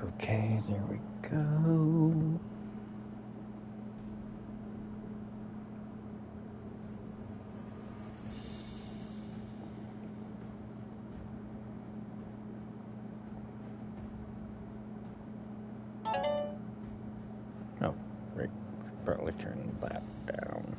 Okay, there we go. Oh, right. Probably turn that down.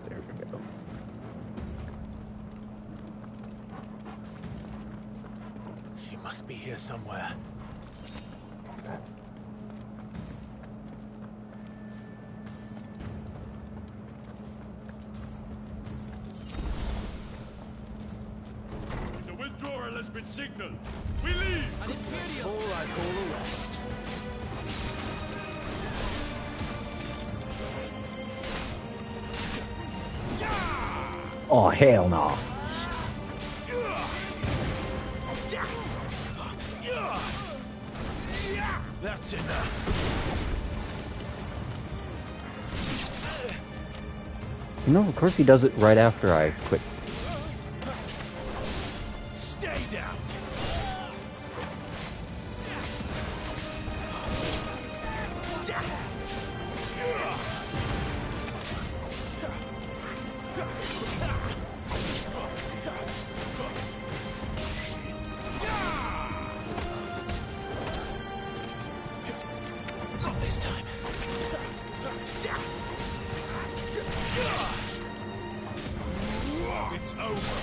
There we go. She must be here somewhere. The withdrawal has been signaled. We leave! An Imperial! All I call a rest. Oh, hell no. That's enough. You know, of course he does it right after I quit. Stay down. Not this time. It's over.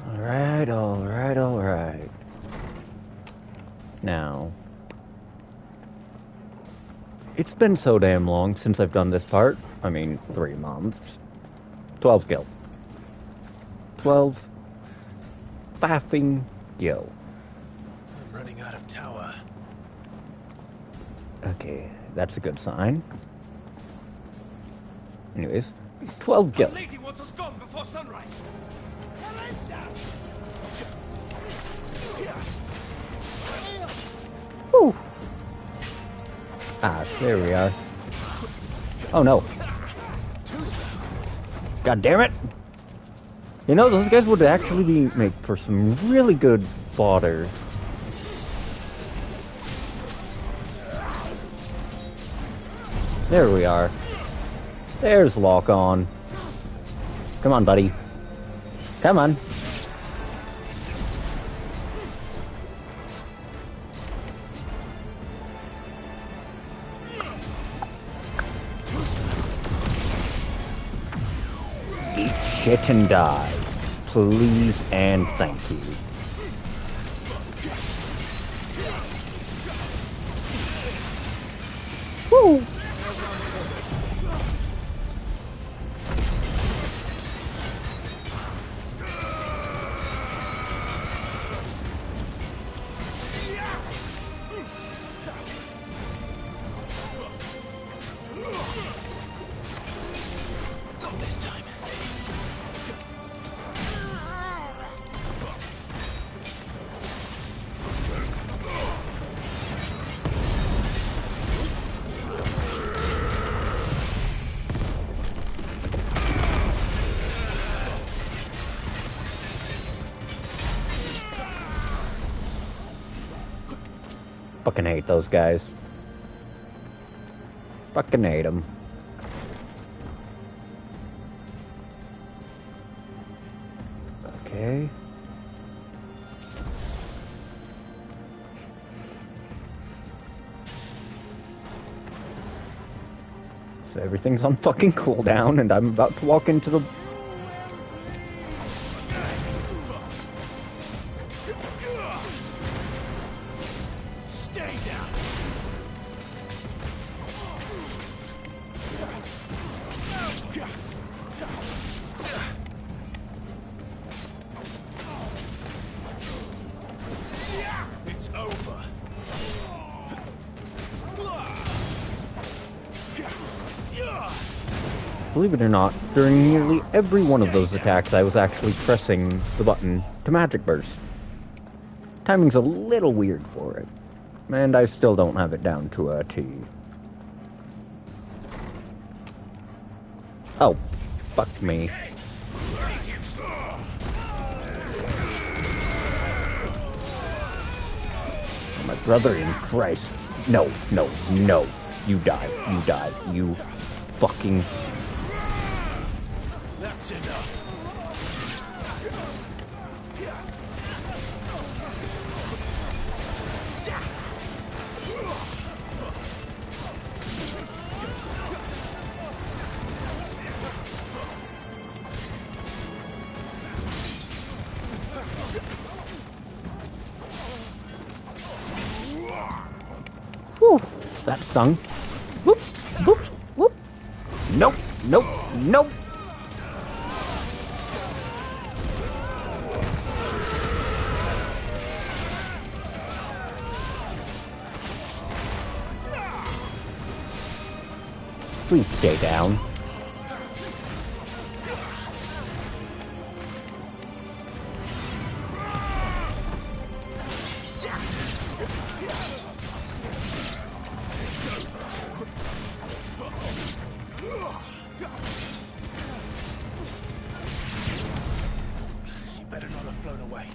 Alright, alright, alright. Now, it's been so damn long since I've done this part. I mean, 3 months. 12 gil. 12 faffing gil. I'm running out of tower. Okay, that's a good sign. Anyways, 12 gil. The lady wants us gone before sunrise. Surrender! Ah, there we are. Oh no. God damn it! You know, those guys would actually make for some really good fodder. There we are. There's Lock On. Come on, buddy. Come on. Eat shit and die. Please and thank you. Woo! This time. Fucking hate those guys. Fucking hate them. Okay. So everything's on fucking cooldown, and I'm about to walk into the... Stay down. It's over. Believe it or not, during nearly every one of those attacks, I was actually pressing the button to Magic Burst. Timing's a little weird for it, and I still don't have it down to a T. Oh, fuck me. Oh, my brother in Christ. No, no, no. You die, you die, you fucking... That's enough. Whew, that stung. Whoop, whoop, whoop. Nope, nope, nope. Please stay down. She better not have flown away.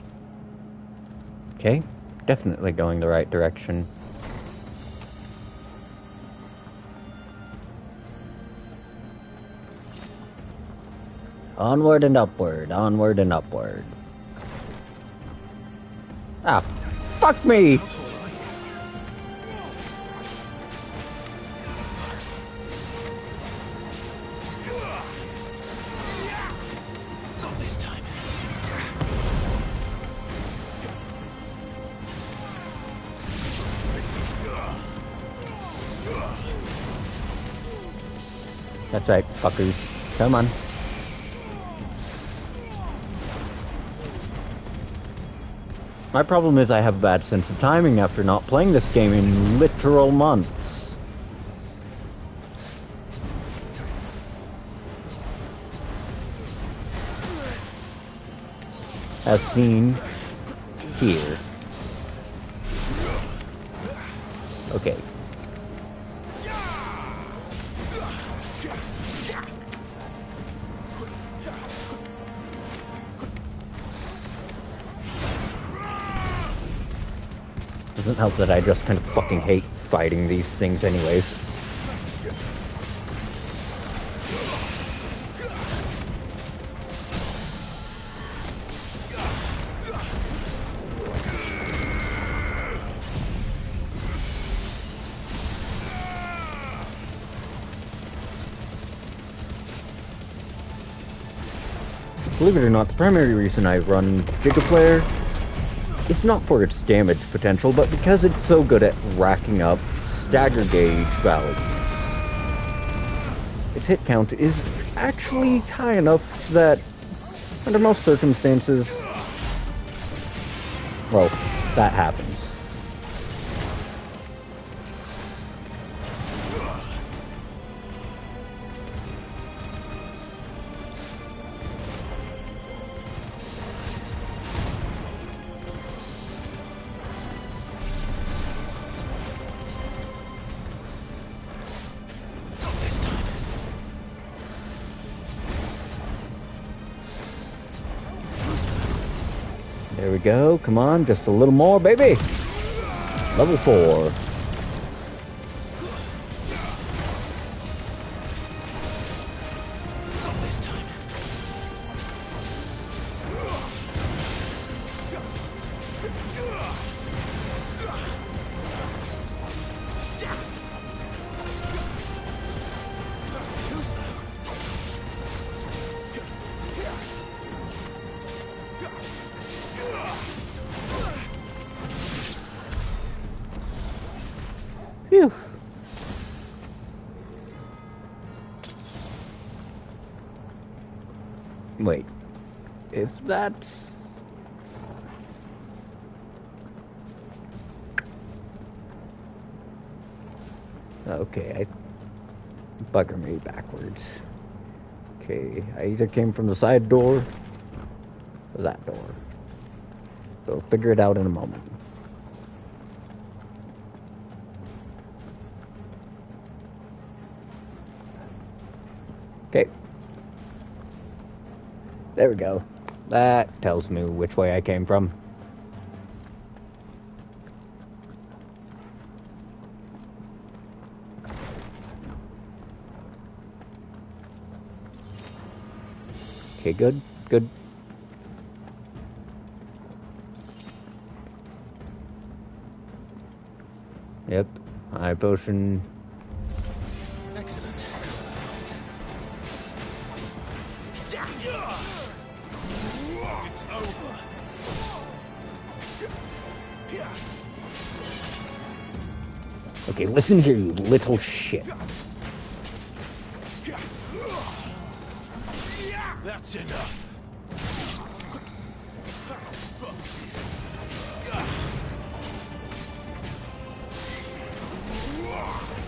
Okay, definitely going the right direction. Onward and upward, onward and upward. Ah, fuck me! Not this time. That's right, fuckers. Come on. My problem is I have a bad sense of timing after not playing this game in literal months. As seen here. Okay. doesn't help that I just kind of fucking hate fighting these things anyways. Believe it or not, the primary reason I run Gigaplayer is not for its damage potential, but because it's so good at racking up stagger gauge values. Its hit count is actually high enough that, under most circumstances, well, that happens. There we go. Come on, just a little more, baby. Level 4. Not this time. Too slow. Phew. Wait. If that's... Okay, bugger me backwards. Okay, I either came from the side door or that door. So figure it out in a moment. Okay. There we go. That tells me which way I came from. Okay, good, good. Yep, high potion. Excellent. It's over. Okay, listen here, you little shit. That's enough.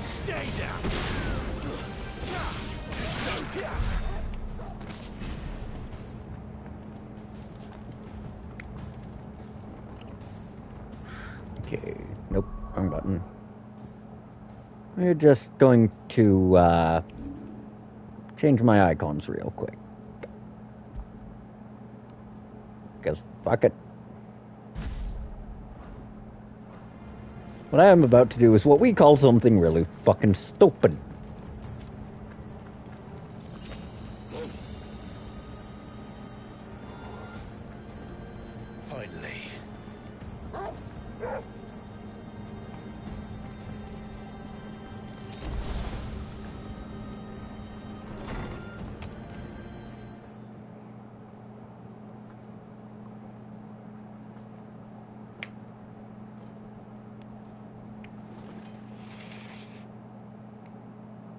Stay down. Okay, nope, wrong button. We're just going to, change my icons real quick. Because fuck it. What I am about to do is what we call something really fucking stupid. Finally.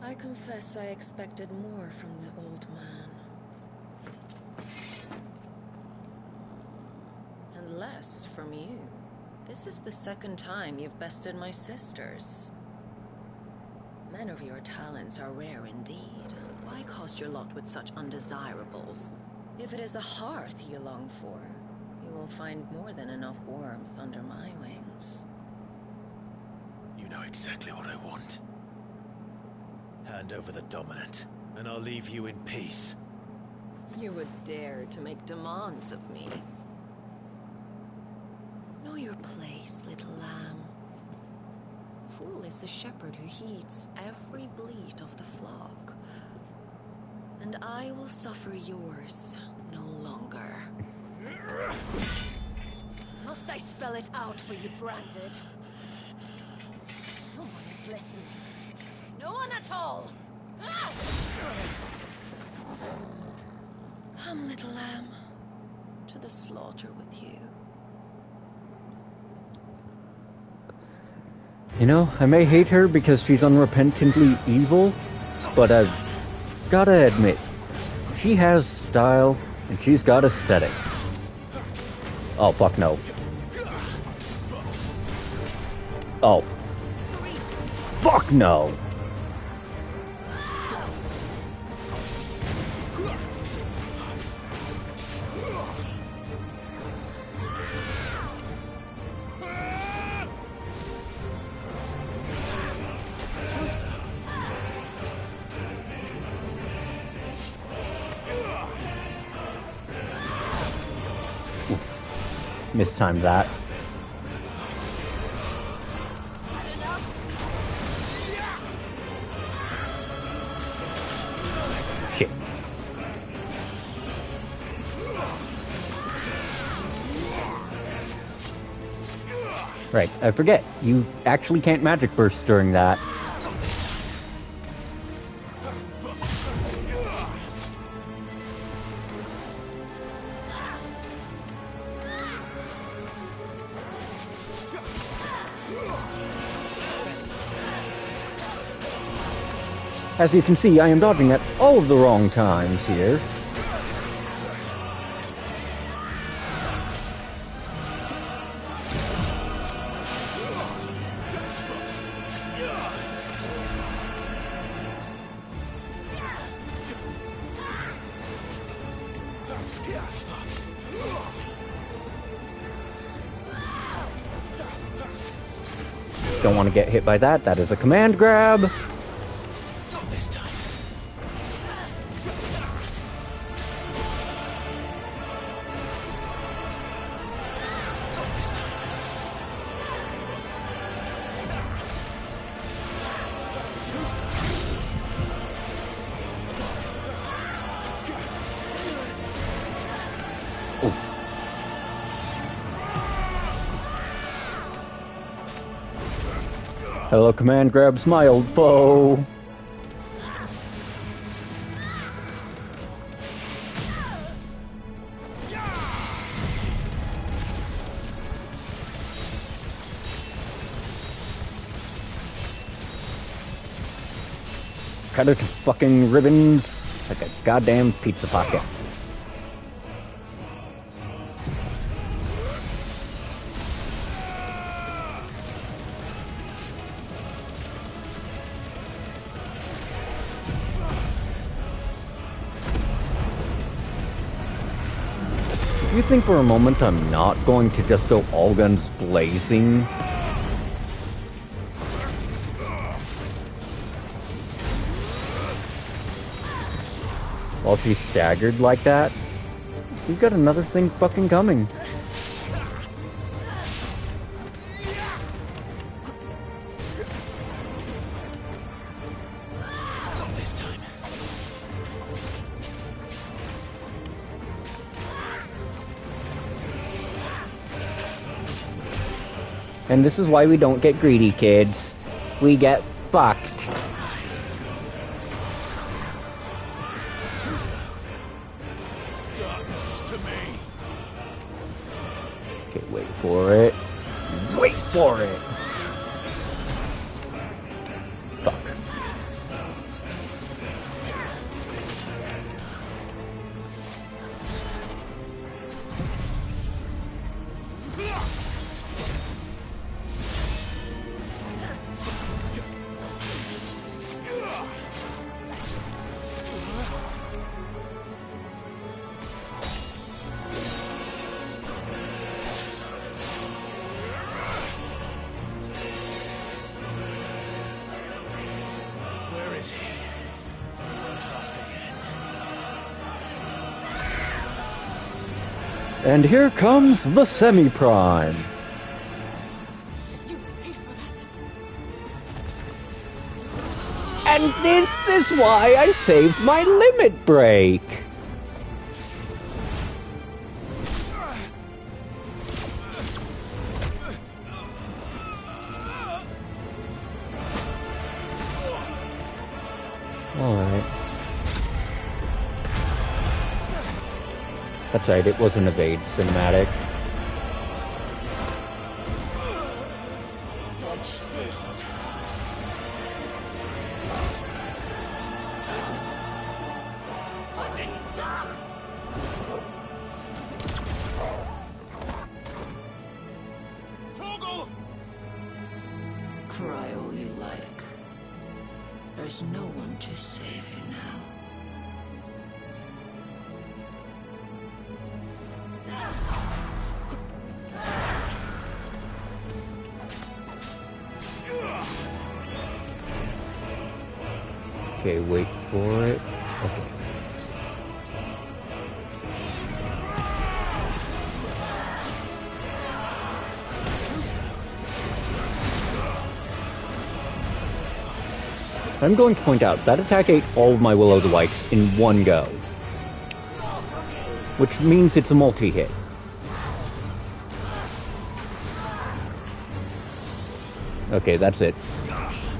I confess I expected more from the old man. And less from you. This is the second time you've bested my sisters. Men of your talents are rare indeed. Why cost your lot with such undesirables? If it is the hearth you long for, you will find more than enough warmth under my wings. You know exactly what I want. Hand over the dominant, and I'll leave you in peace. You would dare to make demands of me. Know your place, little lamb. fool is the shepherd who heeds every bleat of the flock. And I will suffer yours no longer. Must I spell it out for you, Branded? No one is listening. No one at all! Ah! Come, little lamb, to the slaughter with you. You know, I may hate her because she's unrepentantly evil, but I've gotta admit, she has style and she's got aesthetic. Oh, fuck no. Oh. Fuck no! Mistimed that. Shit. Right, I forget. You actually can't magic burst during that. As you can see, I am dodging at all of the wrong times here. Don't want to get hit by that. That is a command grab. Hello, command grabs my old foe. Cut it to fucking ribbons like a goddamn pizza pocket. Do you think for a moment I'm not going to just go all guns blazing? While she's staggered like that? We've got another thing fucking coming. And this is why we don't get greedy, kids. We get fucked. Okay, wait for it. Wait for it! Fuck. And here comes the semi-prime. You pay for that. And this is why I saved my limit break. Alright. That's right, it was an evade cinematic. Dodge this. Fucking duck! Toggle! Cry all you like. There's no one to save you now. Okay, wait for it. Okay. I'm going to point out, that attack ate all of my Will-O-the-Wisps in one go. Which means it's a multi-hit. Okay, that's it.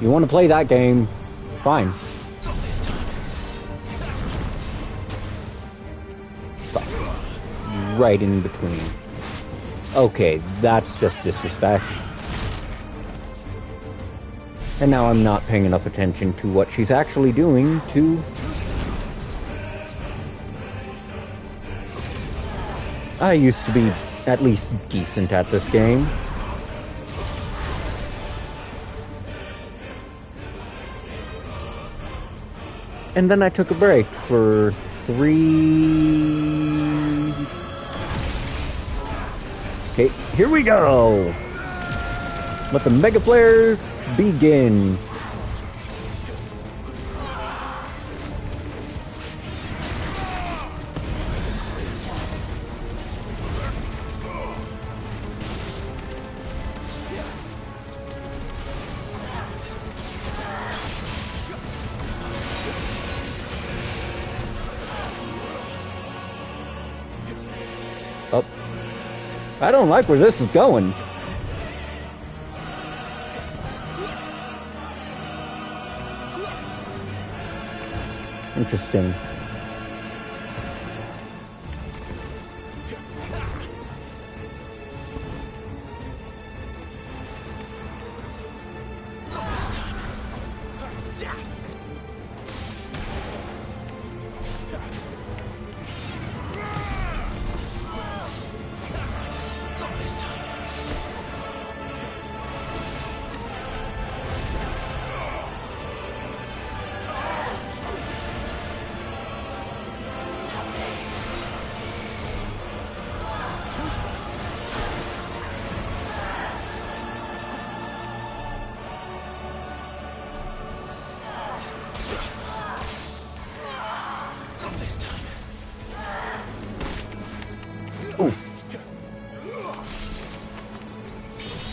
You want to play that game, fine. Right in between. Okay, that's just disrespect. And now I'm not paying enough attention to what she's actually doing to... I used to be at least decent at this game. And then I took a break for 3... Okay, here we go! Let the Mega Flare begin. Oh. I don't like where this is going. Interesting.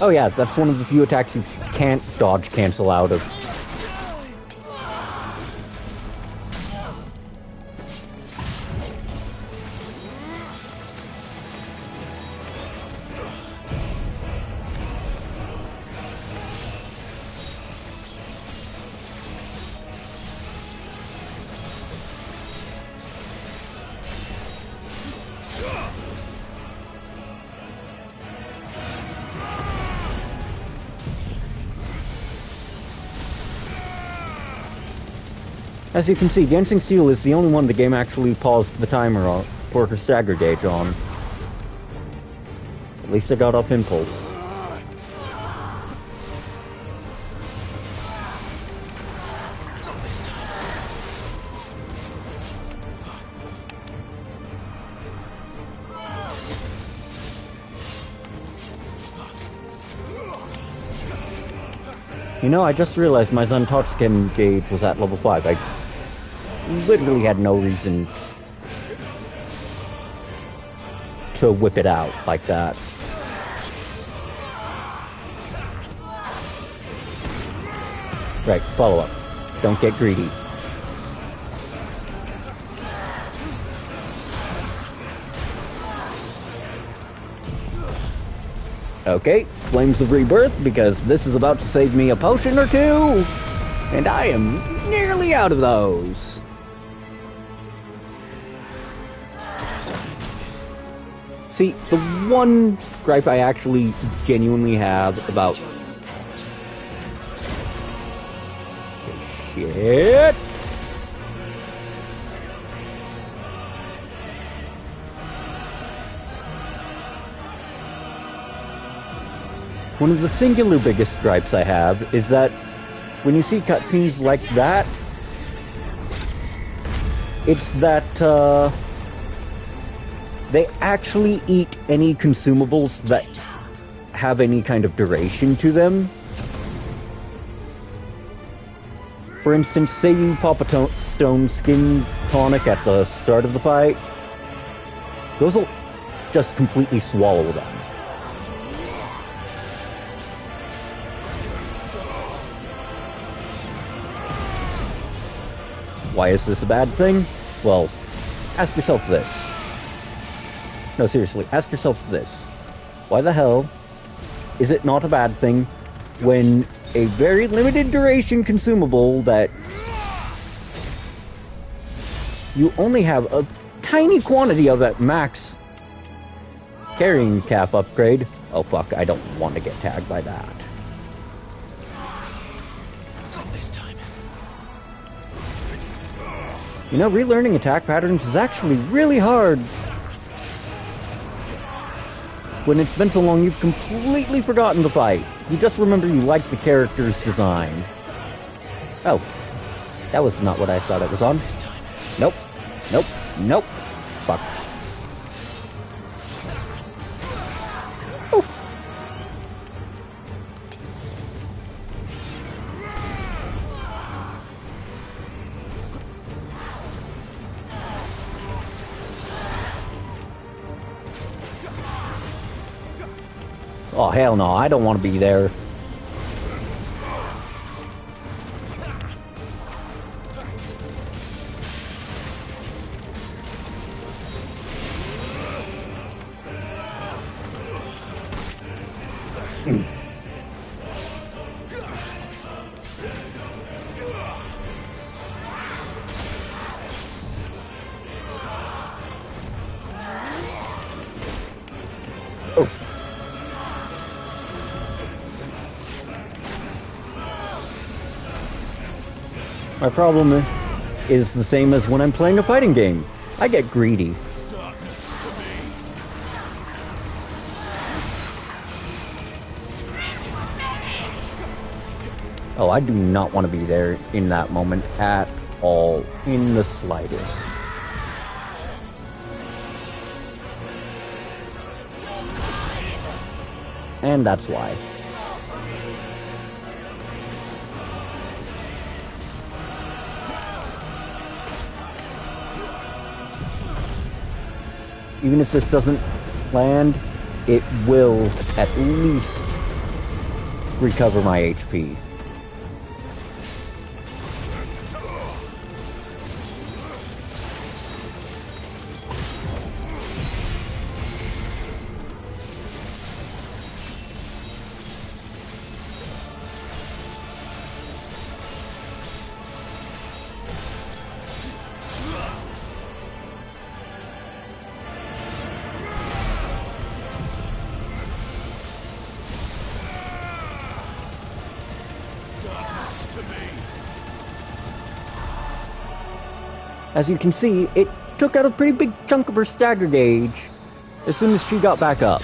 Oh yeah, that's one of the few attacks you can't dodge cancel out of. As you can see, Dancing Steel is the only one the game actually paused the timer on for her stagger gauge on. At least I got off Impulse. You know, I just realized my Zantotskin gauge was at level 5. I literally had no reason to whip it out like that. Right, follow up. Don't get greedy. Okay, Flames of Rebirth, because this is about to save me a potion or two, and I am nearly out of those. See, the one gripe I actually genuinely have about... Shit! One of the singular biggest gripes I have is that when you see cutscenes like that, it's that they actually eat any consumables that have any kind of duration to them. For instance, say you pop a stone skin tonic at the start of the fight, those will just completely swallow them. Why is this a bad thing? Well, ask yourself this. No, seriously, ask yourself this. Why the hell is it not a bad thing when a very limited duration consumable that you only have a tiny quantity of at max carrying cap upgrade? Oh fuck, I don't want to get tagged by that. You know, relearning attack patterns is actually really hard. When it's been so long you've completely forgotten the fight. You just remember you liked the character's design. Oh. That was not what I thought it was on. Nope. Nope. Nope. Fuck. Oof. Oh, hell no, I don't want to be there. My problem is the same as when I'm playing a fighting game. I get greedy. Oh, I do not want to be there in that moment at all, in the slightest. And that's why. Even if this doesn't land, it will at least recover my HP. As you can see, it took out a pretty big chunk of her stagger gauge as soon as she got back up.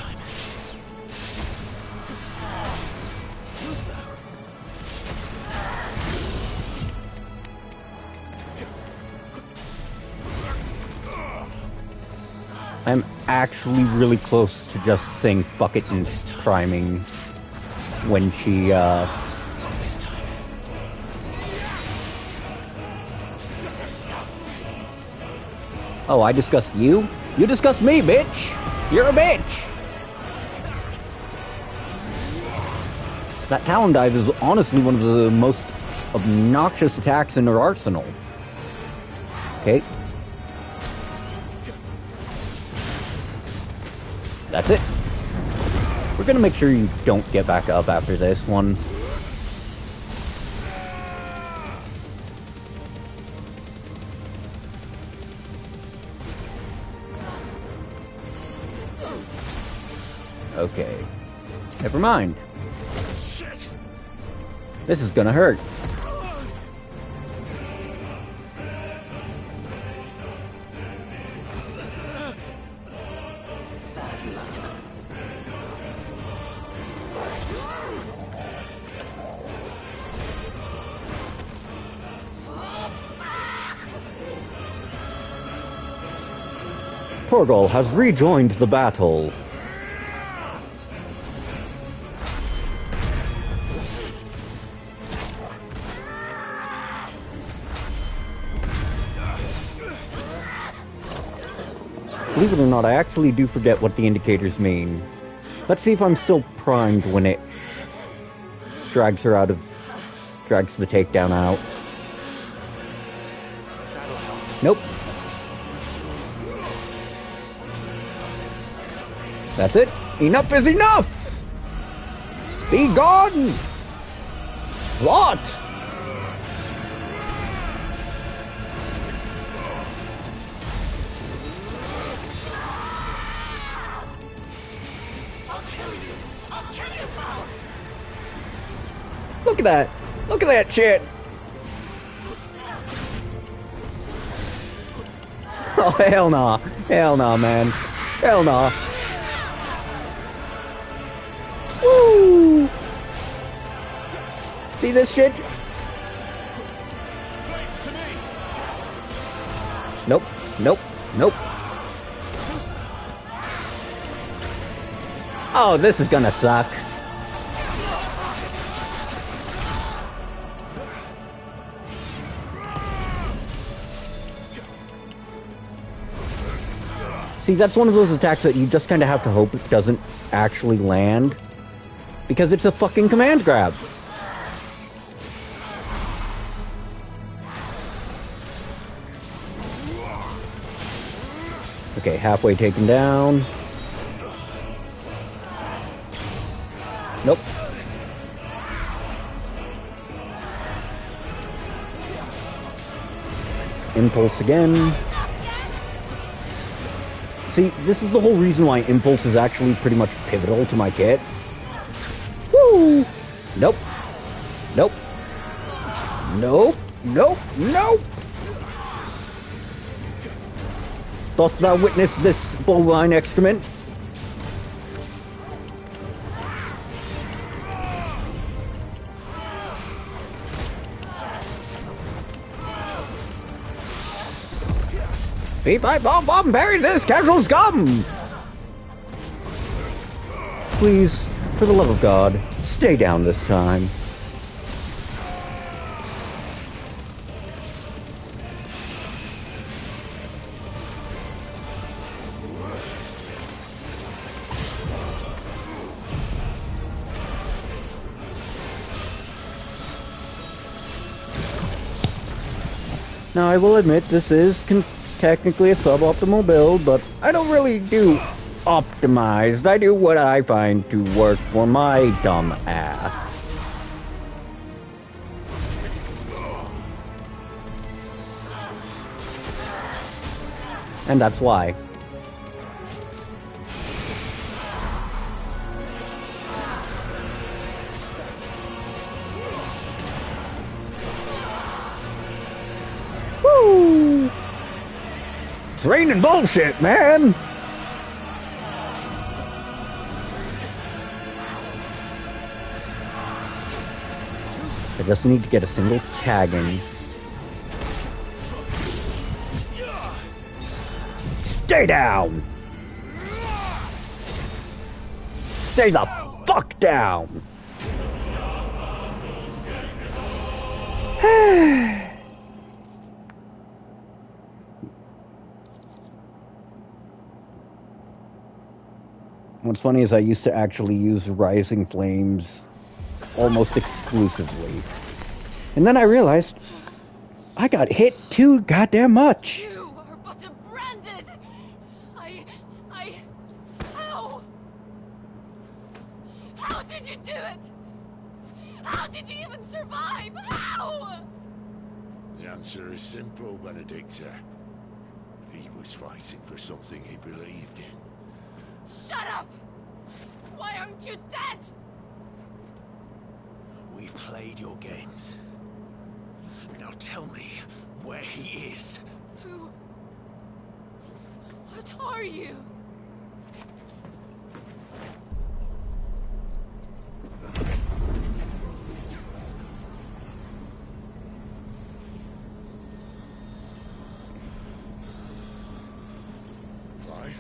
I'm actually really close to just saying fuck it and priming when she, Oh, I discussed you? You discussed me, bitch! You're a bitch! That Talon dive is honestly one of the most obnoxious attacks in her arsenal. Okay. That's it. We're gonna make sure you don't get back up after this one. Okay. Never mind. Shit! This is gonna hurt. Torgal has rejoined the battle. Believe it or not, I actually do forget what the indicators mean. Let's see if I'm still primed when it drags the takedown out. Nope. That's it. Enough is enough! Be gone! What? Look at that! Look at that shit! Oh, hell nah. Hell nah, man. Hell nah. Woo! See this shit? Nope. Nope. Nope. Oh, this is gonna suck. See, that's one of those attacks that you just kind of have to hope it doesn't actually land. Because it's a fucking command grab. Okay, halfway taken down. Nope. Impulse again. See, this is the whole reason why Impulse is actually pretty much pivotal to my kit. Woo! Nope. Nope. Nope. Nope. Nope. Dost thou witness this bovine excrement? Beep, I bomb, bury this casual scum! Please, for the love of God, stay down this time. Now, I will admit this is technically a suboptimal build, but I don't really do optimized. I do what I find to work for my dumb ass. And that's why. Woo! It's raining bullshit, man! I just need to get a single tag in. Stay down! Stay the fuck down! What's funny is I used to actually use Rising Flames almost exclusively. And then I realized I got hit too goddamn much. You are but a branded. How? How did you do it? How did you even survive? How? The answer is simple, Benedicta. He was fighting for something he believed in. Shut up! Why aren't you dead? We've played your games. Now tell me where he is. Who? What are you? Clive?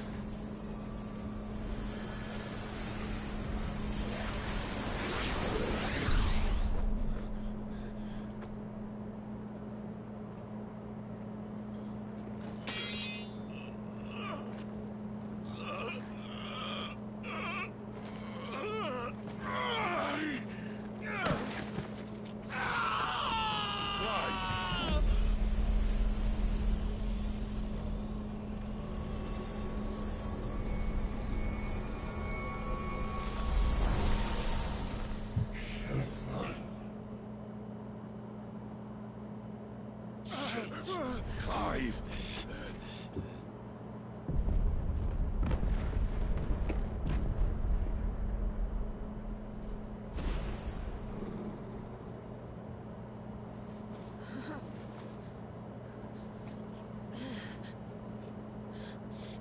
Clive!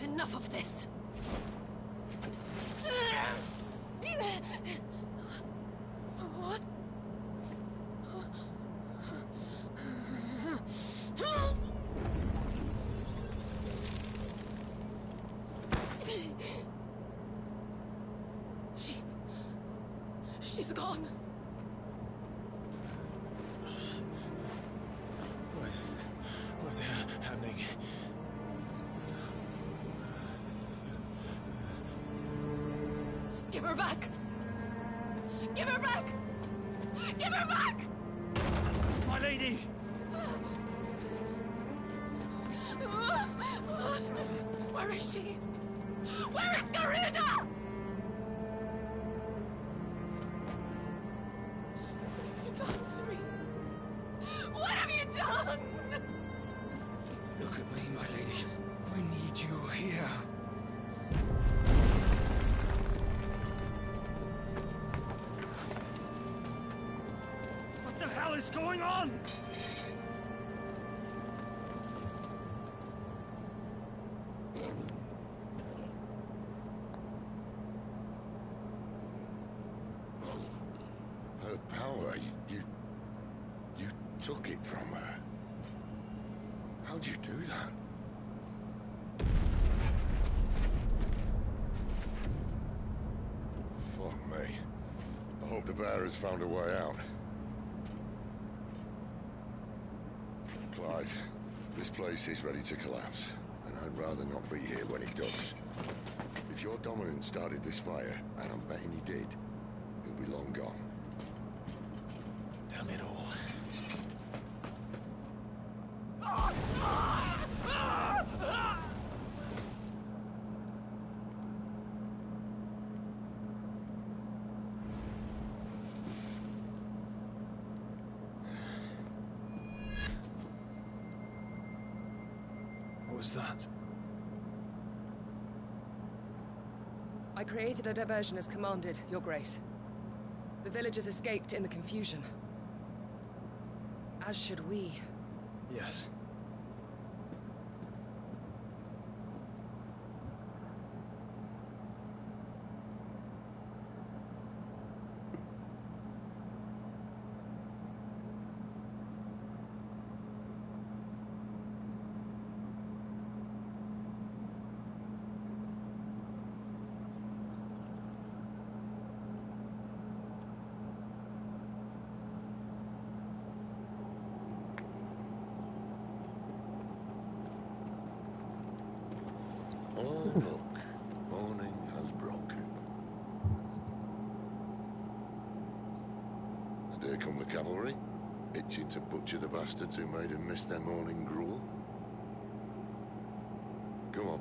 Enough of this. What? She's gone. What's happening? Give her back! Give her back! Give her back! My lady! Where is she? Where is Garuda? What have you done to me? What have you done? Look at me, my lady. We need you here. What the hell is going on? Her power, you took it from her. How'd you do that? Fuck me. I hope the bearers found a way out. Clive, this place is ready to collapse, and I'd rather not be here when it does. If your dominant started this fire, and I'm betting he did, he'll be long gone. Damn it all. What was that? I created a diversion as commanded, Your Grace. The villagers escaped in the confusion. As should we. Yes. Oh, look. Morning has broken. And here come the cavalry. Itching to butcher the bastards who made him miss their morning gruel? Come on.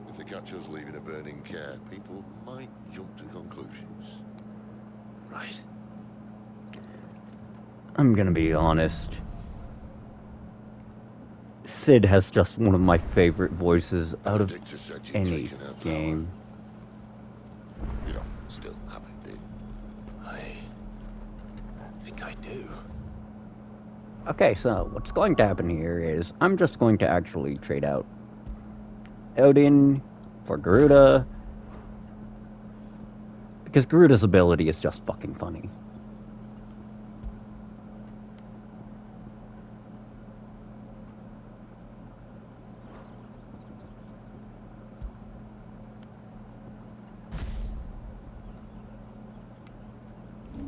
If they catch us leaving a burning care, people might jump to conclusions. Right. I'm gonna be honest. Sid has just one of my favorite voices out of Victor said you'd any taken her power. game. You don't still have it, do you? I think I do. Okay, so what's going to happen here is I'm just going to actually trade out Odin for Garuda, because Garuda's ability is just fucking funny.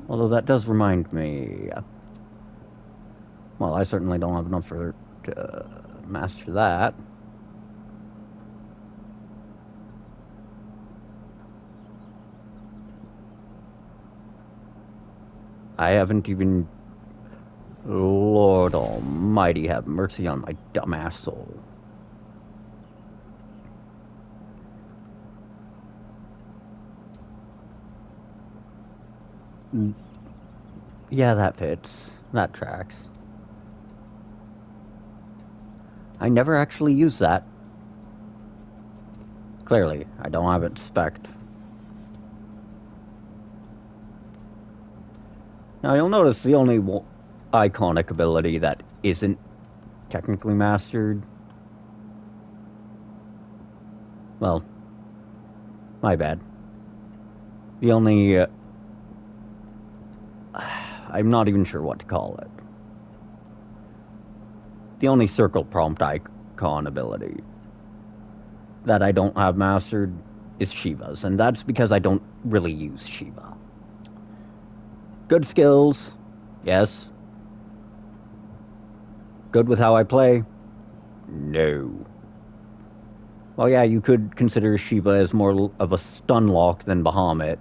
Although that does remind me, well, I certainly don't have enough to master that. I haven't even... Lord Almighty, have mercy on my dumbass soul. Yeah, that fits. That tracks. I never actually use that. Clearly, I don't have it spec'd. Now you'll notice the only iconic ability that isn't technically mastered... Well, my bad. The only... I'm not even sure what to call it. The only circle prompt icon ability that I don't have mastered is Shiva's, and that's because I don't really use Shiva. Good skills, yes. Good with how I play? No. Well, yeah, you could consider Shiva as more of a stun lock than Bahamut.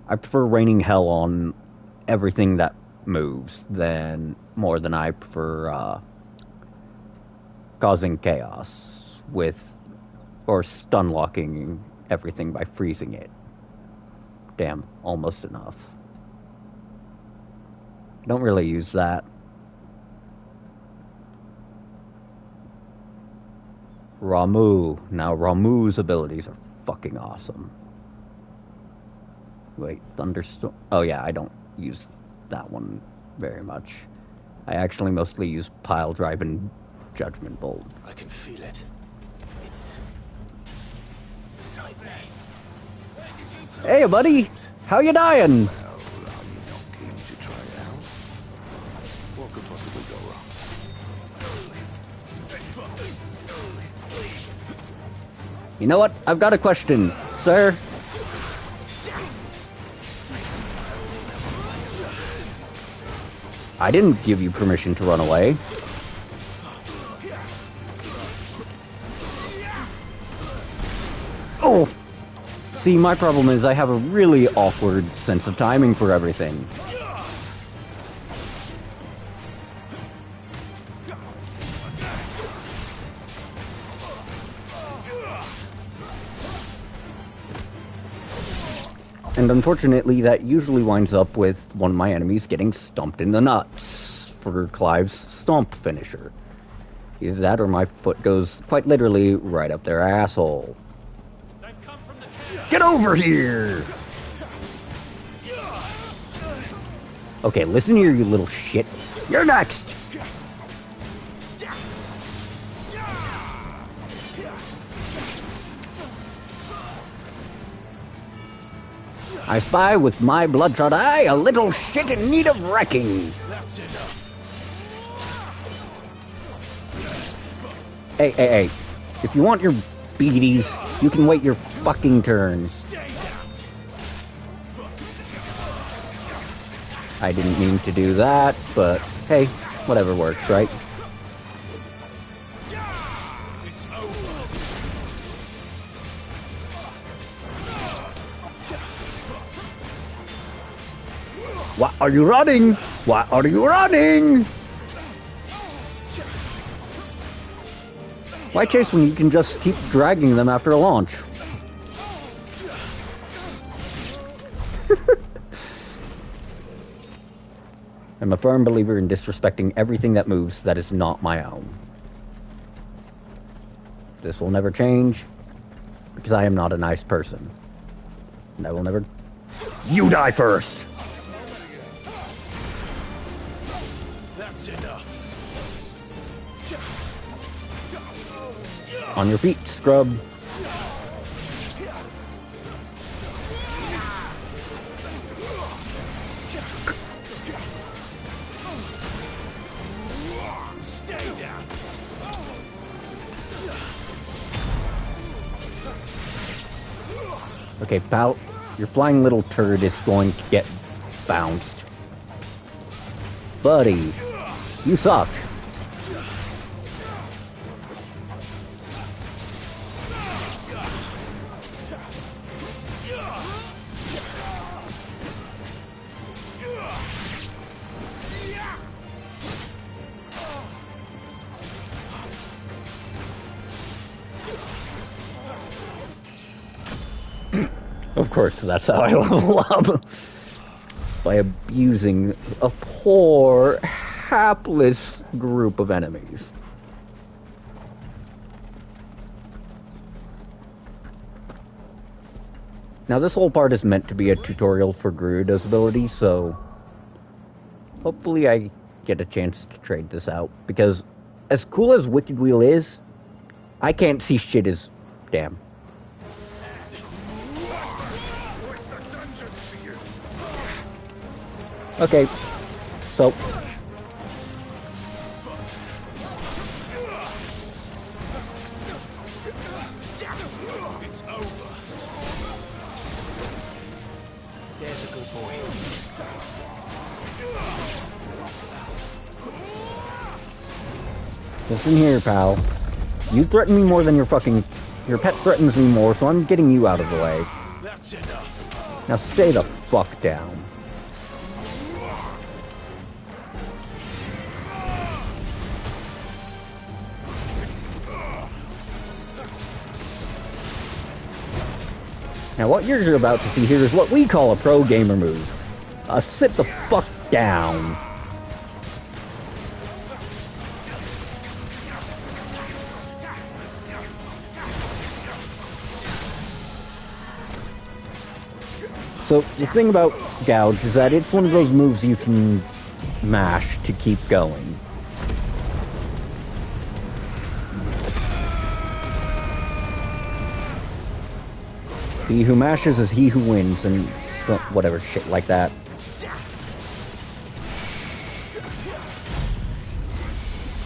I prefer raining hell on everything that moves more than I prefer causing chaos or stun locking everything by freezing it. Damn, almost enough. Don't really use that. Ramuh. Now Ramuh's abilities are fucking awesome. Wait, Thunderstorm? Oh yeah, I don't use that one very much. I actually mostly use Pile Drive and Judgment Bolt. I can feel it. It's inside me. Hey, buddy! How you dying? Well, I'm not keen to try it out. What could possibly go wrong? You know what? I've got a question, sir. I didn't give you permission to run away. Oh! See, my problem is I have a really awkward sense of timing for everything. And unfortunately, that usually winds up with one of my enemies getting stomped in the nuts for Clive's stomp finisher. Either that or my foot goes quite literally right up their asshole. Get over here! Okay, listen here, you little shit. You're next! I spy with my bloodshot eye a little shit in need of wrecking. That's enough. Hey. If you want your beaties, you can wait your fucking turn. I didn't mean to do that, but hey, whatever works, right? It's over. What are you running? Why are you running? Why chase when you can just keep dragging them after a launch? I'm a firm believer in disrespecting everything that moves that is not my own. This will never change, because I am not a nice person. And I will never... You die first! That's enough. On your feet, scrub. Stay down. Okay, pal, your flying little turd is going to get bounced. Buddy, you suck. Of course, that's how I level up. By abusing a poor, hapless group of enemies. Now, this whole part is meant to be a tutorial for Garuda's ability, so... hopefully I get a chance to trade this out, because as cool as Wicked Wheel is, I can't see shit as damn. Okay, so... It's over. There's a good boy. Listen here, pal. You threaten me more than your pet threatens me more, so I'm getting you out of the way. That's enough. Now stay the fuck down. Now what you're about to see here is what we call a pro gamer move. Sit the fuck down. So the thing about Gouge is that it's one of those moves you can mash to keep going. He who mashes is he who wins, and whatever shit like that.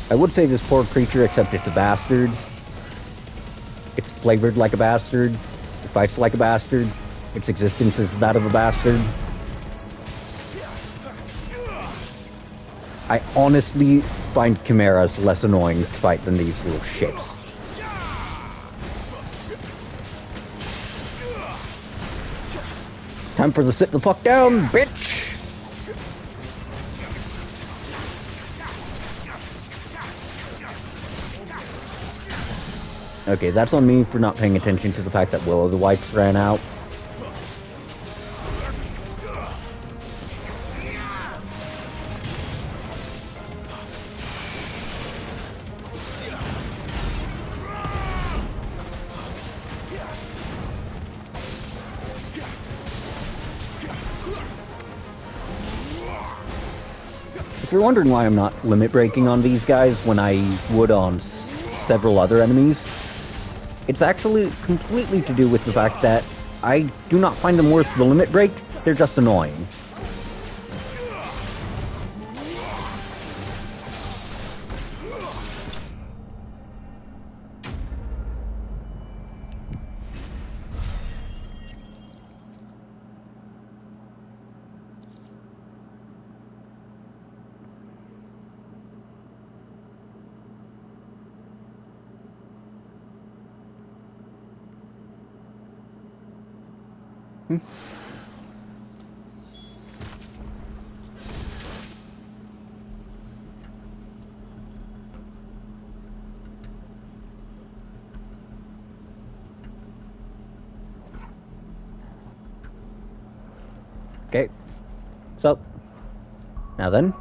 I would say this poor creature, except it's a bastard. It's flavored like a bastard. It fights like a bastard. Its existence is that of a bastard. I honestly find chimeras less annoying to fight than these little shits. Time for the sit the fuck down, bitch! Okay, that's on me for not paying attention to the fact that Will of the Wisps ran out. If you're wondering why I'm not limit breaking on these guys when I would on several other enemies, it's actually completely to do with the fact that I do not find them worth the limit break, they're just annoying. Okay. So, now then,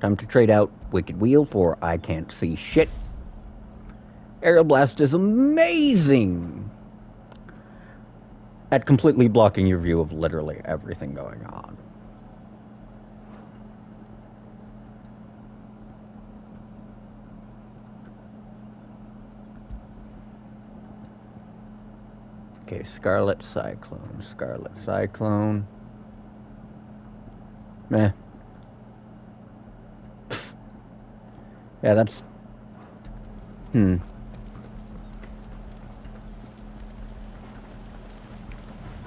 time to trade out Wicked Wheel for I Can't See Shit. Aerial Blast is amazing at completely blocking your view of literally everything going on. Okay, Scarlet Cyclone, Scarlet Cyclone. Meh. Yeah, that's...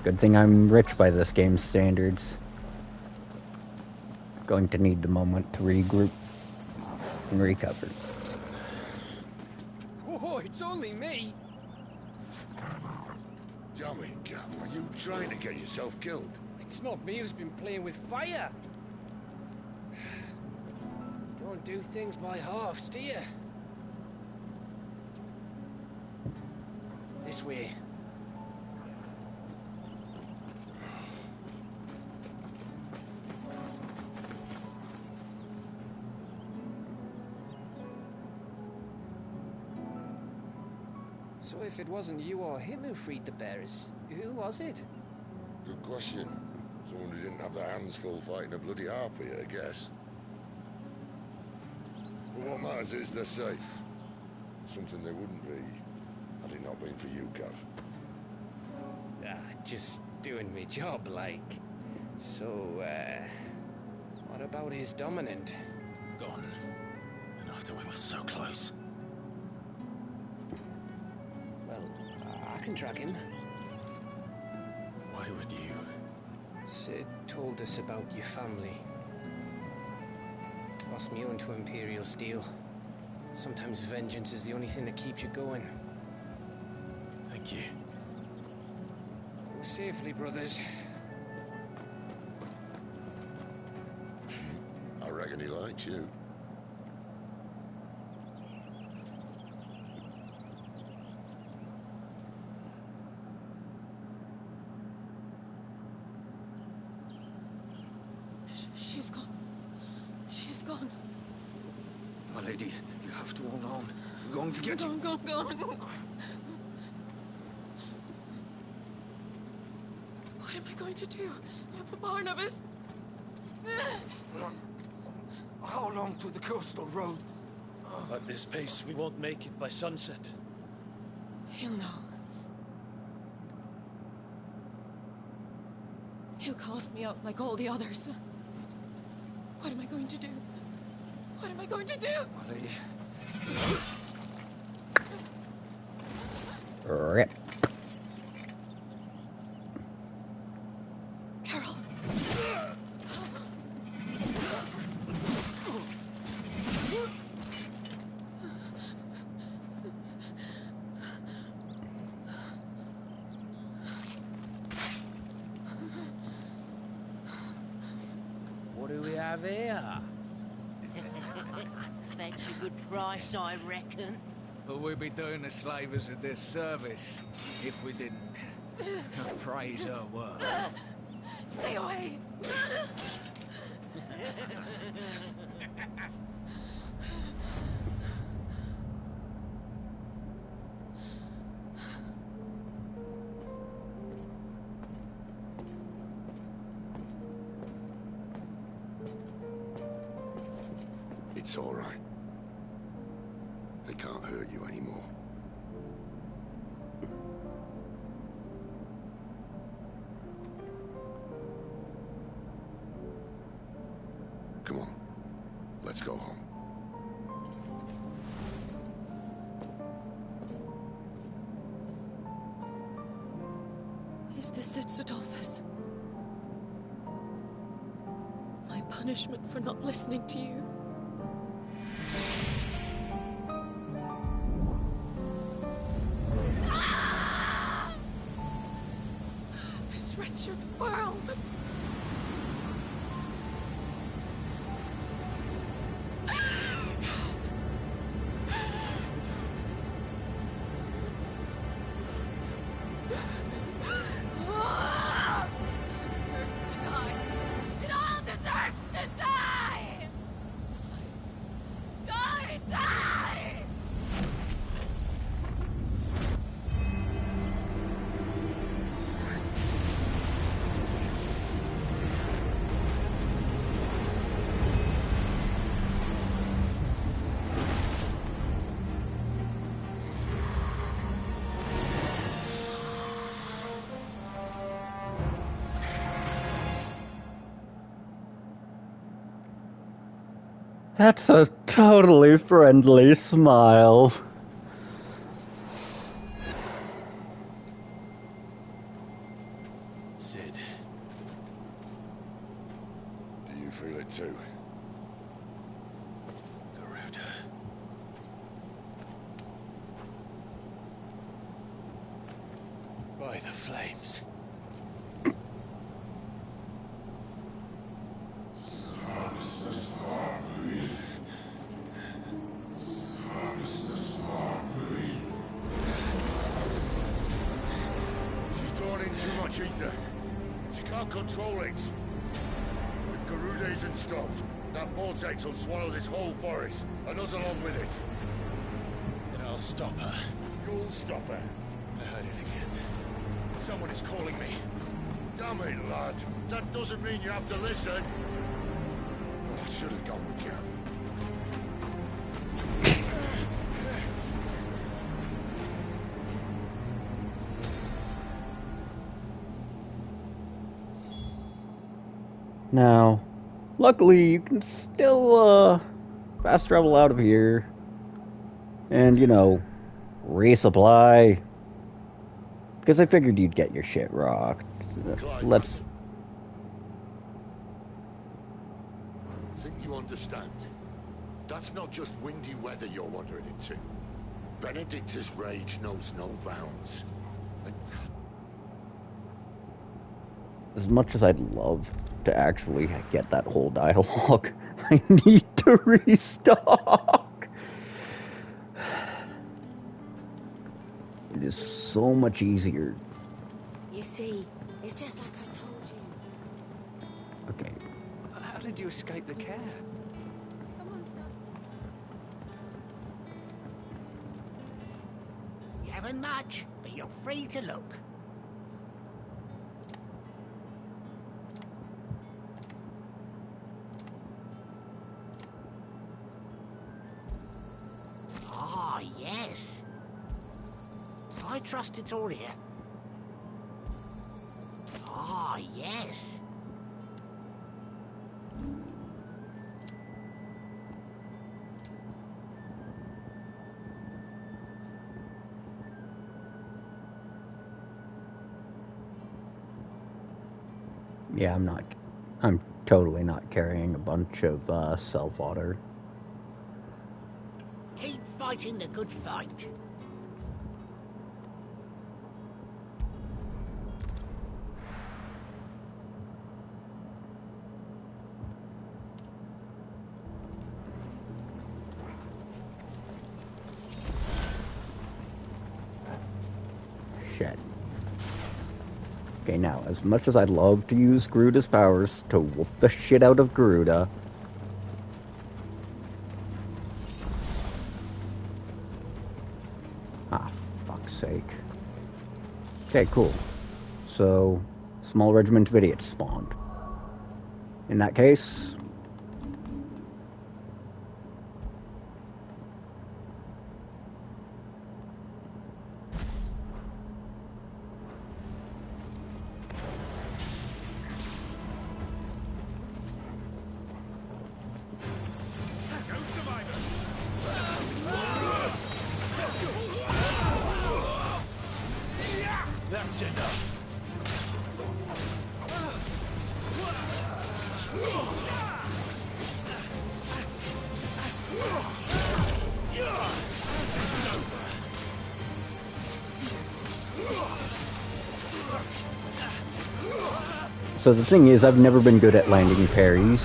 Good thing I'm rich by this game's standards. Going to need the moment to regroup and recover. Oh, it's only me. Damn it, Gav, are you trying to get yourself killed? It's not me who's been playing with fire. Don't do things by halves, do you? This way. So if it wasn't you or him who freed the bearers, who was it? Good question. Someone who didn't have their hands full fighting a bloody harpy, I guess. But what matters is they're safe. Something they wouldn't be, had it not been for you, Gav. Just doing my job, like. So, what about his dominant? Gone. And after we were so close. Well, I can track him. Why would you? Sid told us about your family. Lost me own to Imperial Steel. Sometimes vengeance is the only thing that keeps you going. Thank you. Go safely, brothers. I reckon he likes you. She's gone. She's gone. My lady, you have to hold on. We're going to get you. Gone. What am I going to do? Barnabas? How long to the coastal road? At this pace, we won't make it by sunset. He'll know. He'll cast me out like all the others. What am I going to do? What am I going to do? My lady. Rip. Carol. What do we have here? Fetch a good price, I reckon. But we'd be doing the slavers a disservice if we didn't praise her work. Stay away. It's all right. They can't hurt you anymore. Come on. Let's go home. Is this it, Adolphus? My punishment for not listening to you? This wretched world! Deserves That's a totally friendly smile. Sid, Do you feel it too? Garuda. By the flames. She's drawn in too much ether. She can't control it. If Garuda isn't stopped, that vortex will swallow this whole forest, and us along with it. Then I'll stop her. You'll stop her. I heard it again. Someone is calling me. Damn it, lad. That doesn't mean you have to listen. Oh, I should have gone with Gav. Now, luckily you can still fast travel out of here and, you know, resupply. Because I figured you'd get your shit rocked. Let's... Think you understand? That's not just windy weather you're wandering into. Benedicta's rage knows no bounds. As much as I'd love to actually get that whole dialogue, I need to restock. It is so much easier. You see, it's just like I told you. Okay. How did you escape the care? Someone stuffed it. You haven't much, but you're free to look. Ah, yes. I trust it's all here. Ah, yes. Yeah, I'm totally not carrying a bunch of self-water. Keep fighting the good fight. Shit. Okay, now, as much as I'd love to use Garuda's powers to whoop the shit out of Garuda, fuck's sake. Okay, cool. So, small regiment of idiots spawned. In that case... That's enough. So the thing is, I've never been good at landing parries.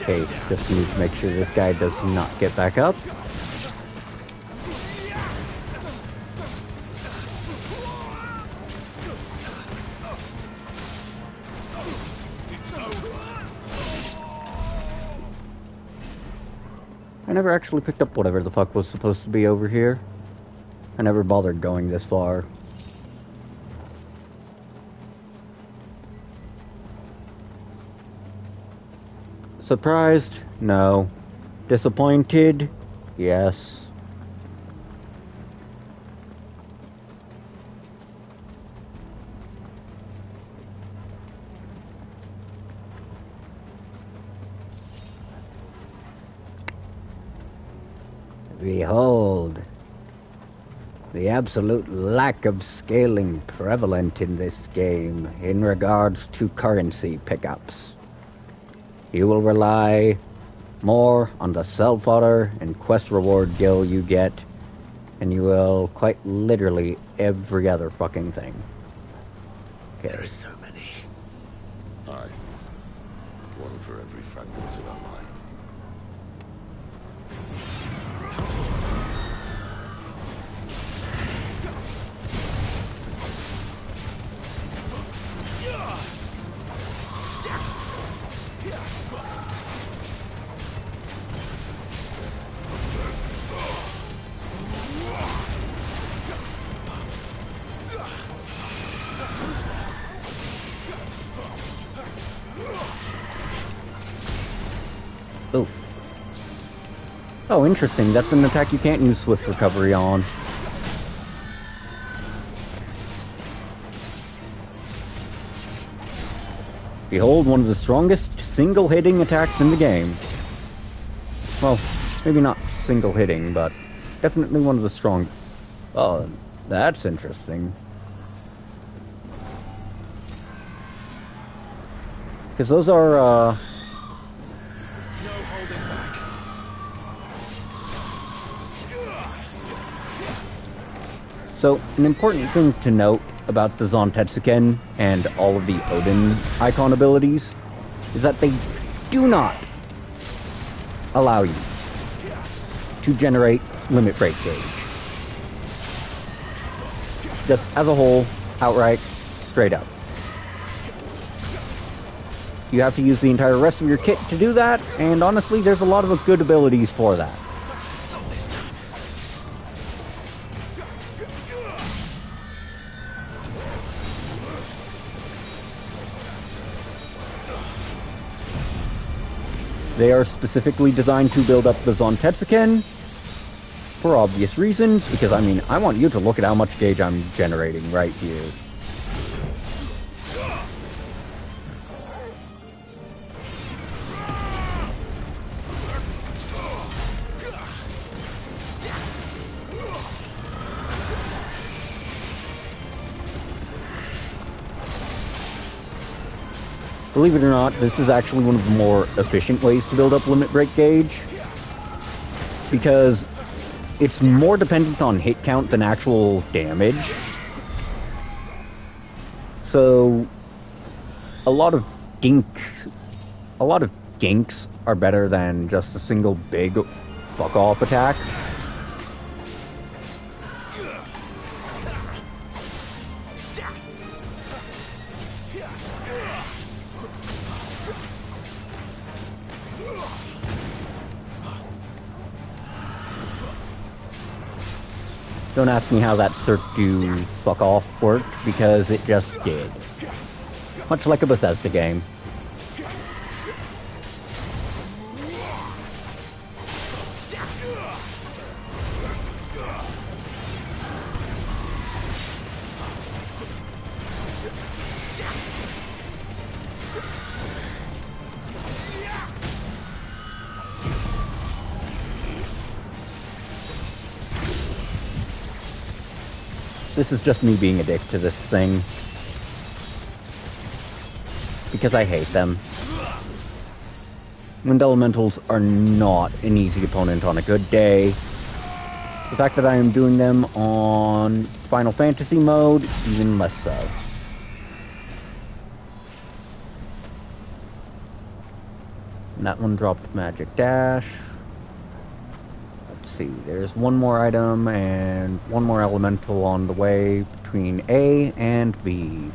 Okay, just need to make sure this guy does not get back up. I never actually picked up whatever the fuck was supposed to be over here. I never bothered going this far. Surprised? No. Disappointed? Yes. Behold, the absolute lack of scaling prevalent in this game in regards to currency pickups. You will rely more on the self-order and quest reward gil you get, and you will quite literally every other fucking thing. Okay. There are so many. Aye. One for every fragment of our mind. Oof. Oh, interesting. That's an attack you can't use Swift Recovery on. Behold, one of the strongest single-hitting attacks in the game. Well, maybe not single-hitting, but definitely one of the strong... Oh, that's interesting. Because those are, So, an important thing to note about the Zantetsuken and all of the Odin icon abilities is that they do not allow you to generate limit break gauge. Just as a whole, outright, straight up. You have to use the entire rest of your kit to do that, and honestly, there's a lot of good abilities for that. They are specifically designed to build up the Zantetsuken for obvious reasons, because I mean, I want you to look at how much gauge I'm generating right here. Believe it or not, this is actually one of the more efficient ways to build up limit break gauge, because it's more dependent on hit count than actual damage. So a lot of dinks are better than just a single big fuck off attack. Don't ask me how that Cirque du fuck off worked, because it just did. Much like a Bethesda game. This is just me being a dick to this thing. Because I hate them. Wind Elementals are not an easy opponent on a good day. The fact that I am doing them on Final Fantasy mode, even less so. And that one dropped Magic Dash. See, there's one more item and one more elemental on the way between A and B.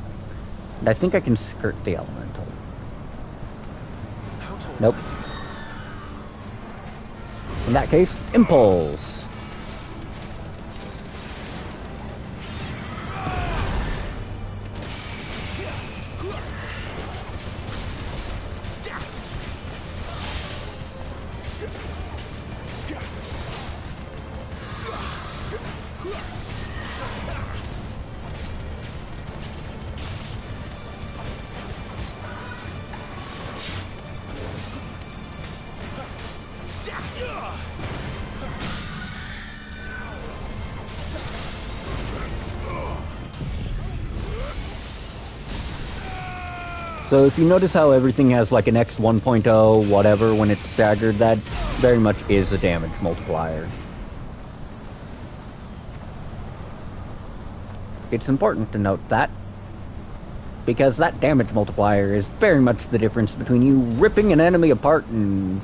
And I think I can skirt the elemental. Nope. In that case, Impulse. So if you notice how everything has like an X 1.0 whatever when it's staggered, that very much is a damage multiplier. It's important to note that, because that damage multiplier is very much the difference between you ripping an enemy apart and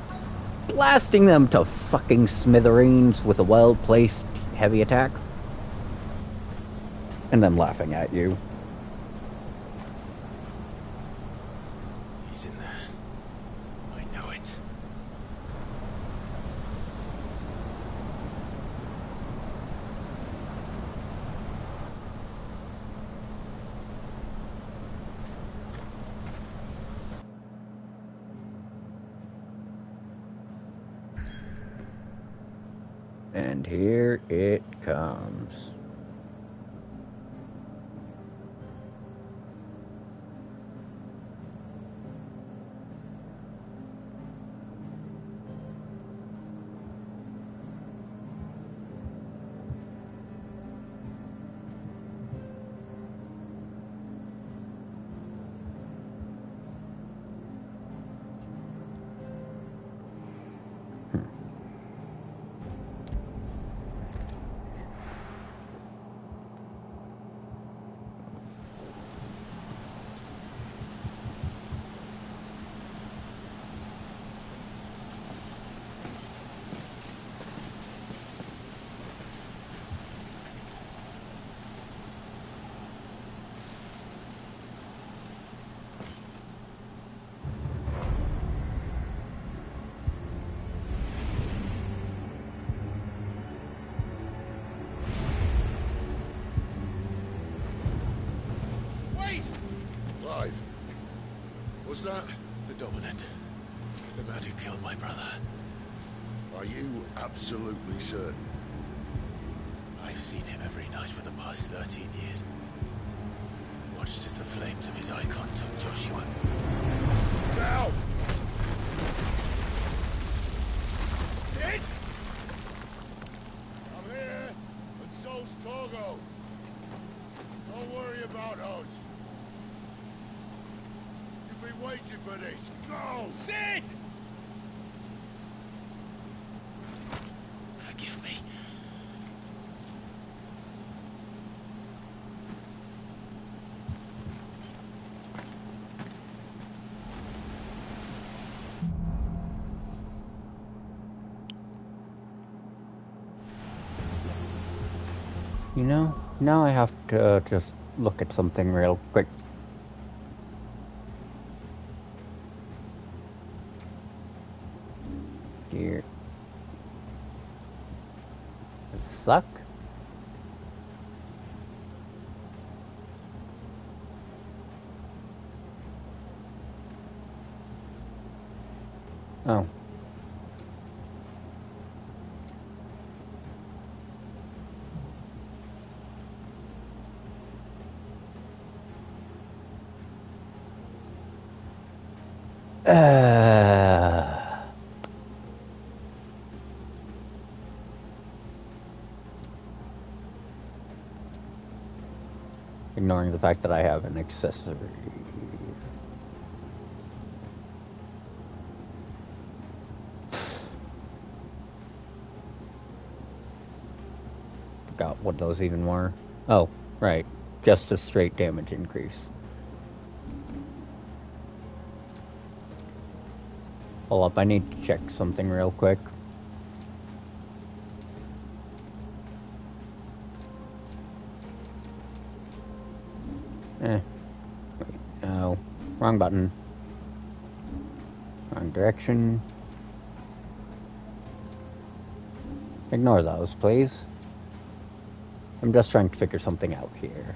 blasting them to fucking smithereens with a well-placed heavy attack, and then laughing at you. He's in there. I know it. And here it comes. Clive, was that? The Dominant. The man who killed my brother. Are you absolutely certain? I've seen him every night for the past 13 years. Watched as the flames of his icon took Joshua. Now! Dead? I'm here, and so's Torgo. Don't worry about us. You've been waiting for this. Go! Sid! Forgive me. You know, now I have to just look at something real quick. Here. Suck. Oh. Ignoring the fact that I have an accessory. Forgot what those even were. Oh, right. Just a straight damage increase. Hold up, I need to check something real quick. Wait, no. Wrong button. Wrong direction. Ignore those, please. I'm just trying to figure something out here.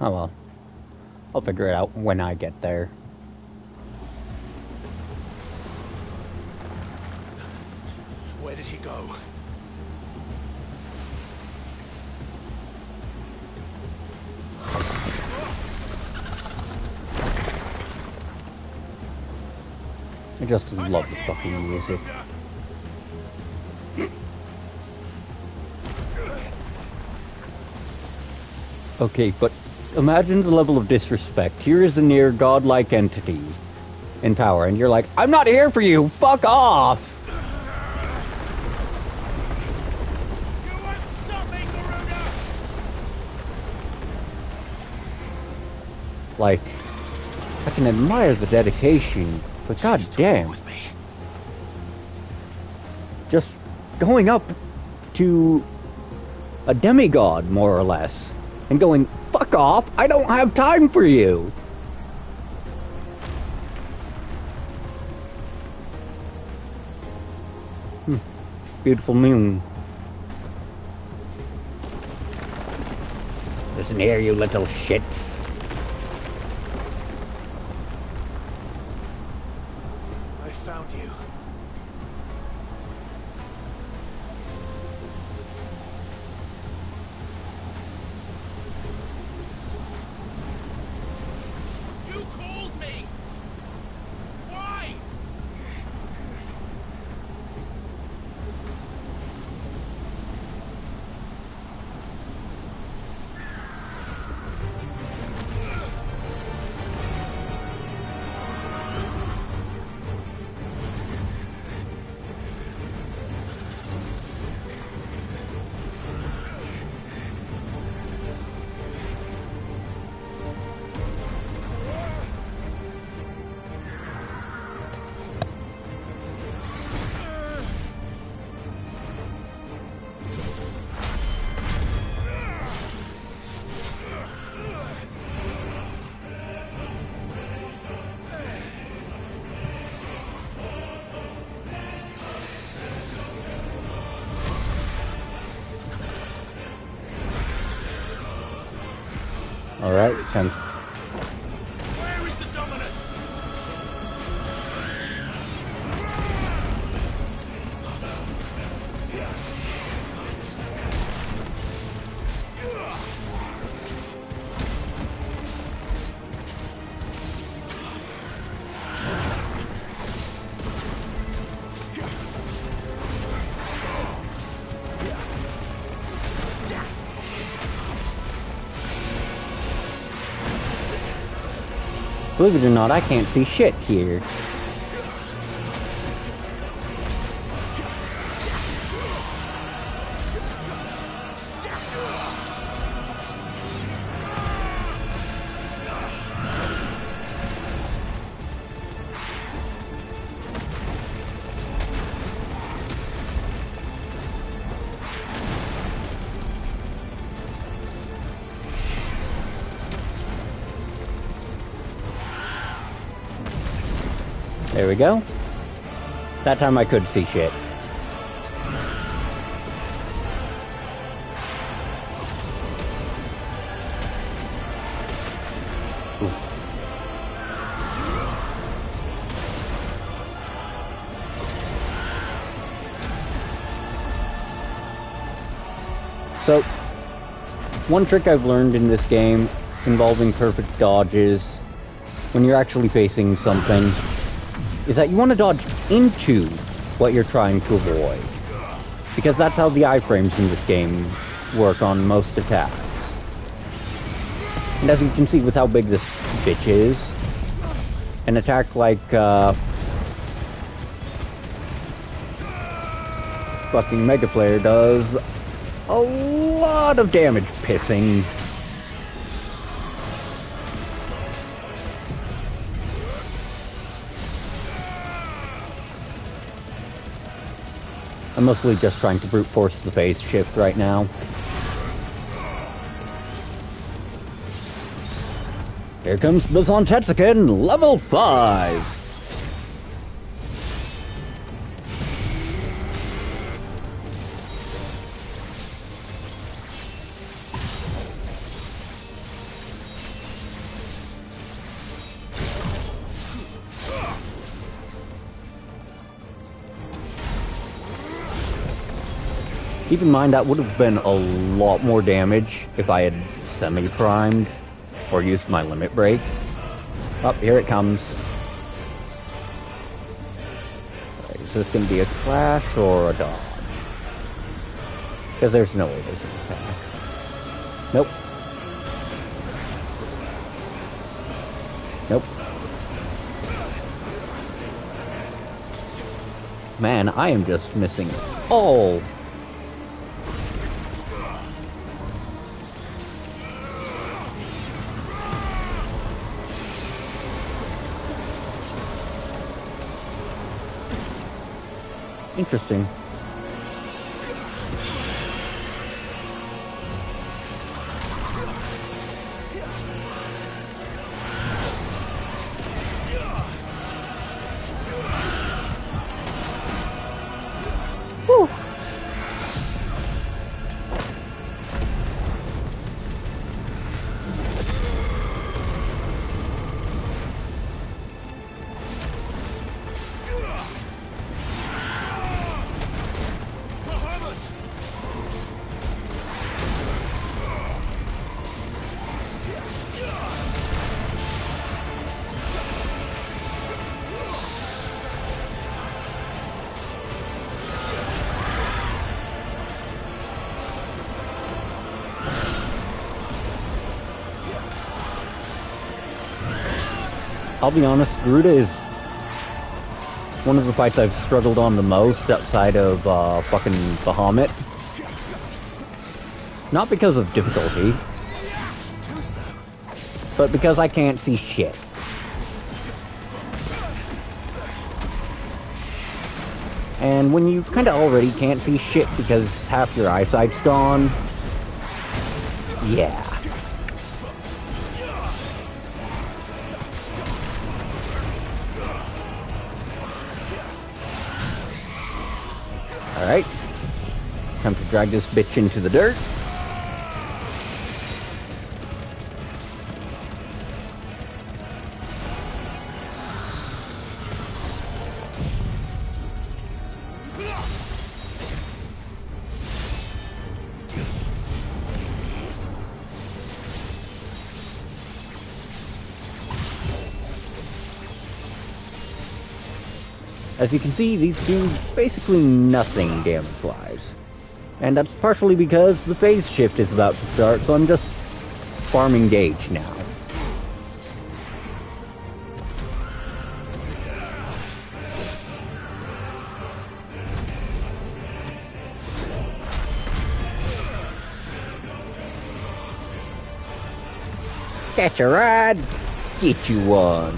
Oh well. I'll figure it out when I get there. Where did he go? I just love the fucking music. Okay, but imagine the level of disrespect. Here is a near godlike entity in power, and you're like, I'm not here for you! Fuck off! Like, I can admire the dedication, but goddamn. Just going up to a demigod, more or less, and going, fuck off, I don't have time for you! Beautiful moon. Listen here, you little shits. I found you. You called me! Why? Alright, time. Where is the dominant? Believe it or not, I can't see shit here. There we go. That time I could see shit. Oof. So, one trick I've learned in this game involving perfect dodges when you're actually facing something is that you want to dodge into what you're trying to avoid. Because that's how the iframes in this game work on most attacks. And as you can see with how big this bitch is, an attack like, fucking Mega Player does a lot of damage pissing. I'm mostly just trying to brute force the phase shift right now. Here comes the Zantetsuken, level 5! Keep in mind that would have been a lot more damage if I had semi-primed or used my limit break. Oh, here it comes. Is this going to be a clash or a dodge? Because there's no way there's an attack. Nope. Nope. Man, I am just missing all. Interesting. Whew. I'll be honest, Garuda is one of the fights I've struggled on the most outside of fucking Bahamut. Not because of difficulty, but because I can't see shit. And when you kinda already can't see shit because half your eyesight's gone, yeah. Alright, time to drag this bitch into the dirt. As you can see, these do basically nothing damage-wise. And that's partially because the phase shift is about to start, so I'm just farming gauge now. Catch a ride? Get you one.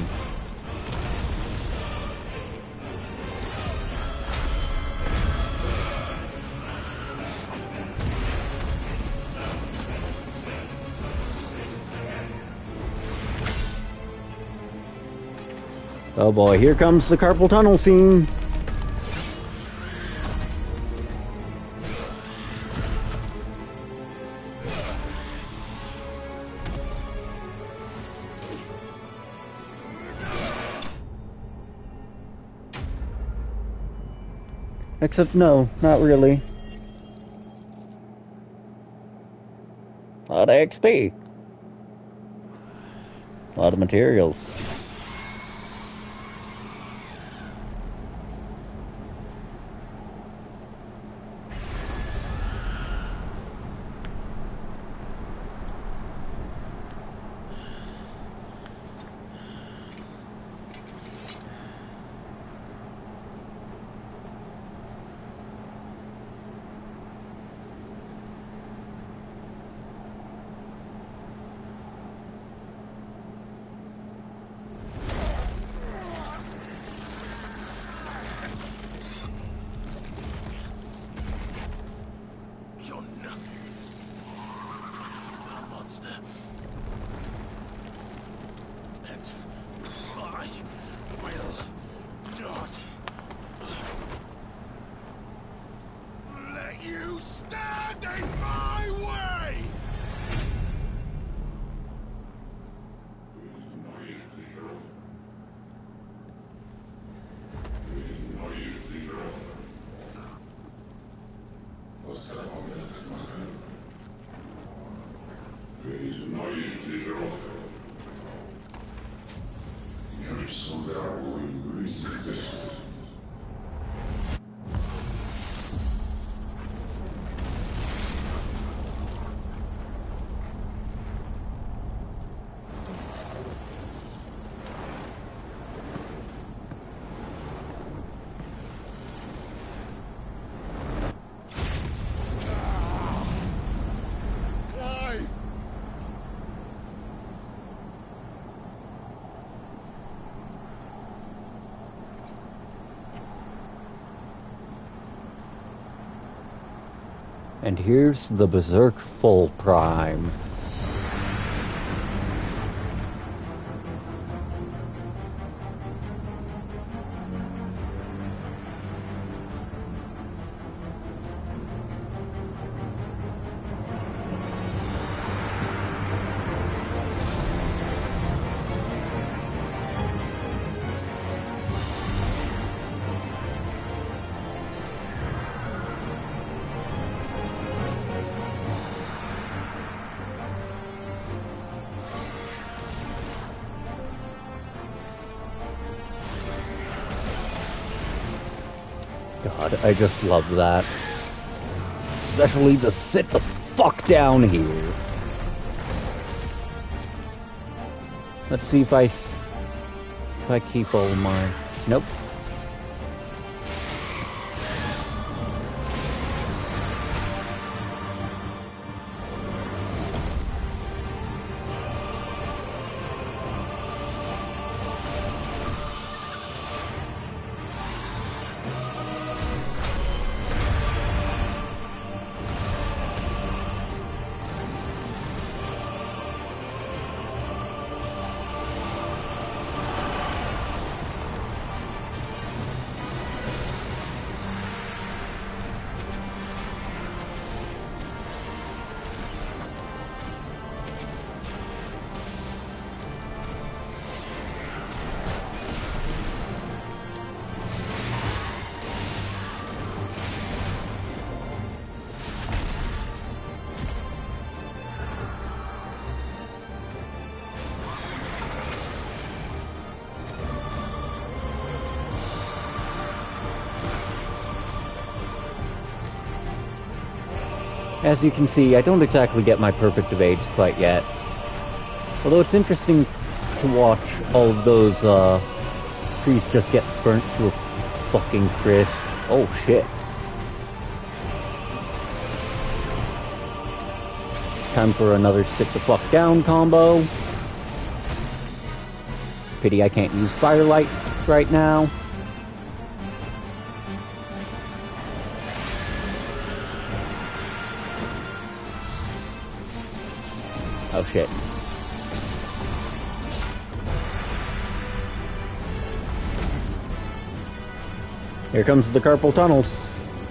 Oh boy, here comes the carpal tunnel scene. Except no, not really. A lot of XP. A lot of materials. And here's the Berserk Full Prime. God, I just love that. Especially to sit the fuck down here. Let's see if I keep all my... Nope. As you can see, I don't exactly get my perfect evades quite yet. Although it's interesting to watch all of those trees just get burnt to a fucking crisp. Oh shit. Time for another sit the fuck down combo. Pity I can't use Firelight right now. Oh shit. Here comes the carpal tunnels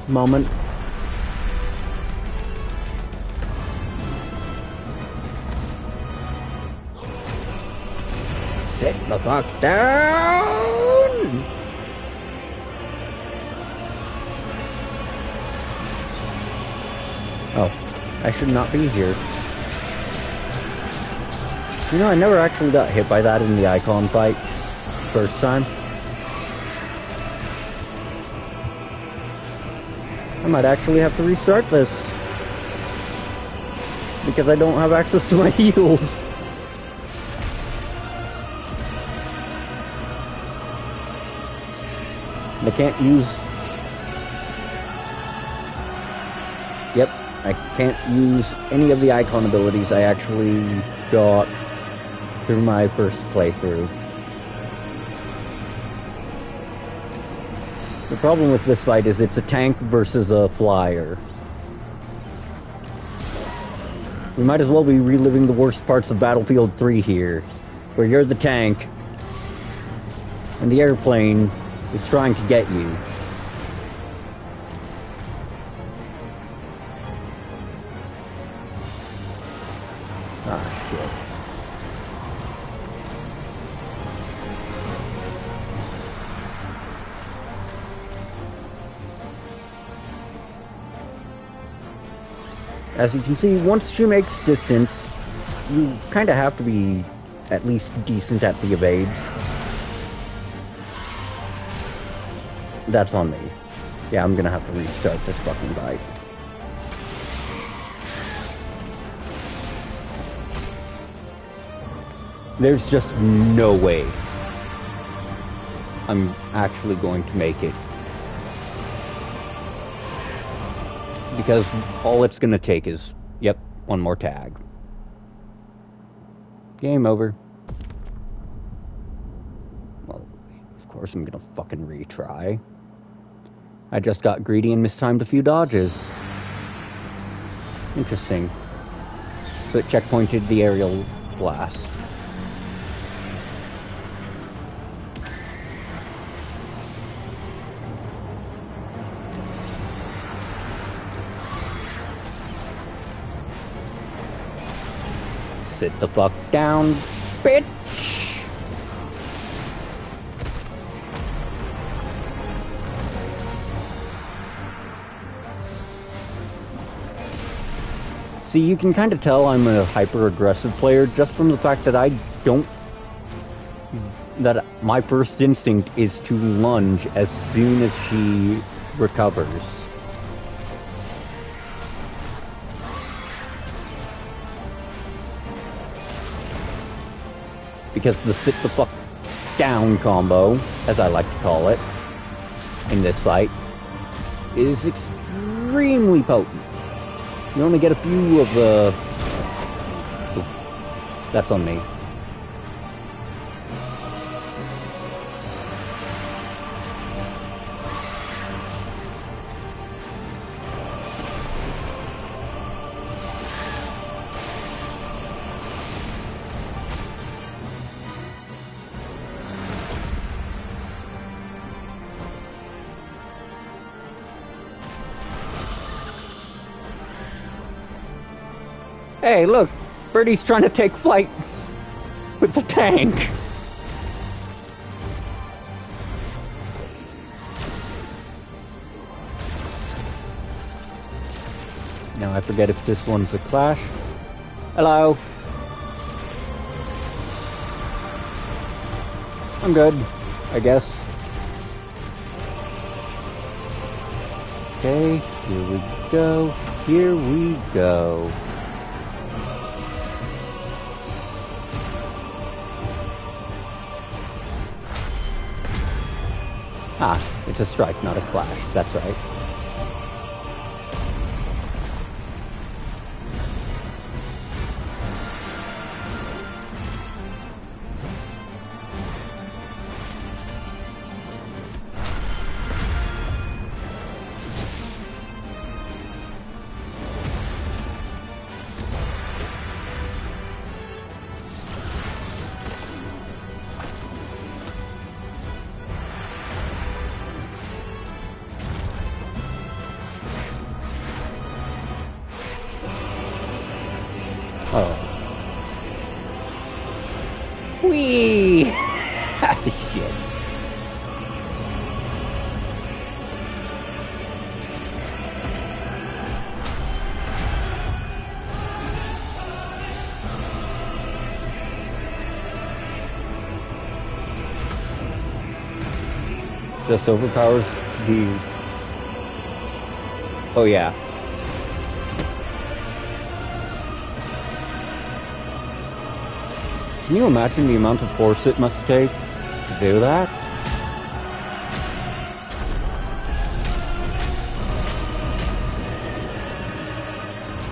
moment. Sit the fuck down! Oh, I should not be here. You know, I never actually got hit by that in the Icon fight. First time. I might actually have to restart this. Because I don't have access to my heals. And I can't use... Yep, I can't use any of the Icon abilities I actually got through my first playthrough. The problem with this fight is it's a tank versus a flyer. We might as well be reliving the worst parts of Battlefield 3 here, where you're the tank, and the airplane is trying to get you. Ah, shit. As you can see, once she makes distance, you kind of have to be at least decent at the evades. That's on me. Yeah, I'm gonna have to restart this fucking fight. There's just no way I'm actually going to make it. Because all it's gonna take is, yep, one more tag. Game over. Well, of course I'm gonna fucking retry. I just got greedy and mistimed a few dodges. Interesting. So it checkpointed the aerial blast. Sit the fuck down, bitch! See, you can kind of tell I'm a hyper-aggressive player just from the fact that that my first instinct is to lunge as soon as she recovers. Because the sit the fuck down combo, as I like to call it, in this fight, is extremely potent. You only get a few of the... Oof, that's on me. Hey, look! Birdie's trying to take flight with the tank! Now I forget if this one's a clash. Hello! I'm good, I guess. Okay, here we go. Here we go. Ah, it's a strike, not a clash. That's right. Oh. Whee! Shit. Just overpowers the... Oh yeah. Can you imagine the amount of force it must take to do that?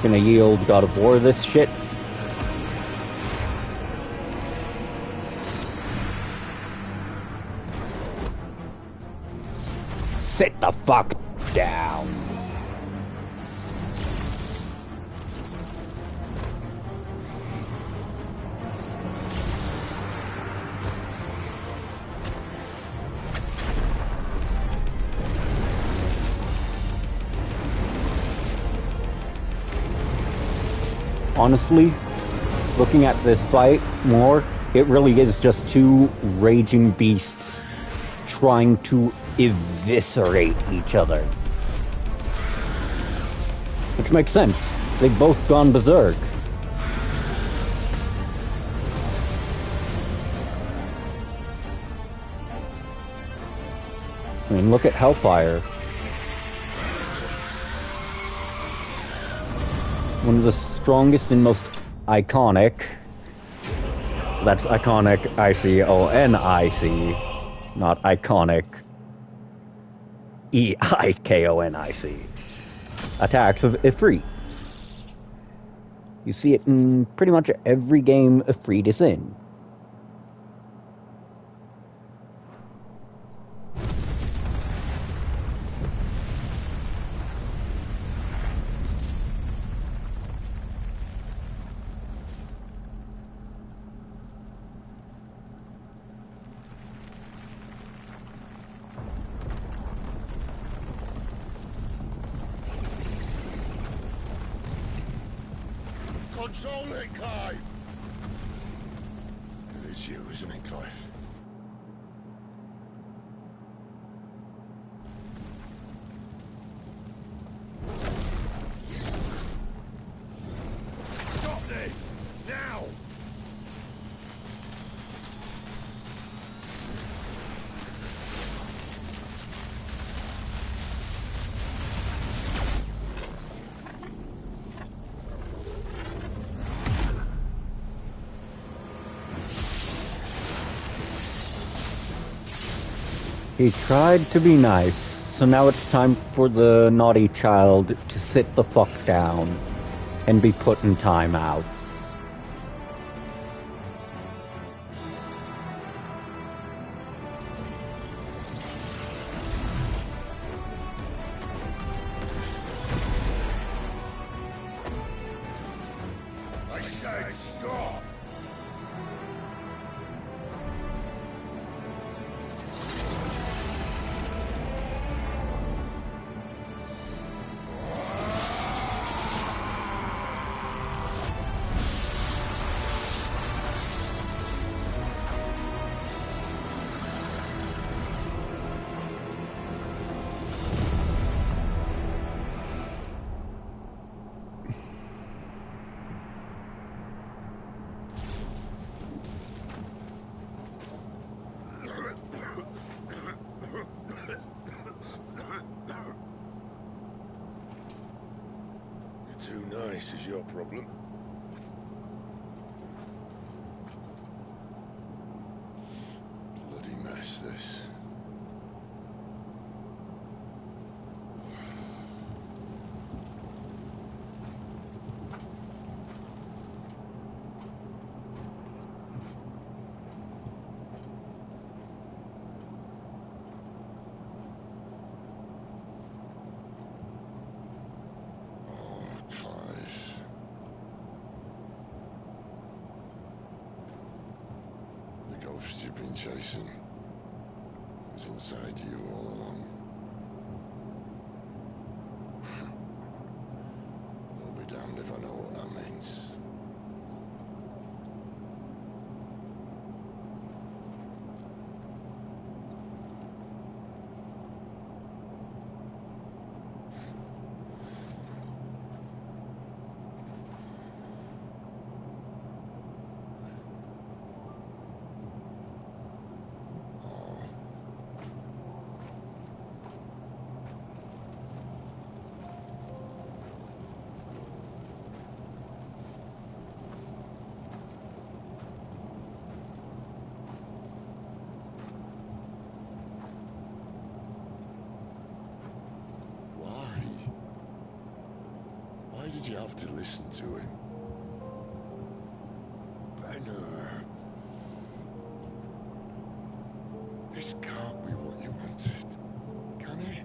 Gonna yield God of War this shit. Sit the fuck down. Honestly, looking at this fight more, it really is just two raging beasts trying to eviscerate each other. Which makes sense. They've both gone berserk. I mean, look at Hellfire. One of the strongest and most iconic. That's iconic, I-C-O-N-I-C, not iconic, E-I-K-O-N-I-C. Attacks of Ifrit. You see it in pretty much every game Ifrit is in. Control it, Clive! It is you, isn't it, Clive? Stop this! Now! He tried to be nice, so now it's time for the naughty child to sit the fuck down and be put in timeout. I said stop! Too nice is your problem. Bloody mess, this. The ghost you've been chasing was inside you all along. I'll be damned if I know what that means. Why did you have to listen to him? Benner. This can't be what you wanted, can it?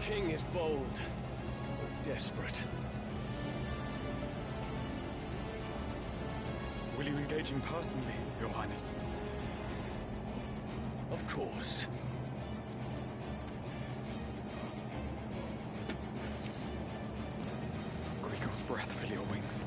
King is bold, desperate. Will you engage him personally, Your Highness? Of course. Greagor's breath fill your wings.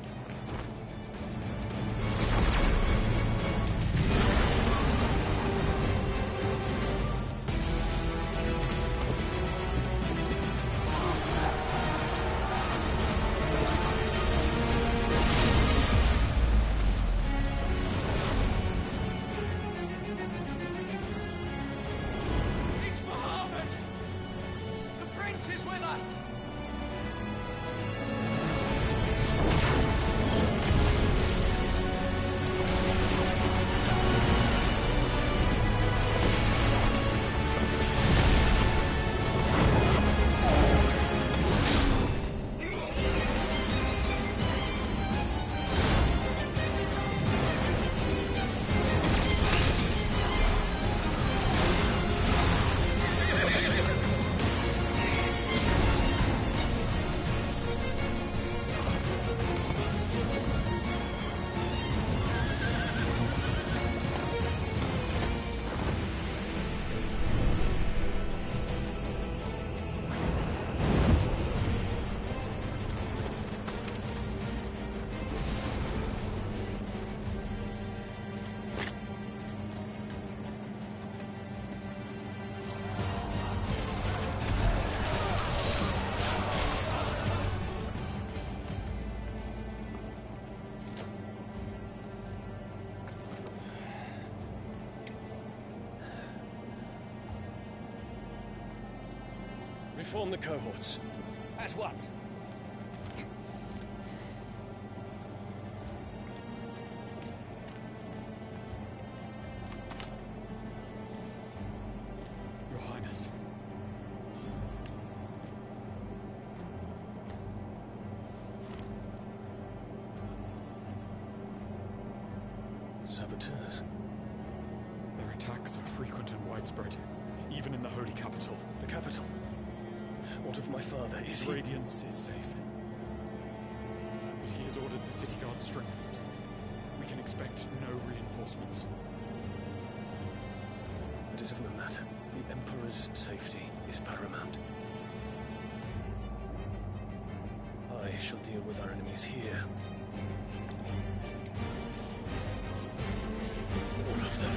Reform the cohorts. At once. Your Highness. Saboteurs. Their attacks are frequent and widespread, even in the Holy Capital. The capital? What of my father? Is he... Radiance is safe. But he has ordered the city guard strengthened. We can expect no reinforcements. That is of no matter. The Emperor's safety is paramount. I shall deal with our enemies here. All of them.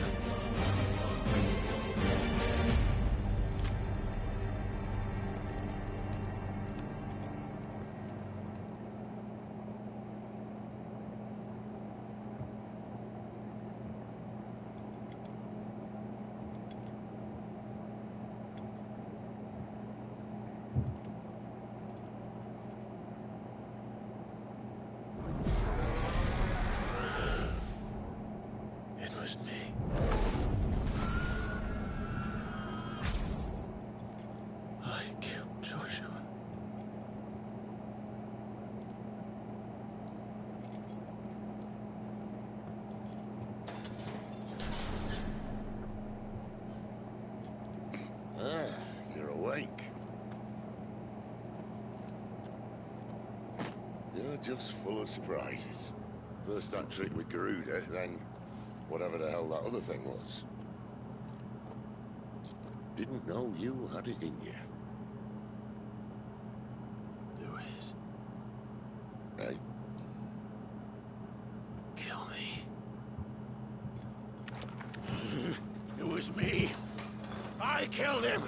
Me. I killed Joshua. Ah, you're awake. You're just full of surprises. First that trick with Garuda, then whatever the hell that other thing was. Didn't know you had it in you. Lewis. Hey? Kill me. It was me. I killed him.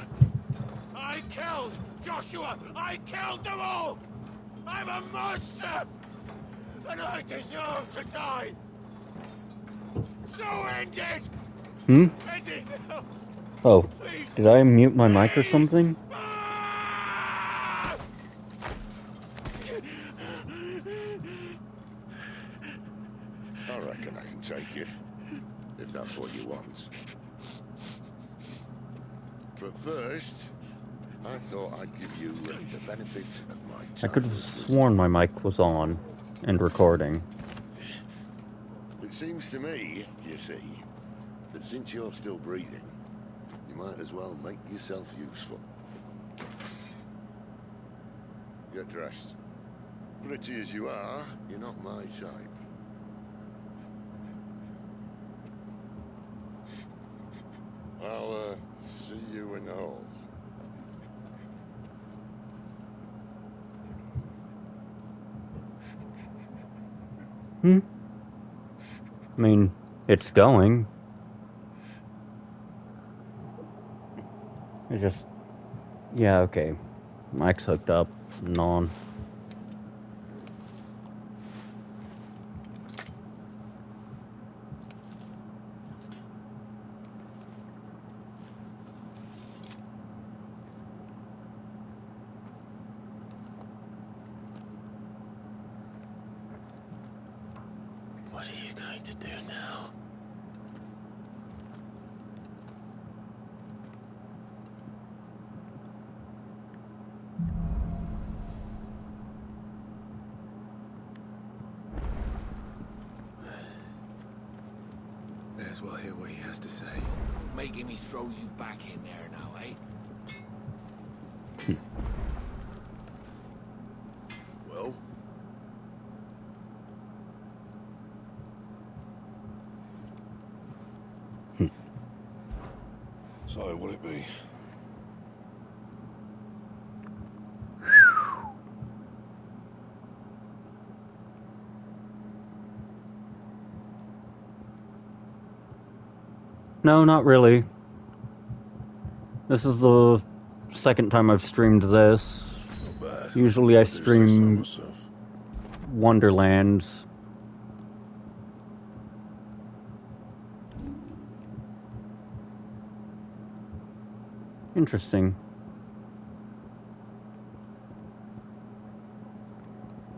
I killed Joshua. I killed them all. I'm a monster. And I deserve to die. So end it! Hmm? End it now. Oh, Please. did I mute my mic or something? I reckon I can take it, if that's what you want. But first, I thought I'd give you the benefit of my time. I could have sworn my mic was on and recording. It seems to me, you see, that since you're still breathing, you might as well make yourself useful. Get dressed. Pretty as you are, you're not my type. I'll, see you in the hall. I mean, it's going. It's just... Yeah, okay. Mic's hooked up and on. What are you going to do now? May as well hear what he has to say. Making me throw you back in there now, eh? Well? So, what'll it be? No, not really. This is the second time I've streamed this. Not bad. Usually I do say so stream myself. Wonderlands. Interesting.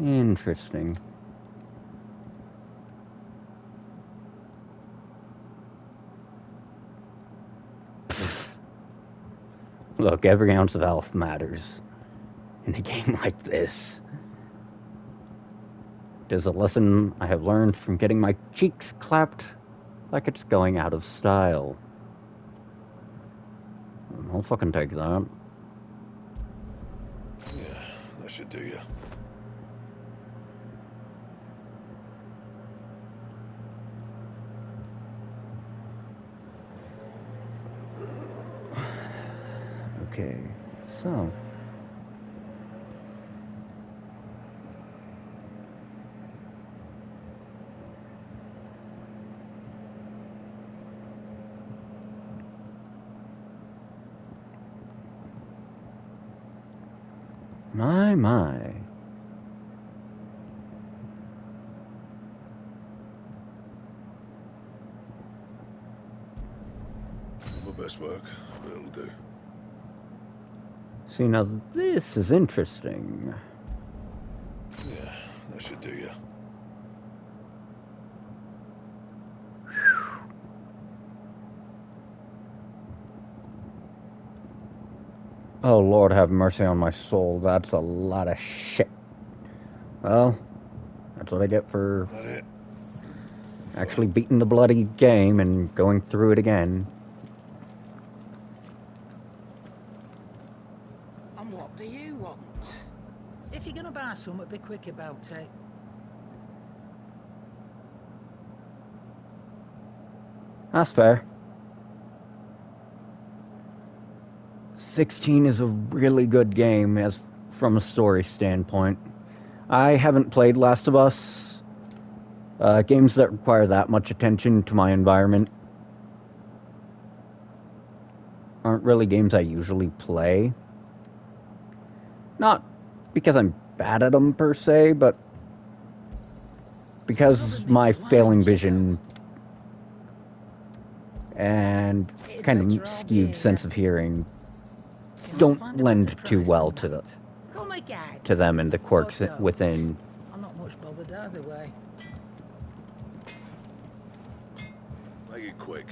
Interesting. Look, every ounce of health matters in a game like this. It is a lesson I have learned from getting my cheeks clapped like it's going out of style. I'll fucking take that. Yeah, that should do you. Okay, so... My. My best work, but it'll do. See, now this is interesting. Yeah, that should do you. Oh, Lord have mercy on my soul. That's a lot of shit. Well, that's what I get for actually beating the bloody game and going through it again. And what do you want? If you're gonna buy something, be quick about it. That's fair. 16 is a really good game as from a story standpoint. I haven't played Last of Us. Games that require that much attention to my environment aren't really games I usually play. Not because I'm bad at them per se, but because my failing vision and kind of skewed sense of hearing don't lend too well to them and the quirks within. I'm not much bothered either way. Make it quick.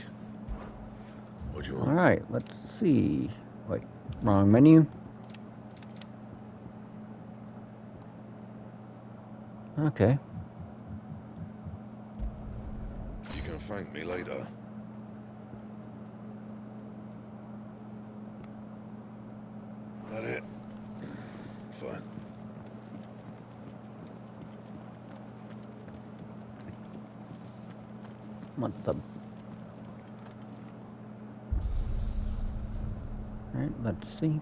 What do you want? Alright, let's see. Wait, wrong menu. Okay. You can thank me later. That it? Fine. What the... Alright, let's see.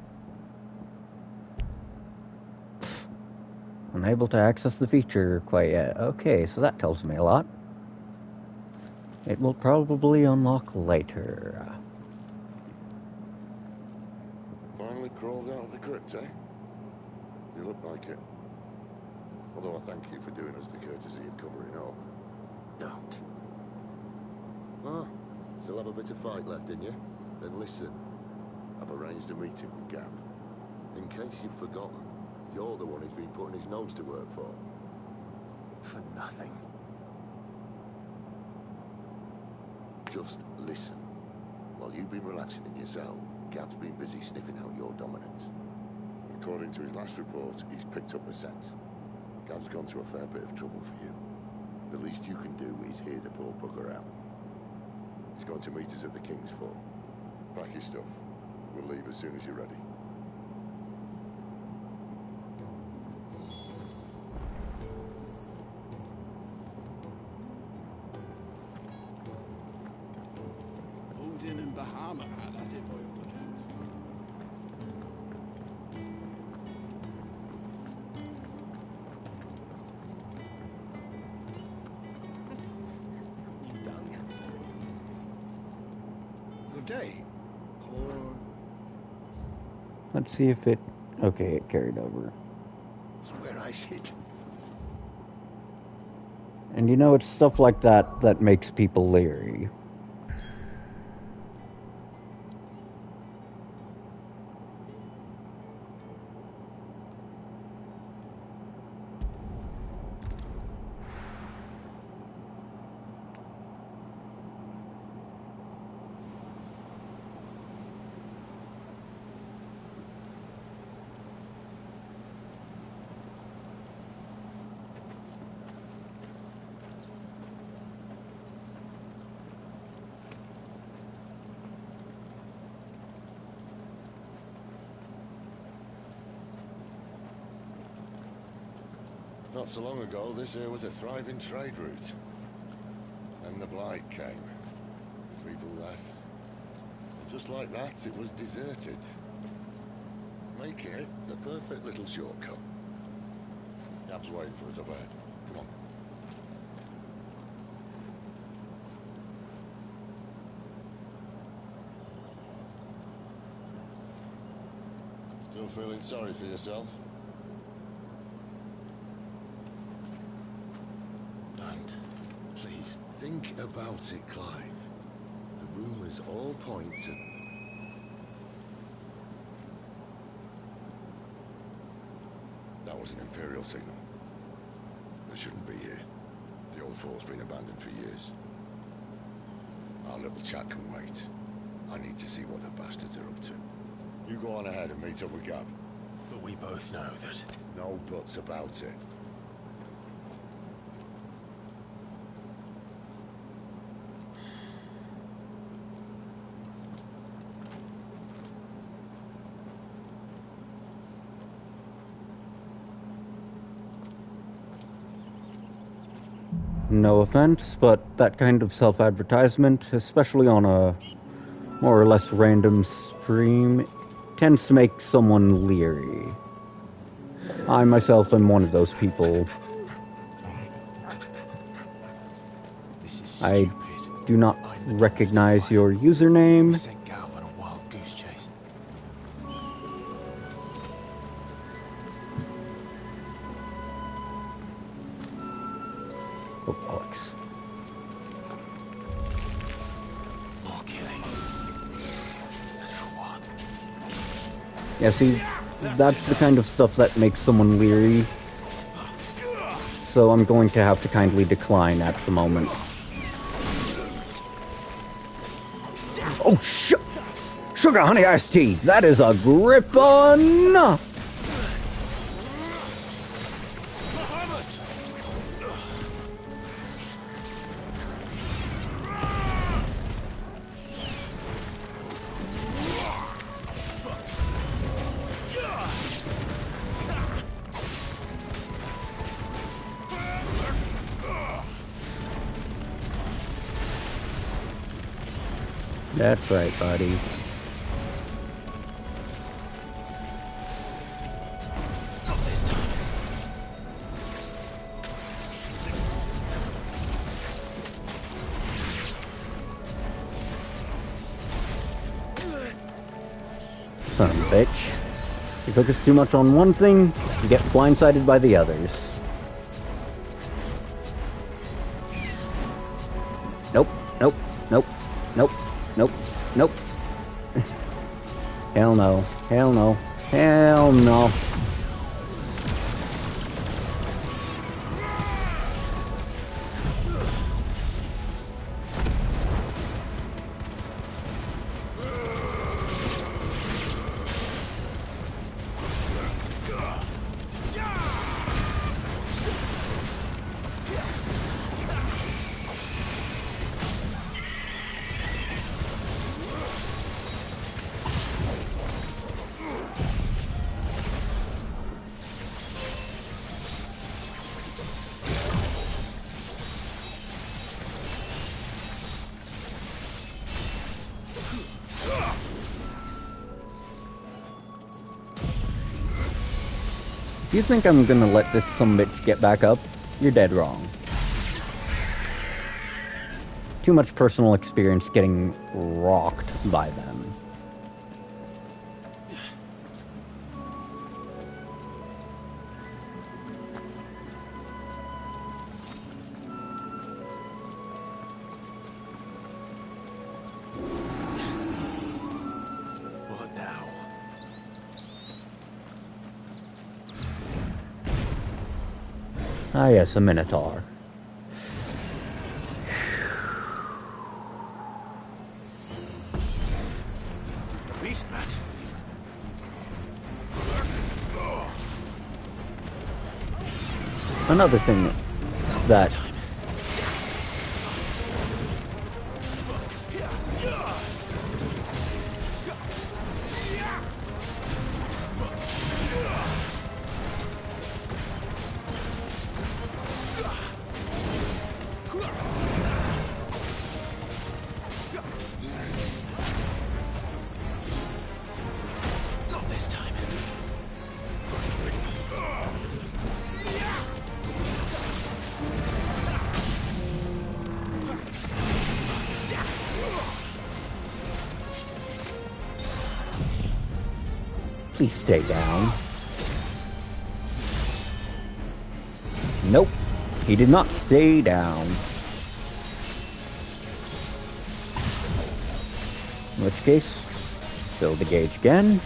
Unable to access the feature quite yet. Okay, so that tells me a lot. It will probably unlock later. Finally crawled out of the crypt, eh? You look like it. Although I thank you for doing us the courtesy of covering up. Don't. Ah, still have a bit of fight left in you? Then listen. I've arranged a meeting with Gav. In case you've forgotten, you're the one he's been putting his nose to work for. For nothing. Just listen. While you've been relaxing in your cell, Gav's been busy sniffing out your dominance. According to his last report, he's picked up a scent. Gav's gone to a fair bit of trouble for you. The least you can do is hear the poor bugger out. He's going to meet us at the King's Fort. Pack your stuff. We'll leave as soon as you're ready. Odin and Bahama had at it by all accounts. Good day. Or... Let's see if it... Okay, it carried over. It's where I sit. And you know, it's stuff like that that makes people leery. Not so long ago, this here was a thriving trade route. Then the Blight came. The people left. And just like that, it was deserted. Making it the perfect little shortcut. Gab's waiting for us up ahead. Come on. Still feeling sorry for yourself? Don't. Please, think about it, Clive. The rumors all point to... That was an Imperial signal. They shouldn't be here. The old fort's been abandoned for years. Our little chat can wait. I need to see what the bastards are up to. You go on ahead and meet up with Gab. But we both know that... No buts about it. No offense, but that kind of self-advertisement, especially on a more or less random stream, tends to make someone leery. I myself am one of those people. I do not recognize your username. Sent Galv on a wild goose chase. Oh, bollocks. More killing. And for what? Yeah, see, that's the kind of stuff that makes someone leery. So I'm going to have to kindly decline at the moment. Oh, sugar honey iced tea! That is a Griffon! That's right, buddy. Not this time. Son of a bitch. You focus too much on one thing, you get blindsided by the others. Nope, nope, nope, nope, nope, nope. Hell no, hell no, hell no. If you think I'm gonna let this sumbitch get back up, you're dead wrong. Too much personal experience getting rocked by them. What now? Ah yes, a Minotaur. Beastman. Another thing that Please stay down. Nope. He did not stay down. In which case, fill the gauge again.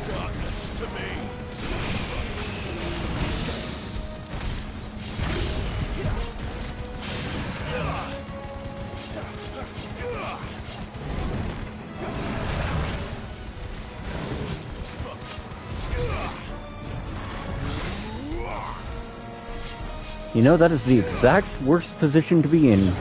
Darkness to me. You know, that is the exact worst position to be in.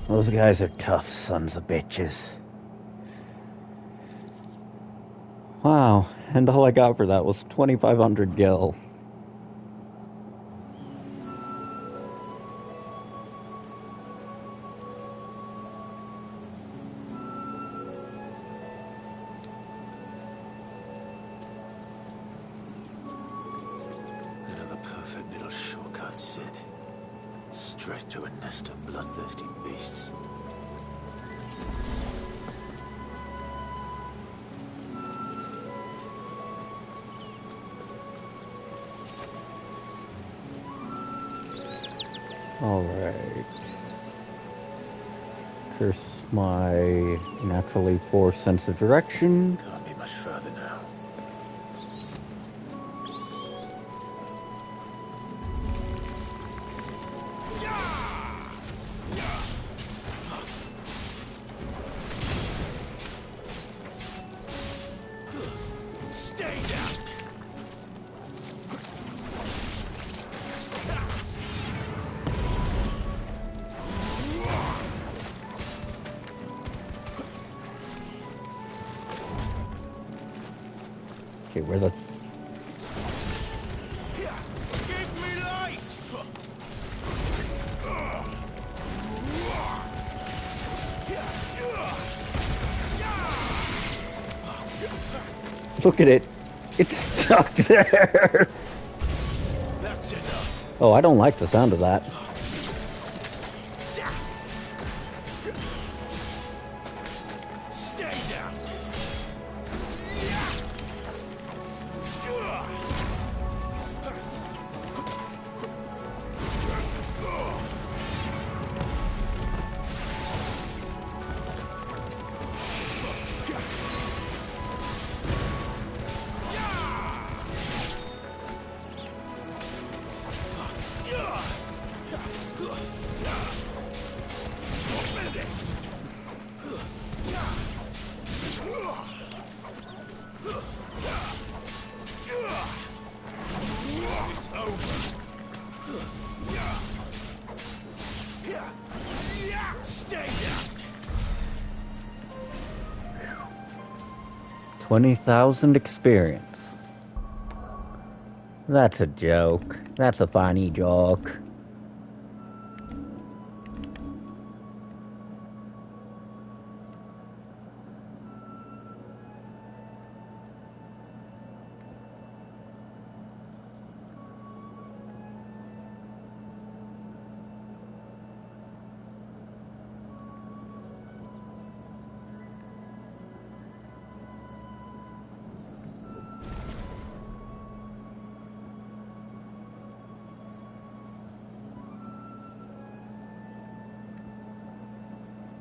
Those guys are tough sons of bitches. Wow, and all I got for that was 2,500 gil. Another perfect little shortcut, Sid. Straight to a nest of bloodthirsty beasts. Alright. Curse my naturally 4 sense of direction. Can't be much further now. Stay down. Okay, where the... Give me light. Look at it. It's stuck there. That's enough. Oh, I don't like the sound of that. Stay down. It's over. Stay down. 20,000 experience. That's a joke. That's a funny joke.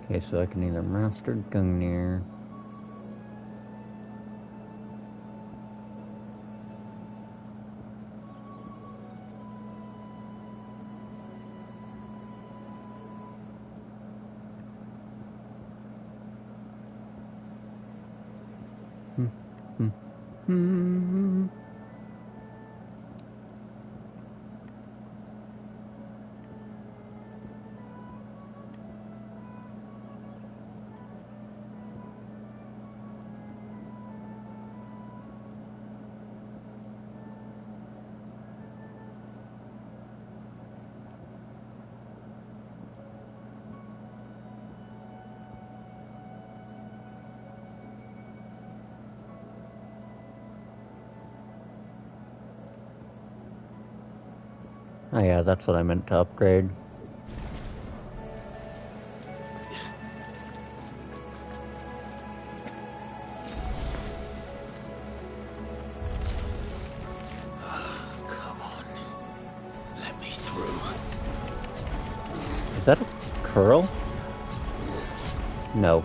Okay, so I can either master Gungnir. Oh yeah, that's what I meant to upgrade. Come on. Let me through. Is that a curl? No.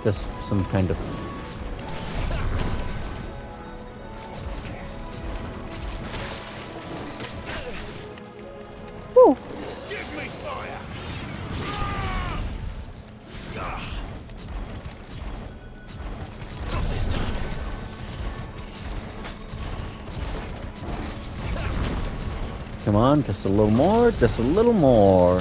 Just some kind of... Woo! Give me fire! Not this time. Come on, just a little more, just a little more.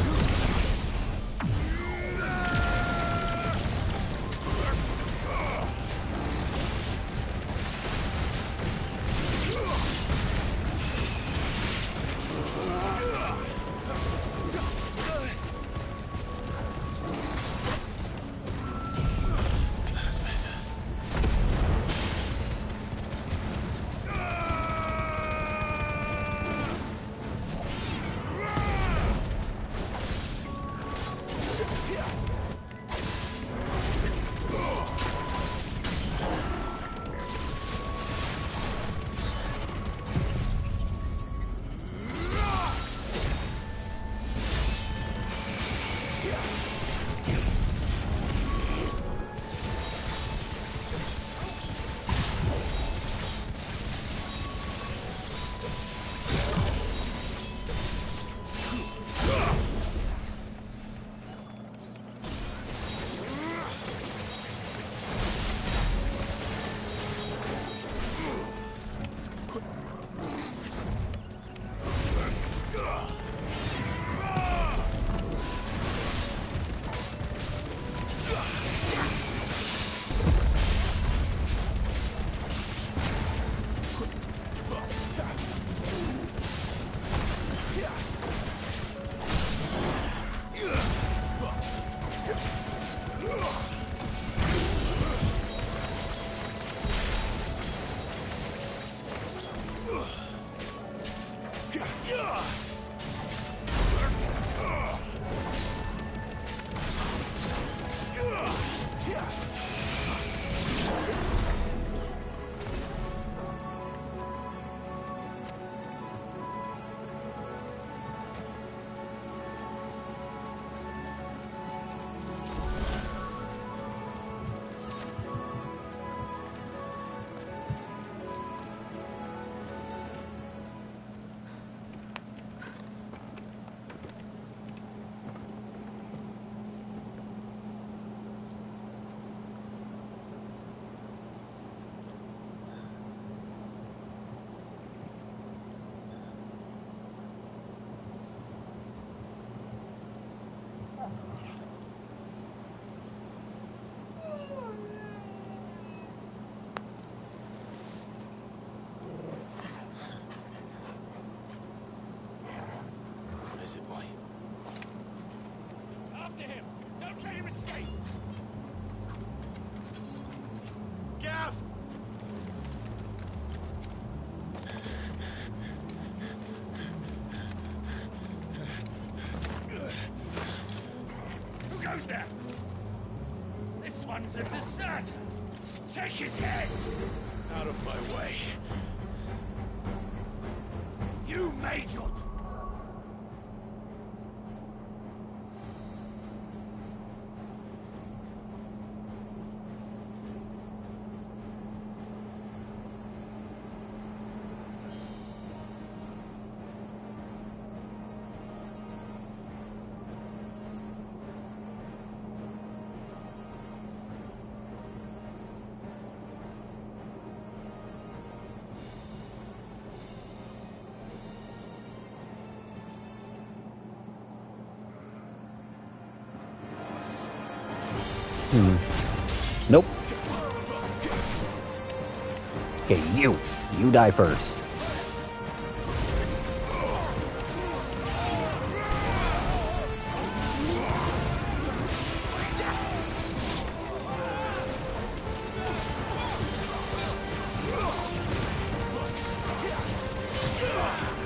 son's a deserter! Take his head! Out of my way. You made your... Nope. Okay, you die first.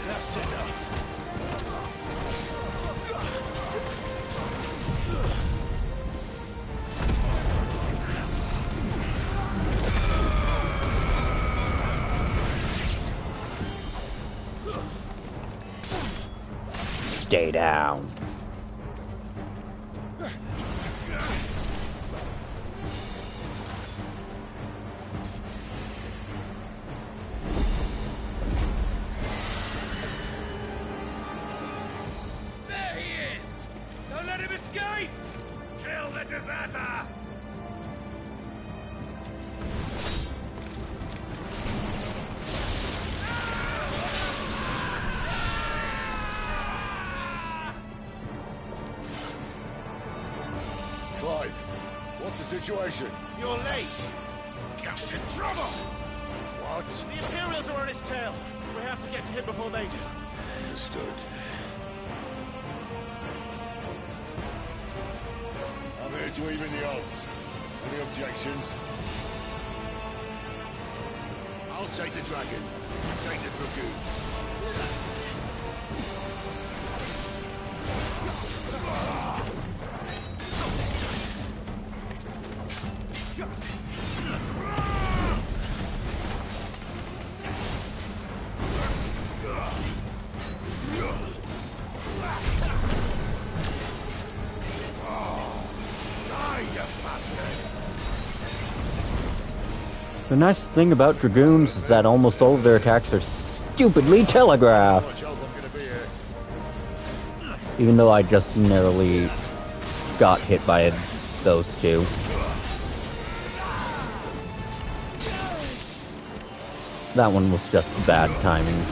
That's enough. Stay down. There he is! Don't let him escape! Kill the deserter! Clive, what's the situation? You're late! Captain Trouble! What? The Imperials are on his tail. We have to get to him before they do. Understood. I'm here to even the odds. Any objections? I'll take the dragon. Take the dragoon. The nice thing about Dragoons is that almost all of their attacks are stupidly telegraphed. Even though I just narrowly got hit by those two. That one was just bad timing.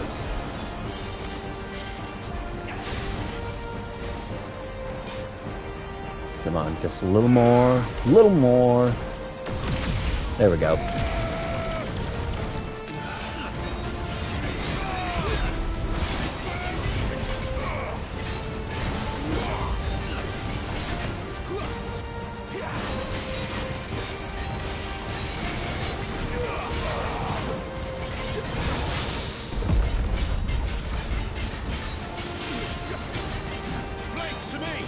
Come on, just a little more, a little more. There we go. Flanks to me!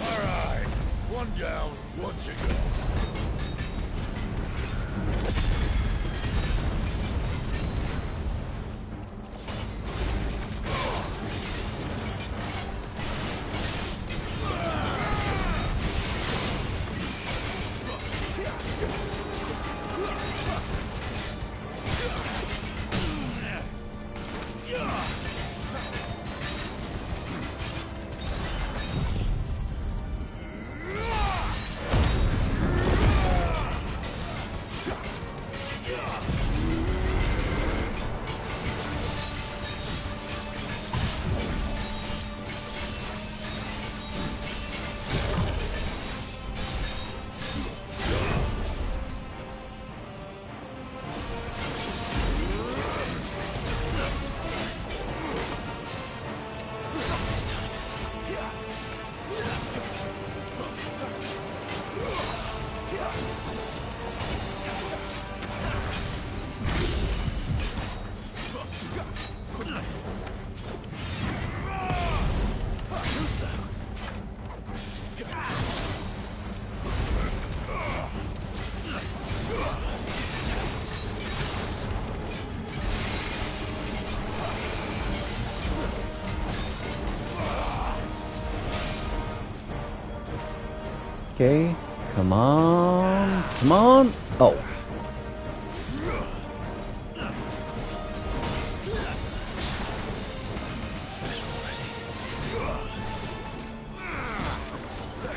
Alright. One down, one to go. Okay, come on, come on. Oh.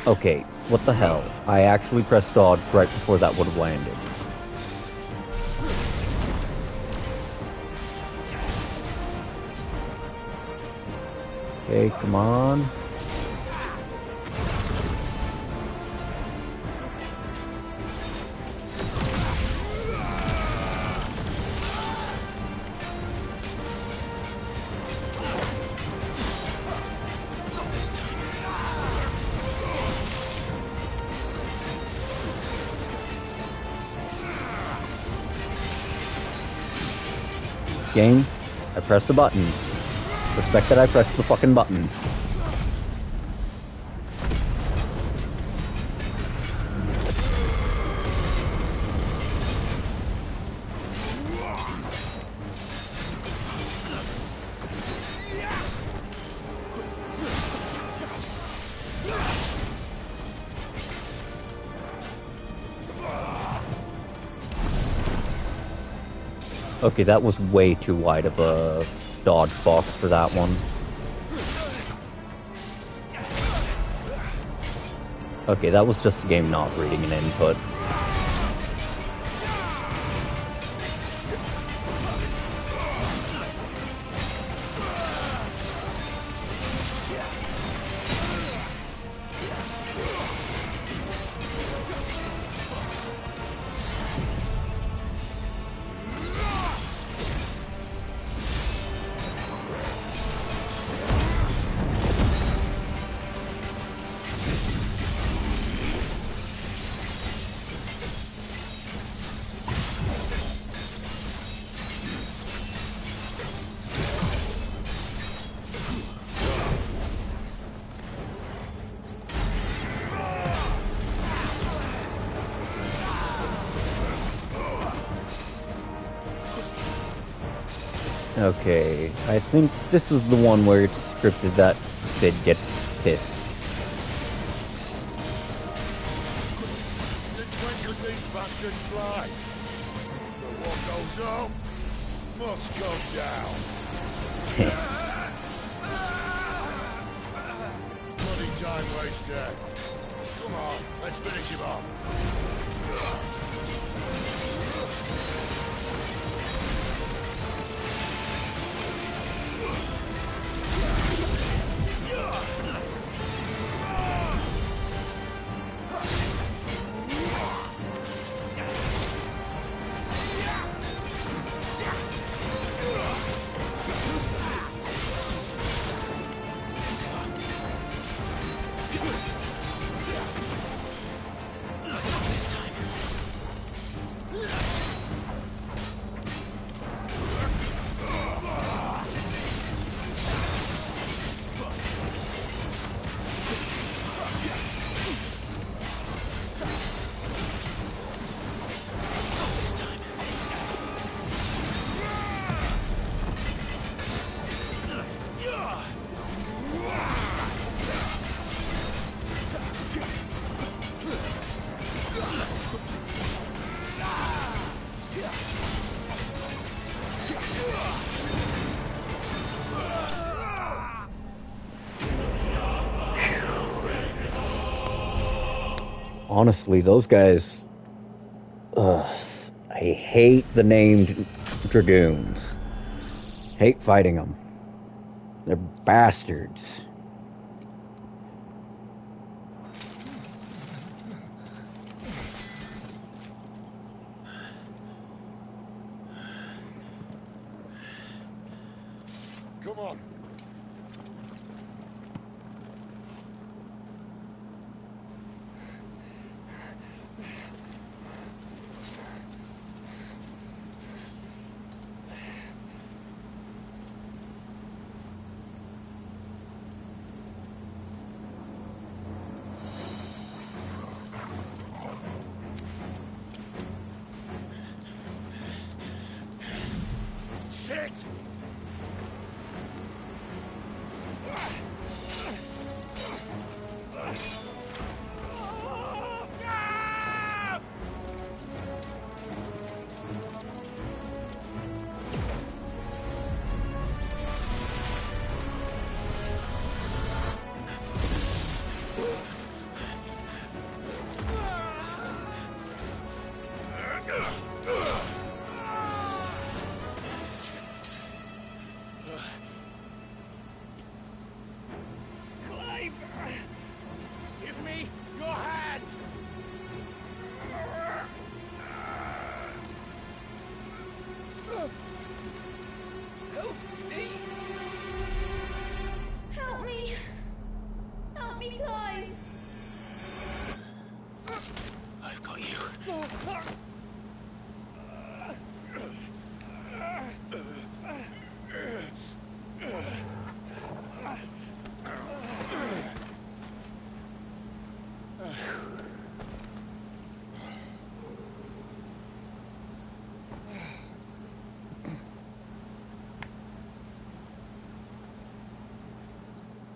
Okay, what the hell? I actually pressed dodge right before that would have landed. Okay, come on. Game, I pressed the button. Respect that I pressed the fucking button. Okay, that was way too wide of a dodge box for that one. Okay, that was just the game not reading an input. Okay, I think this is the one where it's scripted that Sid gets pissed. Since when could these bastards fly? But what goes up must go down. Bloody time waster. Come on, let's finish him off. Honestly, those guys... Ugh. I hate the named Dragoons. Hate fighting them. They're bastards. Come on. Shit!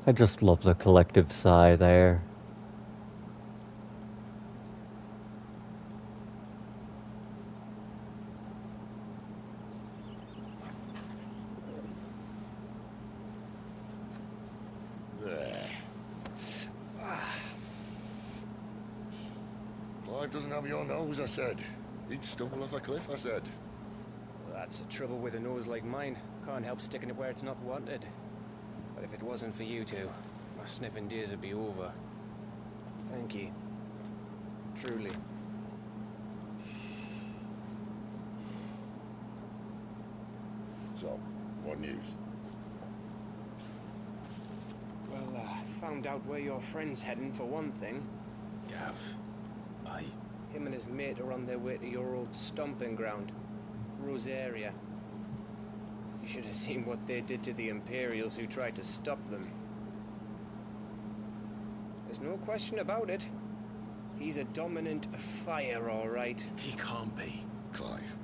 I just love the collective sigh there. There. Clive doesn't have your nose, I said. He'd stumble off a cliff, I said. Well, that's the trouble with a nose like mine. Can't help sticking it where it's not wanted. But if it wasn't for you two, my sniffing days would be over. Thank you. Truly. So, what news? Well, found out where your friend's heading, for one thing. Gav, Him and his mate are on their way to your old stomping ground, Rosaria. You should have seen what they did to the Imperials who tried to stop them. There's no question about it. He's a dominant fire, all right. He can't be. Clive,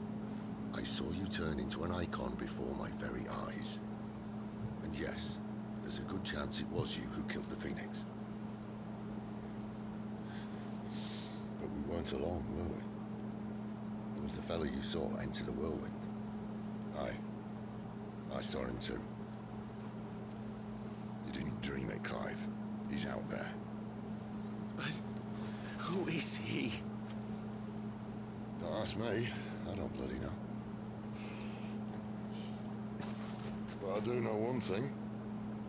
I saw you turn into an icon before my very eyes. And yes, there's a good chance it was you who killed the Phoenix. But we weren't alone, were we? There was the fellow you saw enter the whirlwind. I saw him too. You didn't dream it, Clive. He's out there. But who is he? Don't ask me. I don't bloody know. But I do know one thing.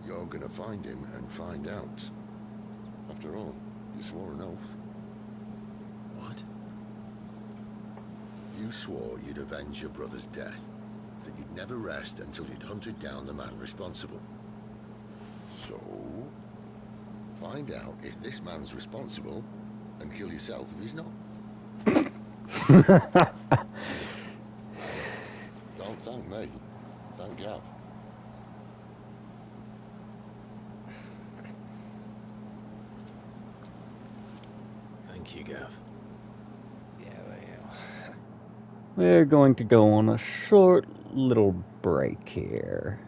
You're gonna find him and find out. After all, you swore an oath. What? You swore you'd avenge your brother's death. That you'd never rest until you'd hunted down the man responsible. So, find out if this man's responsible, and kill yourself if he's not. Don't thank me. Thank Gav. Thank you, Gav. We're going to go on a short little break here.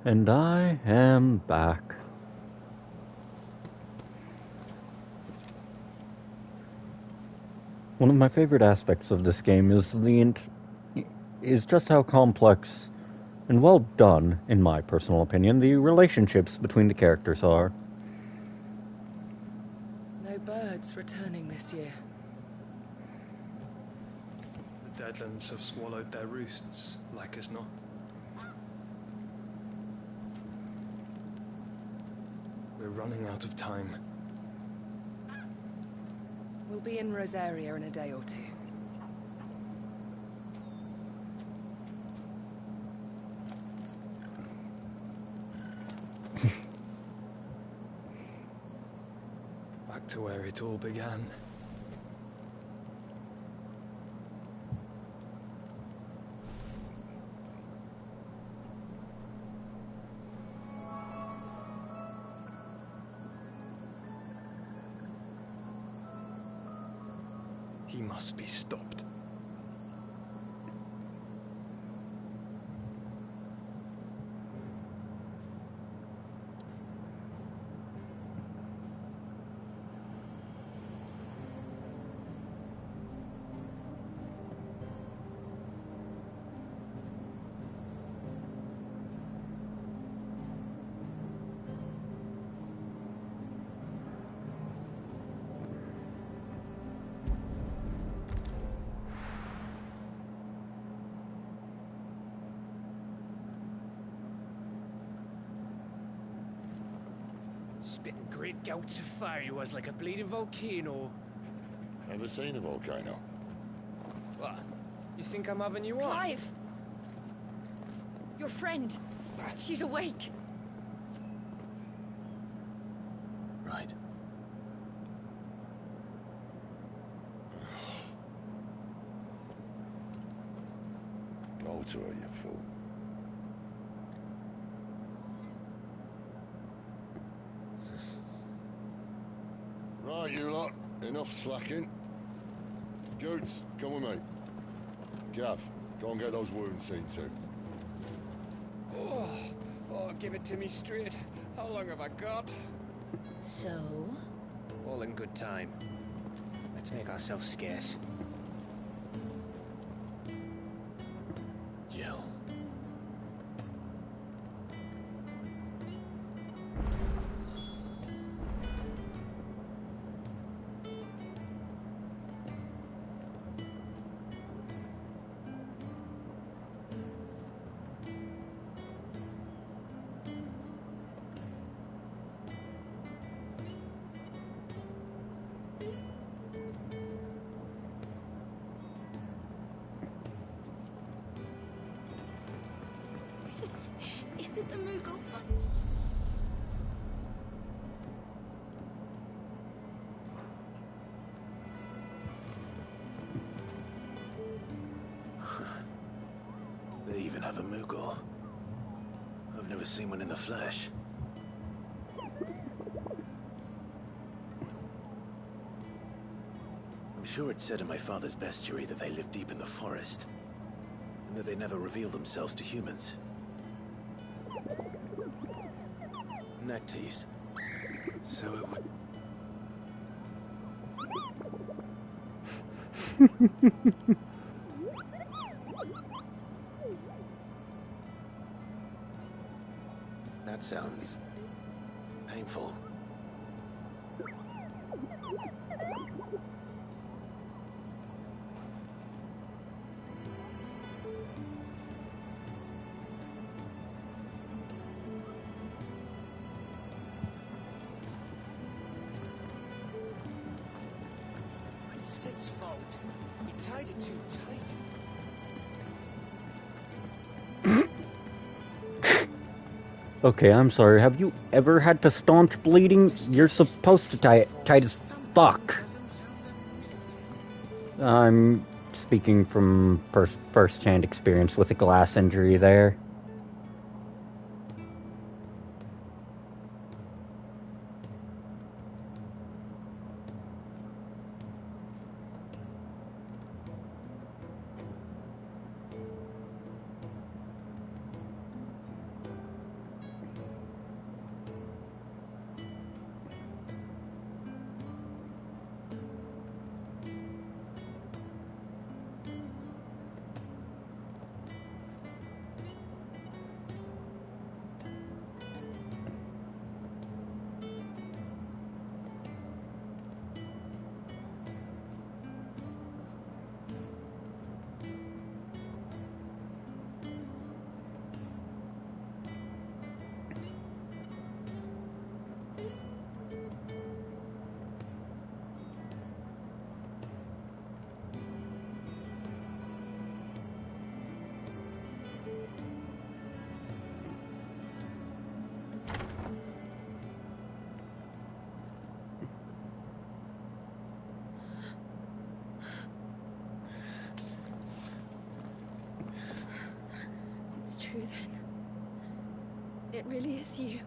And I am back. One of my favorite aspects of this game is just how complex and well done, in my personal opinion, the relationships between the characters are. No birds returning this year. The Deadlands have swallowed their roosts, like as not. We're running out of time. We'll be in Rosaria in a day or two. Back to where it all began. He must be stopped. Spitting great gouts of fire he was, like a bleeding volcano. Ever seen a volcano? What? You think I'm having you on? Clive! Your friend. She's awake. Right. Go to her, you fool. Right, you lot. Enough slacking. Goods, come with me. Gav, go and get those wounds seen to. Oh, give it to me straight. How long have I got? So? All in good time. Let's make ourselves scarce. Jill. Is it the Moogle fun? They even have a Moogle. I've never seen one in the flesh. I'm sure it said in my father's bestiary that they live deep in the forest, and that they never reveal themselves to humans. Nectaries. So it would... That sounds... painful. It's Sid's fault. He tied it too tight. Okay, I'm sorry. Have you ever had to staunch bleeding? You're supposed to tie it tight as fuck. I'm speaking from first-hand experience with a glass injury there. It really is you.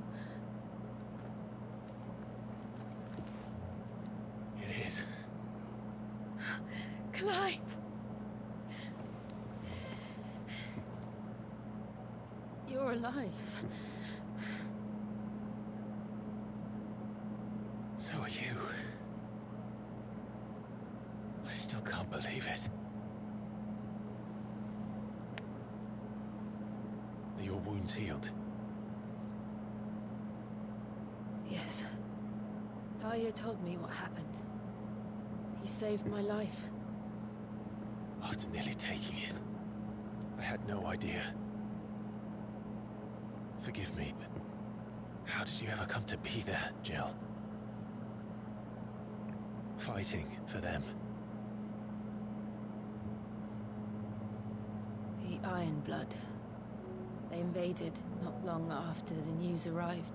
It is. Clive! You're alive. So are you. I still can't believe it. Are your wounds healed? Yes. Talia told me what happened. You saved my life. After nearly taking it, I had no idea. Forgive me, but how did you ever come to be there, Jill? Fighting for them. The Iron Blood. They invaded not long after the news arrived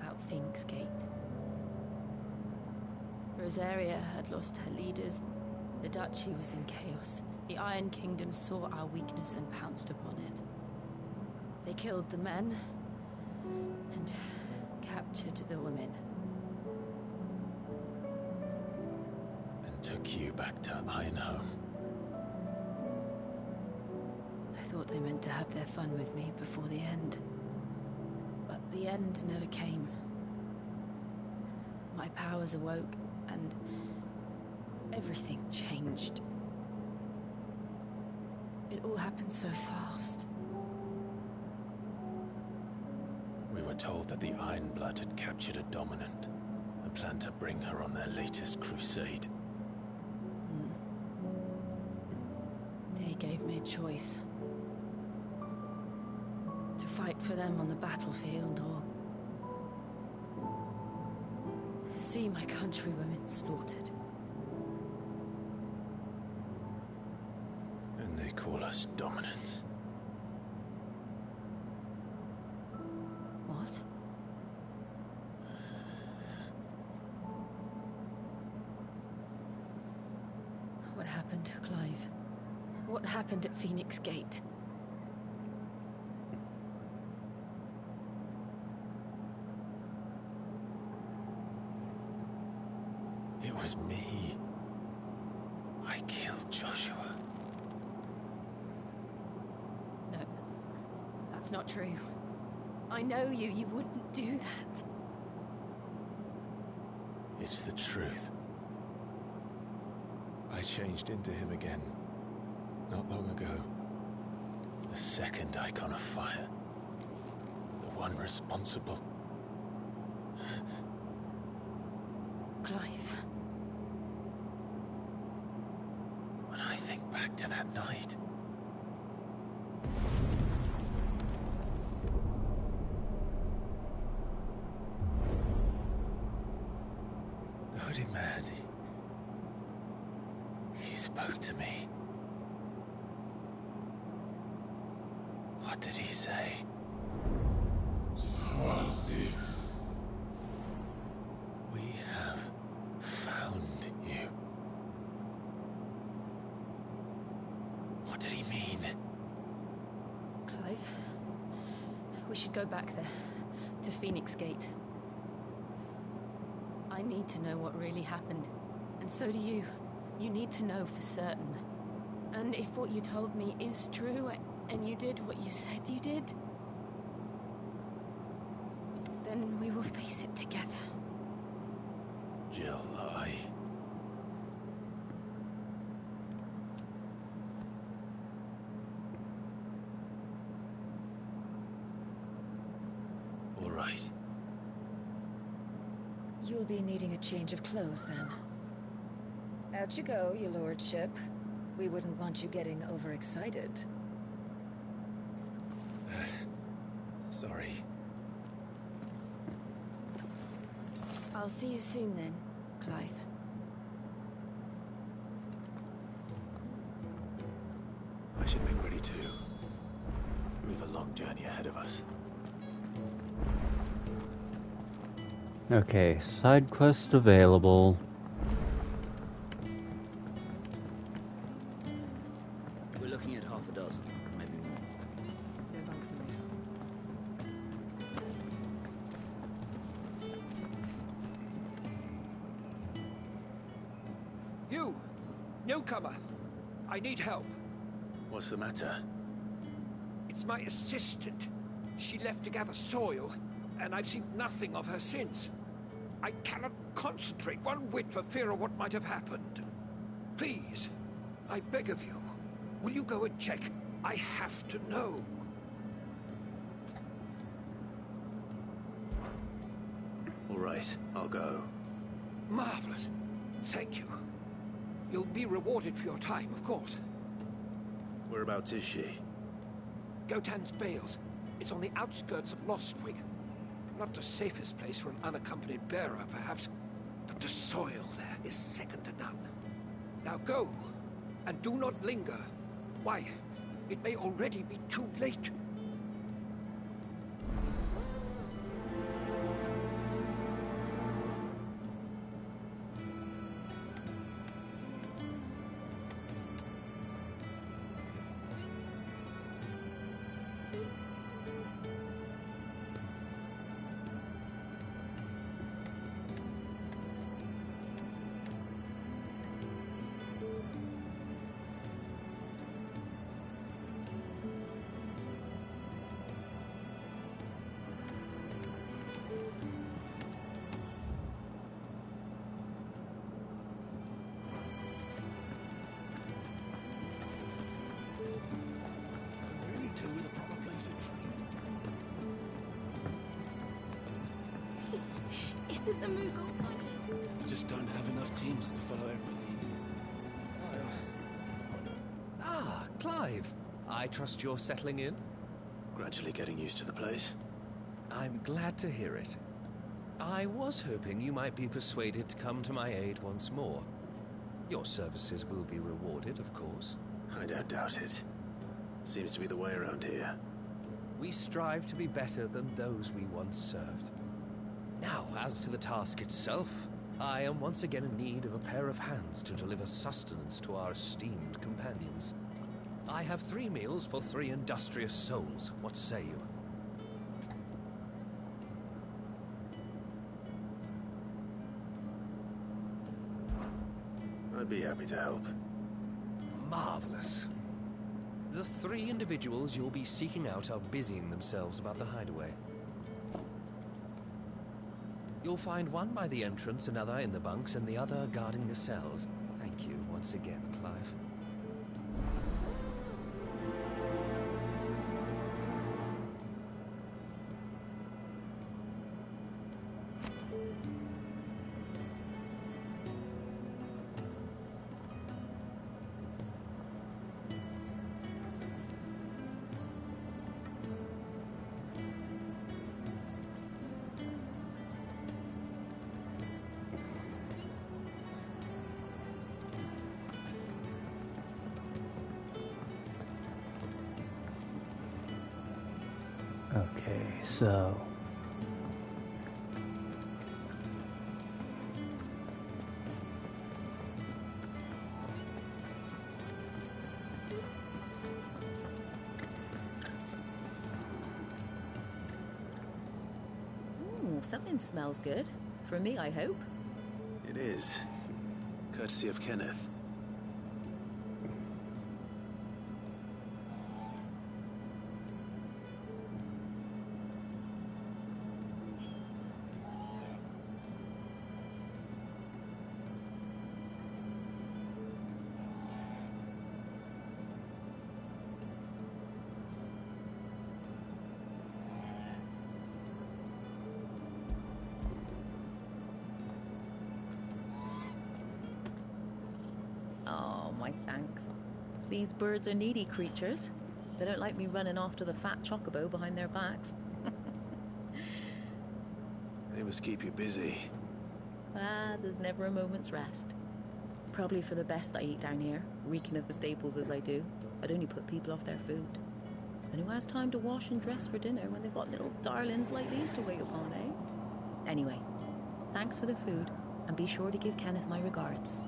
about Phoenix Gate. Rosaria had lost her leaders. The Duchy was in chaos. The Iron Kingdom saw our weakness and pounced upon it. They killed the men and captured the women. And took you back to Ironhome. I thought they meant to have their fun with me before the end. But the end never came. My powers awoke, and everything changed. It all happened so fast. We were told that the Iron Blood had captured a dominant and planned to bring her on their latest crusade. They gave me a choice. To fight for them on the battlefield, or see my countrywomen slaughtered. And they call us dominants. What? What happened to Clive? What happened at Phoenix Gate? It was me. I killed Joshua. No, that's not true. I know you. You wouldn't do that. It's the truth. I changed into him again, not long ago. The second icon of fire. The one responsible. Clive. When I think back to that night... The hooded man, he spoke to me. What did he say? Squad 6. We have found you. What did he mean? Clive, we should go back there, to Phoenix Gate. I need to know what really happened, and so do you. You need to know for certain. And if what you told me is true, and you did what you said you did, then we will face it together. Jill, all right. You'll be needing a change of clothes, then. Out you go, your lordship. We wouldn't want you getting overexcited. Sorry. I'll see you soon then, Clive. I should make ready too. We've a long journey ahead of us. Okay, side quest available. We're looking at half a dozen, maybe more. Thereabouts, Amir. You! Newcomer! I need help. What's the matter? It's my assistant. She left to gather soil, and I've seen nothing of her since. I cannot concentrate one whit for fear of what might have happened. Please, I beg of you, will you go and check? I have to know. All right, I'll go. Marvelous. Thank you. You'll be rewarded for your time, of course. Whereabouts is she? Gotan's Bales. It's on the outskirts of Lostwig. Not the safest place for an unaccompanied bearer, perhaps, but the soil there is second to none. Now go, and do not linger. Why, it may already be too late. Isn't the Moogle funny? We just don't have enough teams to follow every lead. Ah, Clive. I trust you're settling in? Gradually getting used to the place. I'm glad to hear it. I was hoping you might be persuaded to come to my aid once more. Your services will be rewarded, of course. I don't doubt it. Seems to be the way around here. We strive to be better than those we once served. Now, as to the task itself, I am once again in need of a pair of hands to deliver sustenance to our esteemed companions. I have 3 meals for 3 industrious souls. What say you? I'd be happy to help. Marvelous. The 3 individuals you'll be seeking out are busying themselves about the hideaway. You'll find one by the entrance, another in the bunks, and the other guarding the cells. Thank you once again, Clive. Okay, so... Ooh, something smells good. For me, I hope. It is. Courtesy of Kenneth. Oh, my thanks. These birds are needy creatures. They don't like me running off to the fat chocobo behind their backs. They must keep you busy. Ah, there's never a moment's rest. Probably for the best I eat down here, reeking of the staples as I do. I'd only put people off their food. And who has time to wash and dress for dinner when they've got little darlings like these to wait upon, eh? Anyway, thanks for the food, and be sure to give Kenneth my regards.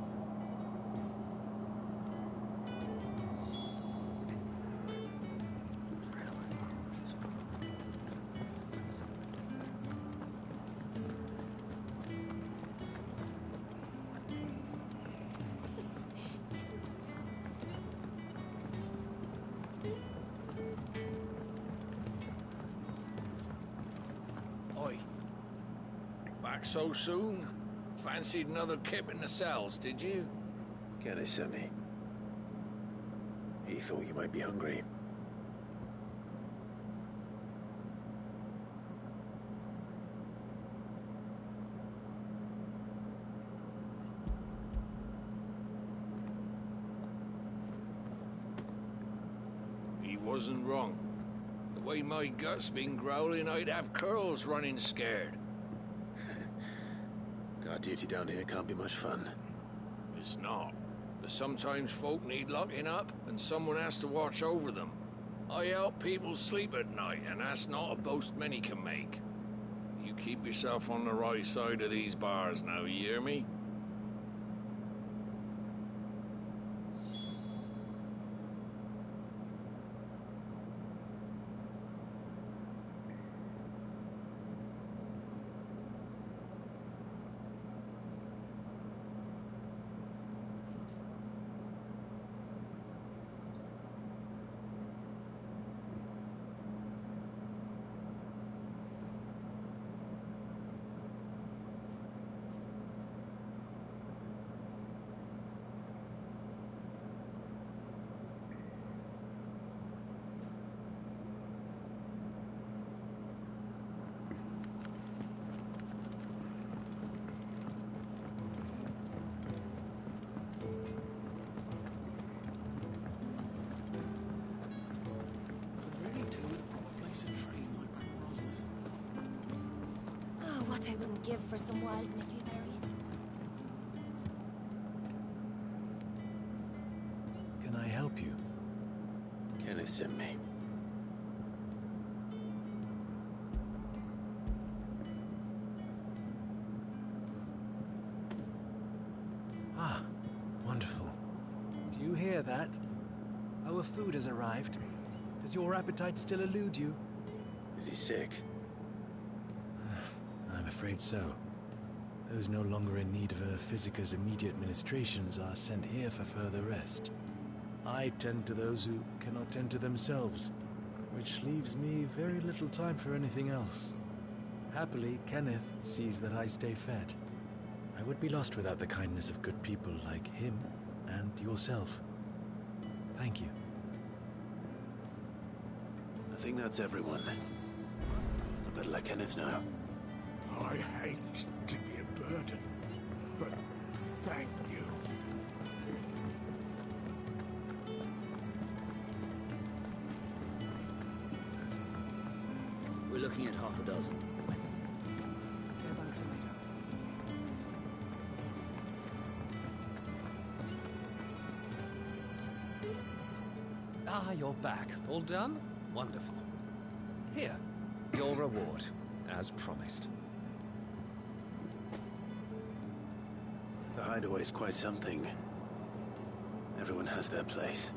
back so soon? Fancied another kip in the cells, did you? Kenneth sent me. He thought you might be hungry. He wasn't wrong. The way my gut's been growling, I'd have curls running scared. Guard duty down here can't be much fun. It's not. But sometimes folk need locking up, and someone has to watch over them. I help people sleep at night, and that's not a boast many can make. You keep yourself on the right side of these bars now, you hear me? Oh, what I wouldn't give for some wild mickleberries. Can I help you? Kenneth sent me. Ah, wonderful. Do you hear that? Our food has arrived. Does your appetite still elude you? Is he sick? I'm afraid so. Those no longer in need of a Physica's immediate ministrations are sent here for further rest. I tend to those who cannot tend to themselves, which leaves me very little time for anything else. Happily, Kenneth sees that I stay fed. I would be lost without the kindness of good people like him and yourself. Thank you. I think that's everyone. I better let Kenneth know. I hate to be a burden, but thank you. We're looking at half a dozen. Ah, you're back. All done? Wonderful. Here, your reward, as promised. The hideaway's quite something. Everyone has their place.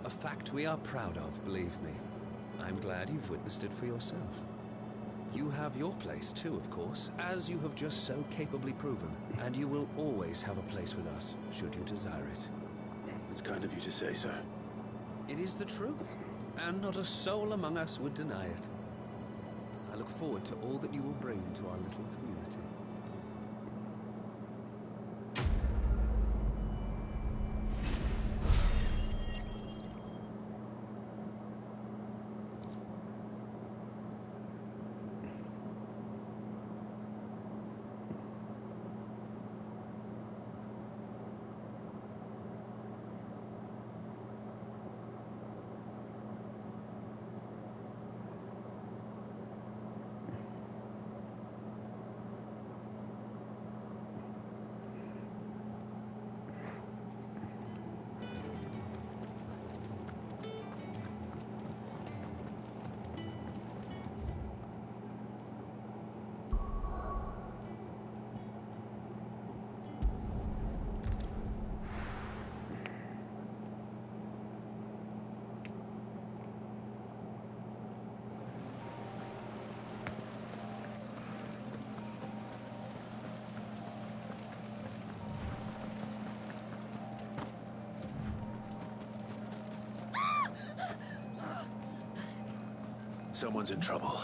A fact we are proud of, believe me. I'm glad you've witnessed it for yourself. You have your place too, of course, as you have just so capably proven, and you will always have a place with us, should you desire it. It's kind of you to say so. It is the truth, and not a soul among us would deny it. I look forward to all that you will bring to our little community. Someone's in trouble.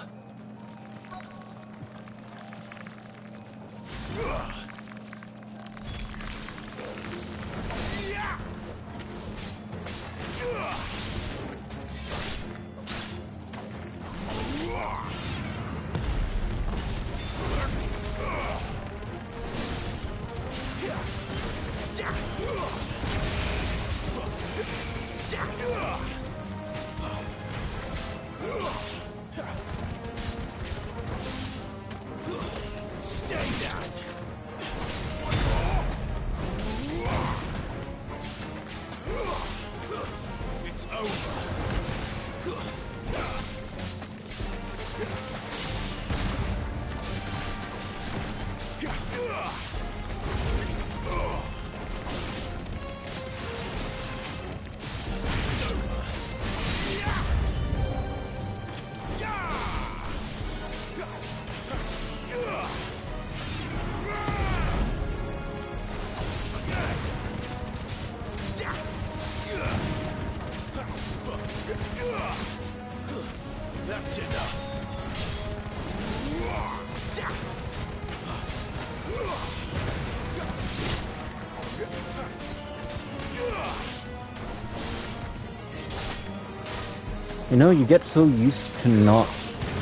You know, you get so used to not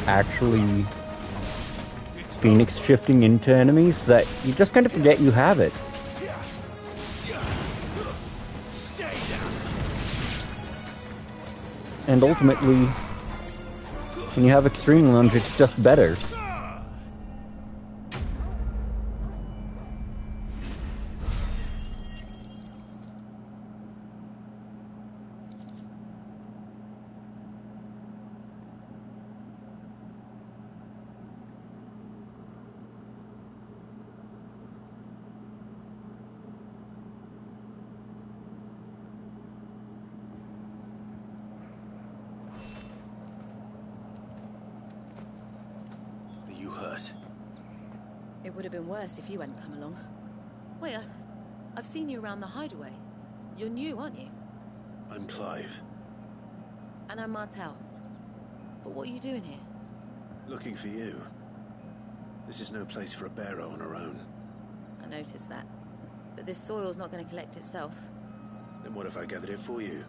actually Phoenix shifting into enemies that you just kind of forget you have it. And ultimately, when you have Extreme Lunge, it's just better. It would have been worse if you hadn't come along. Wait, I've seen you around the hideaway. You're new, aren't you? I'm Clive. And I'm Martel. But what are you doing here? Looking for you. This is no place for a bearer on her own. I noticed that. But this soil's not going to collect itself. Then what if I gathered it for you?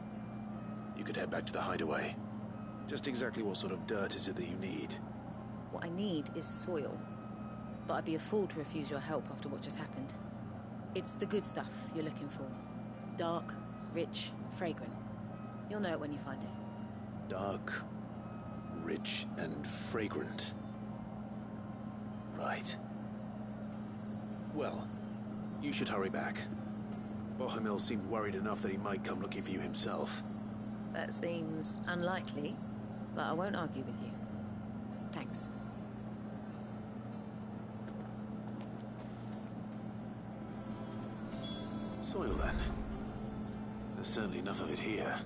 You could head back to the hideaway. Just exactly what sort of dirt is it that you need? What I need is soil. But I'd be a fool to refuse your help after what just happened. It's the good stuff you're looking for. Dark, rich, fragrant. You'll know it when you find it. Dark, rich, and fragrant. Right. Well, you should hurry back. Bohemil seemed worried enough that he might come looking for you himself. That seems unlikely, but I won't argue with you. Thanks. Soil, then. There's certainly enough of it here.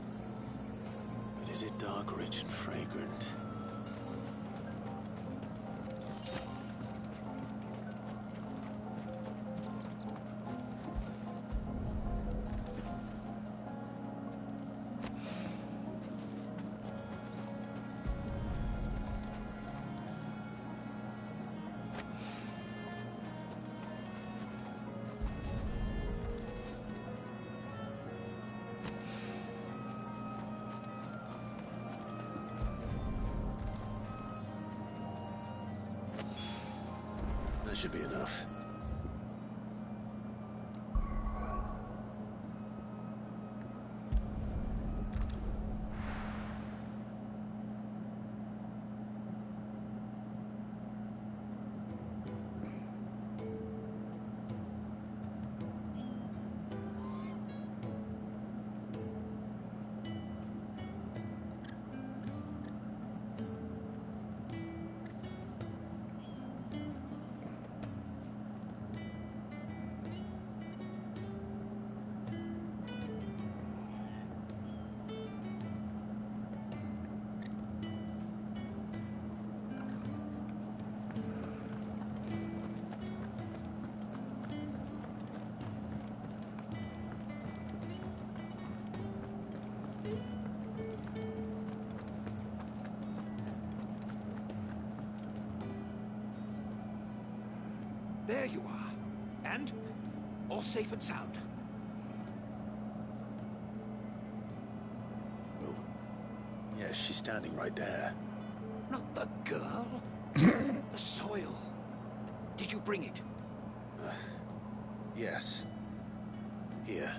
But is it dark, rich, and fragrant? That should be enough. There you are. And all safe and sound. Oh. Yes, she's standing right there. Not the girl. The soil. Did you bring it? Yes. Here.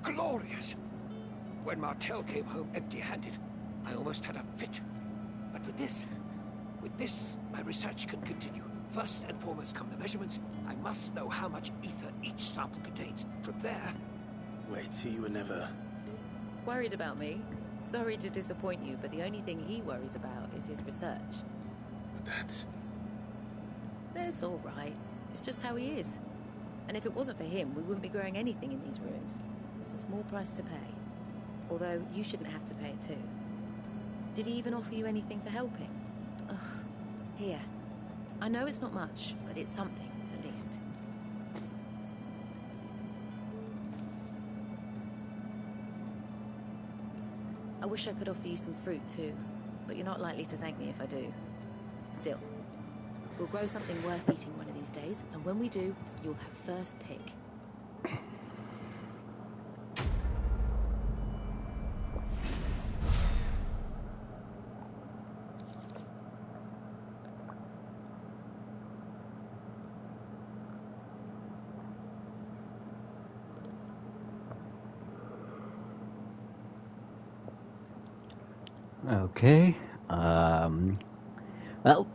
Glorious! When Martel came home empty-handed, I almost had a fit. But with this, my research can continue. First and foremost come the measurements. I must know how much ether each sample contains. From there... Wait, so you were never... Worried about me? Sorry to disappoint you, but the only thing he worries about is his research. But that's... That's all right. It's just how he is. And if it wasn't for him, we wouldn't be growing anything in these ruins. It's a small price to pay. Although, you shouldn't have to pay it too. Did he even offer you anything for helping? Ugh. Here. I know it's not much, but it's something, at least. I wish I could offer you some fruit too, but you're not likely to thank me if I do. Still, We'll grow something worth eating one of these days, and when we do, you'll have first pick. Okay, well,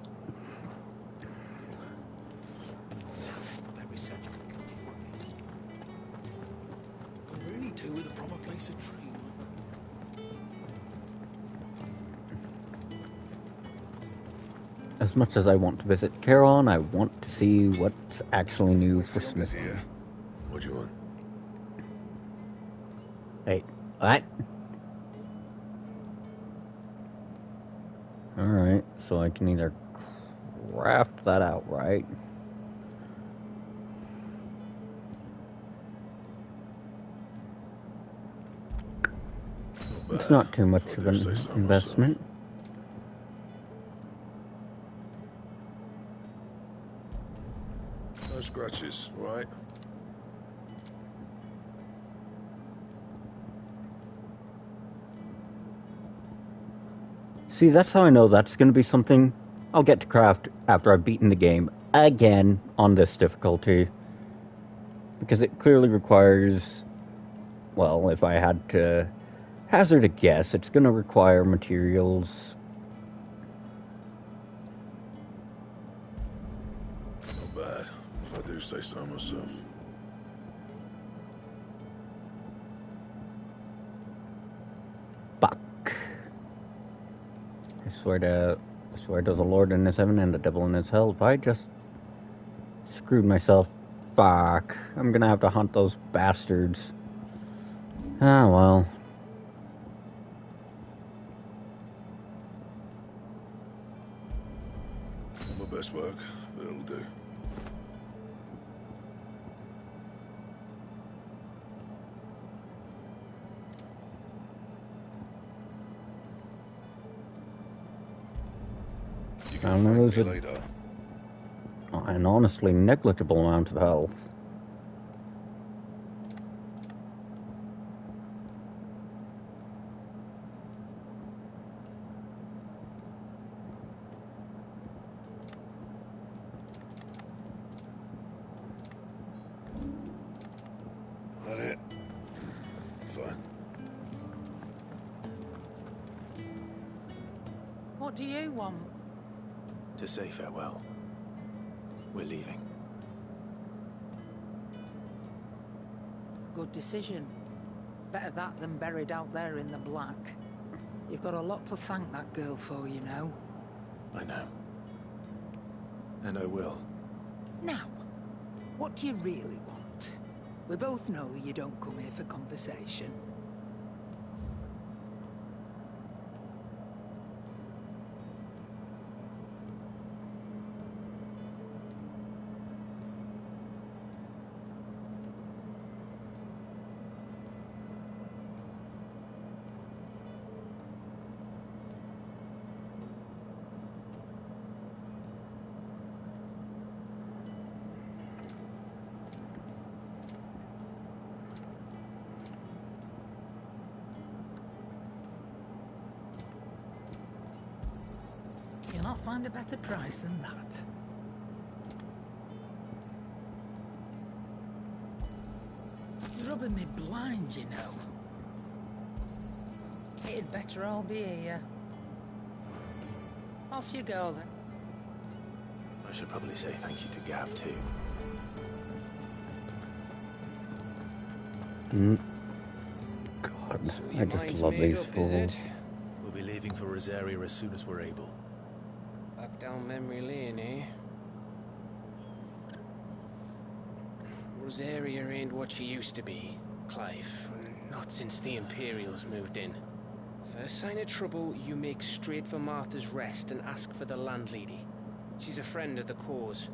That research could continue. Could really do with a proper place to train. as much as I want to visit Charon, I want to see what's actually new for Smith. What do you want? Hey, what? Alright, so I can either craft that outright. It's not too much of an investment. No scratches, right? See, that's how I know that's going to be something I'll get to craft after I've beaten the game again on this difficulty. Because it clearly requires, well, if I had to hazard a guess, it's going to require materials. Not bad, if I do say so myself. I swear to the Lord in his heaven and the devil in his hell, if I just screwed myself, fuck, I'm gonna have to hunt those bastards. Ah, well. Not my best work, but it'll do. I don't know, there's an honestly negligible amount of health. That it? Fine. What do you want? To say farewell. We're leaving. Good decision. Better that than buried out there in the black. You've got a lot to thank that girl for, you know. I know. And I will. Now, what do you really want? We both know you don't come here for conversation. You'll not find a better price than that. You're rubbing me blind, you know. It'd better all be here. Off you go, then. I should probably say thank you to Gav, too. God, I just love these fools. We'll be leaving for Rosaria as soon as we're able. Back down memory lane, eh? Rosaria ain't what she used to be, Clive. Not since the Imperials moved in. First sign of trouble, you make straight for Martha's Rest and ask for the landlady. She's a friend of the cause.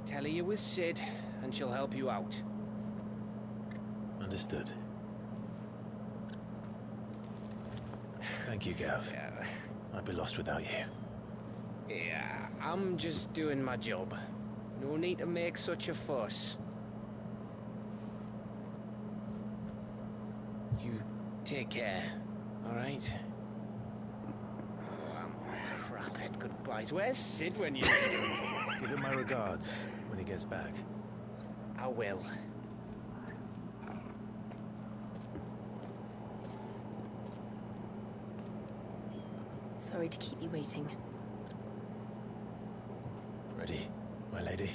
Tell her you was Sid, and she'll help you out. Understood. Thank you, Gav. I'd be lost without you. Yeah, I'm just doing my job. No need to make such a fuss. You take care, alright? Oh, I'm crap at goodbyes. Where's Sid when you need him? Give him my regards when he gets back. I will. Sorry to keep you waiting. Ready, my lady?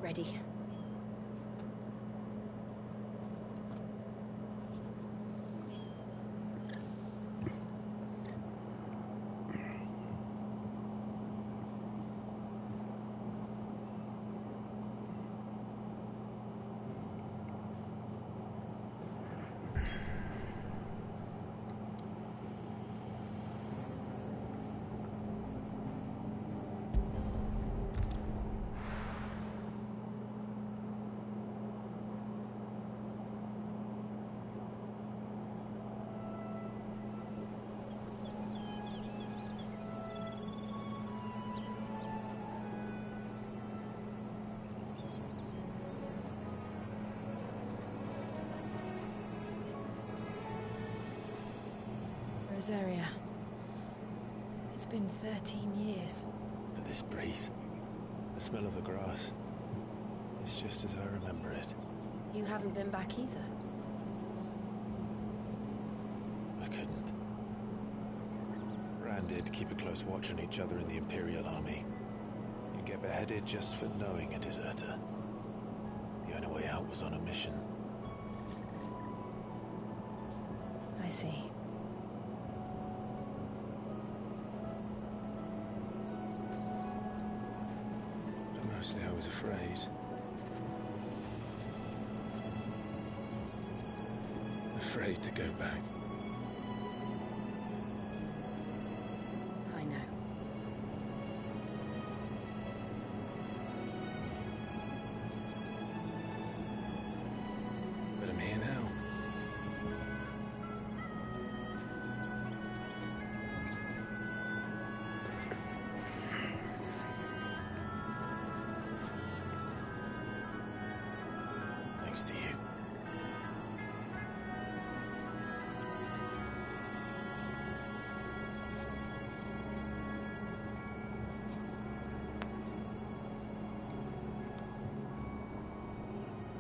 Ready. Rosaria. It's been 13 years. But this breeze, the smell of the grass, it's just as I remember it. You haven't been back either. I couldn't. Rand did keep a close watch on each other in the Imperial Army. You get beheaded just for knowing a deserter. The only way out was on a mission. I see. But mostly I was afraid. Afraid to go back. I know. But I'm here now. Thanks to you.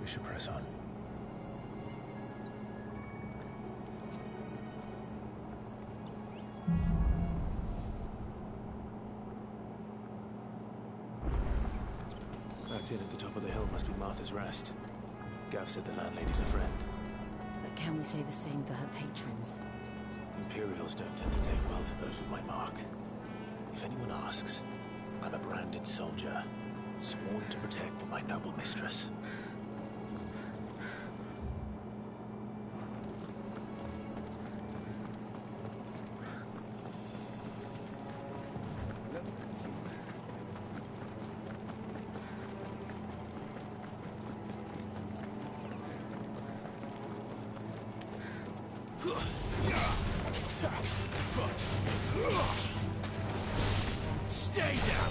We should press on. That inn at the top of the hill must be Martha's Rest. Gav said the landlady's a friend. But can we say the same for her patrons? Imperials don't tend to take well to those with my mark. If anyone asks, I'm a branded soldier, sworn to protect my noble mistress. Stay down!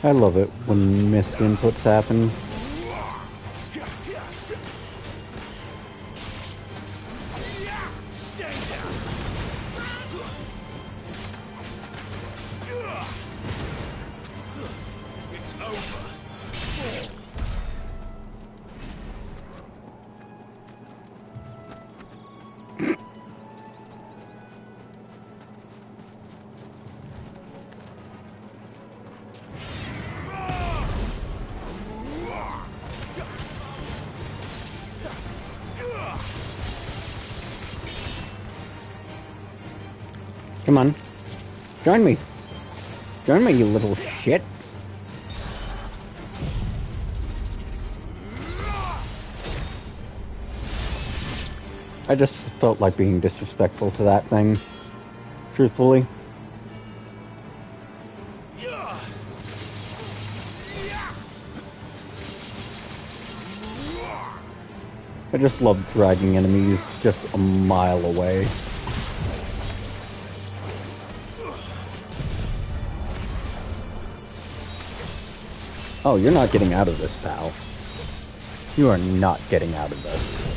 I love it when missed inputs happen. Stay down! It's over. Come on. Join me. Join me, you little shit. I just felt like being disrespectful to that thing. Truthfully. I just love dragging enemies just a mile away. Oh, you're not getting out of this, pal. You are not getting out of this.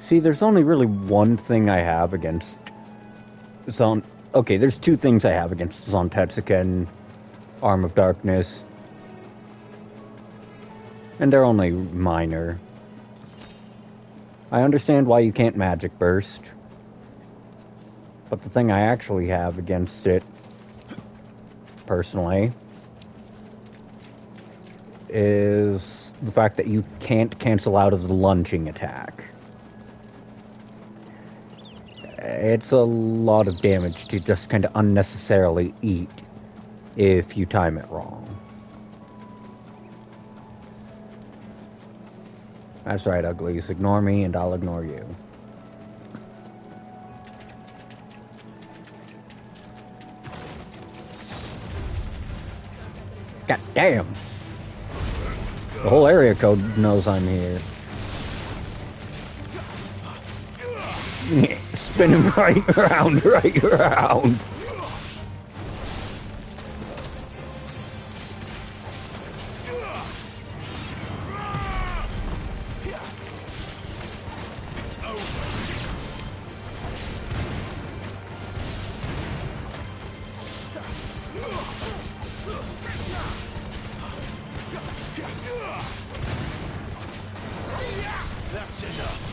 See, there's only really one thing I have against Okay, there's two things I have against Zontetsuka and Arm of Darkness. And they're only minor. I understand why you can't Magic Burst. But the thing I actually have against it, personally, is the fact that you can't cancel out of the lunging attack. It's a lot of damage to just kind of unnecessarily eat if you time it wrong. That's right, uglies. Ignore me and I'll ignore you. God damn! The whole area code knows I'm here. Spinning right around, right around. That's enough.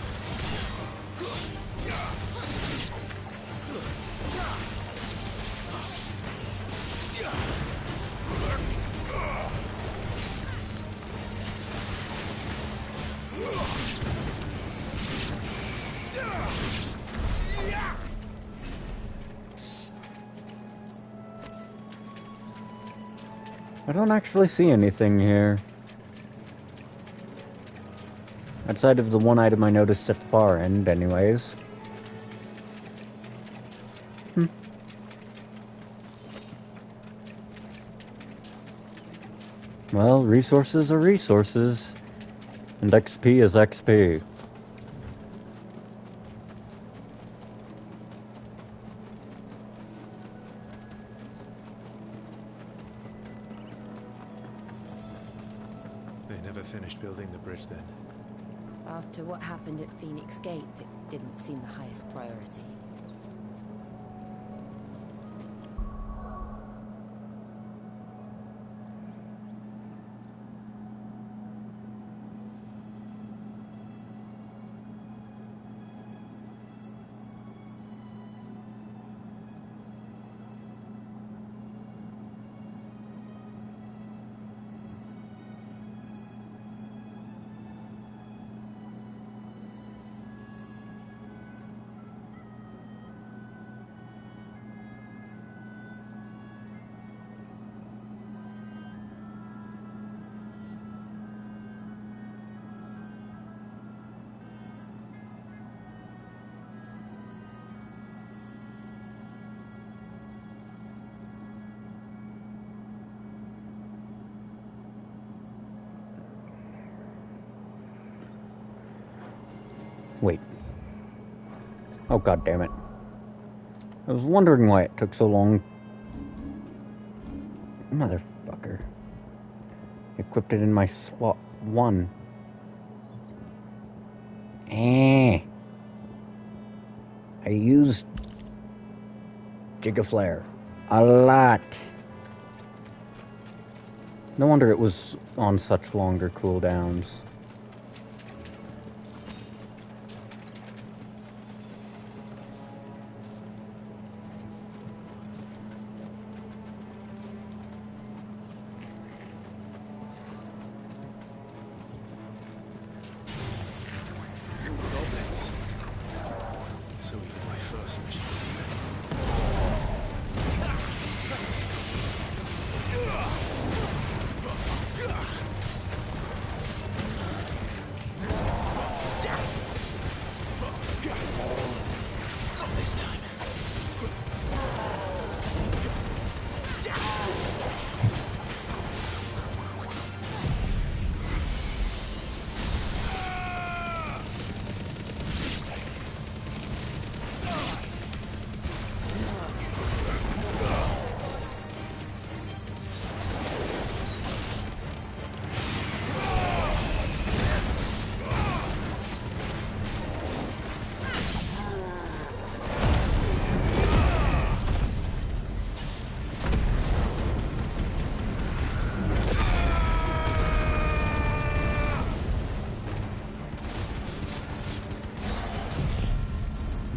I don't actually see anything here. Outside of the one item I noticed at the far end, anyways. Well, resources are resources, and XP is XP. They never finished building the bridge then. After what happened at Phoenix Gate, it didn't seem the highest priority. Wait. Oh, god damn it. I was wondering why it took so long. Motherfucker. Equipped it in my slot 1. I used Gigaflare a lot. No wonder it was on such longer cooldowns.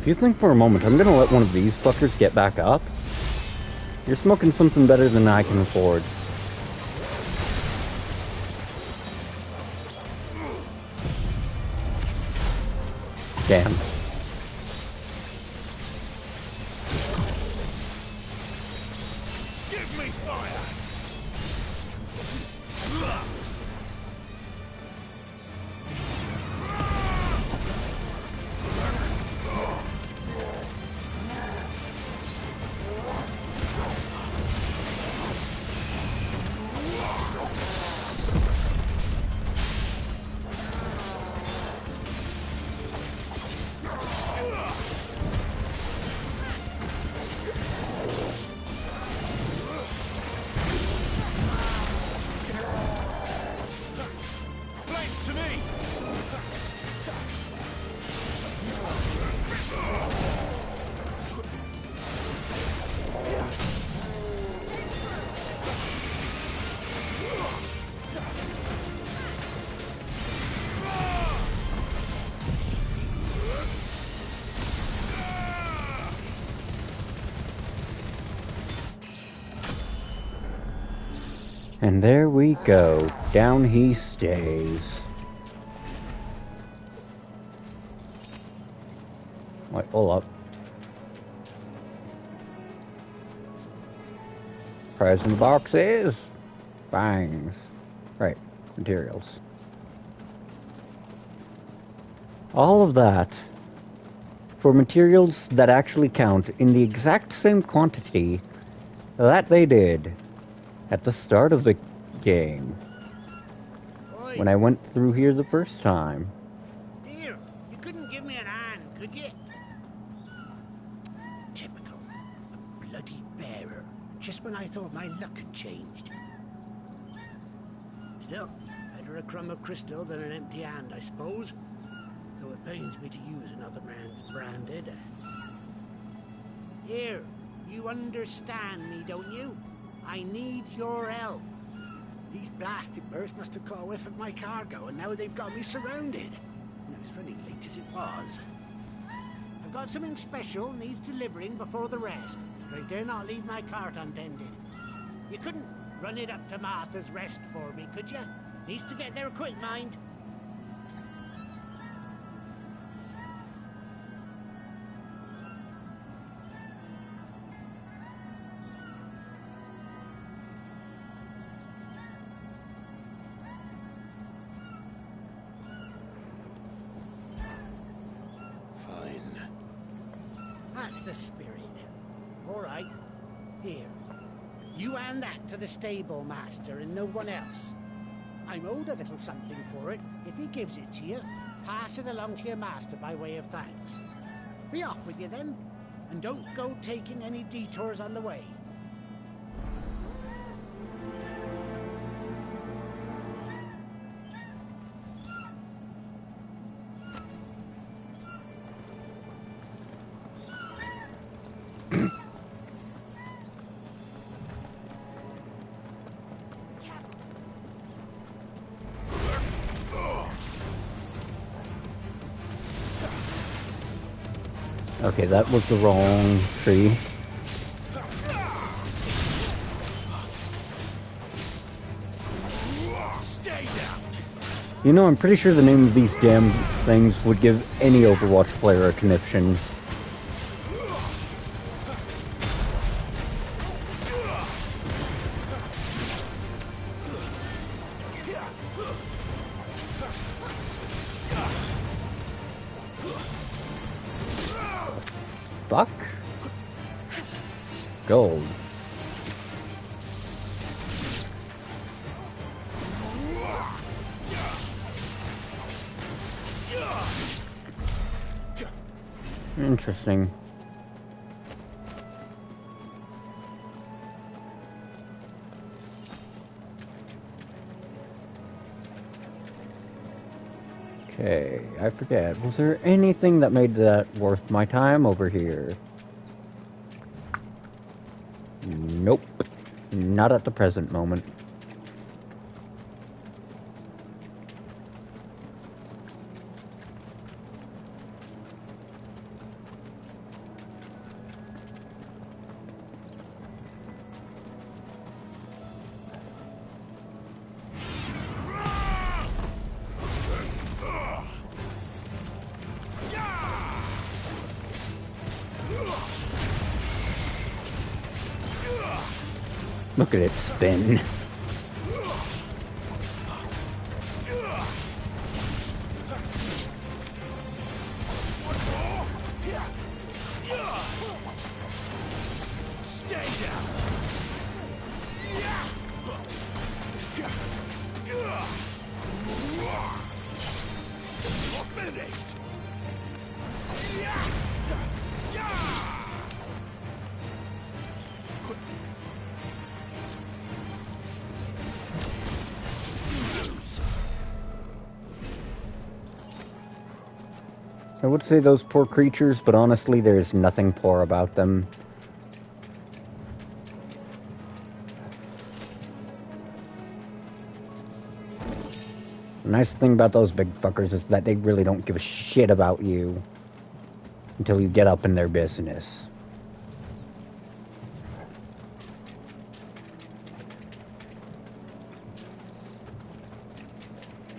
If you think for a moment I'm gonna let one of these fuckers get back up, you're smoking something better than I can afford. Damn. Give me fire! Flames to me! And there we go. Down he stays. Wait, hold up. Prize in the box is bangs. Right, materials. All of that for materials that actually count in the exact same quantity that they did at the start of the game. Oi. When I went through here the first time. Here, you couldn't give me an hand, could you? Typical. A bloody bearer. Just when I thought my luck had changed. Still, better a crumb of crystal than an empty hand, I suppose. Though it pains me to use another man's branded. Here, you understand me, don't you? I need your help. These blasted birds must have caught a whiff of my cargo, and now they've got me surrounded. And it was funny late as it was. I've got something special needs delivering before the rest, but I dare not leave my cart untended. You couldn't run it up to Martha's Rest for me, could you? Needs to get there quick, mind. That's the spirit. All right. Here. You hand that to the stable master and no one else. I'm owed a little something for it. If he gives it to you, pass it along to your master by way of thanks. Be off with you then, and don't go taking any detours on the way. Okay, that was the wrong tree. You know, I'm pretty sure the name of these damn things would give any Overwatch player a conniption. Fuck. Gold. Interesting. Okay, I forget. Was there anything that made that worth my time over here? Nope. Not at the present moment. Look at it spin. Stay down. You're finished. I would say those poor creatures, but honestly, there's nothing poor about them. The nice thing about those big fuckers is that they really don't give a shit about you until you get up in their business.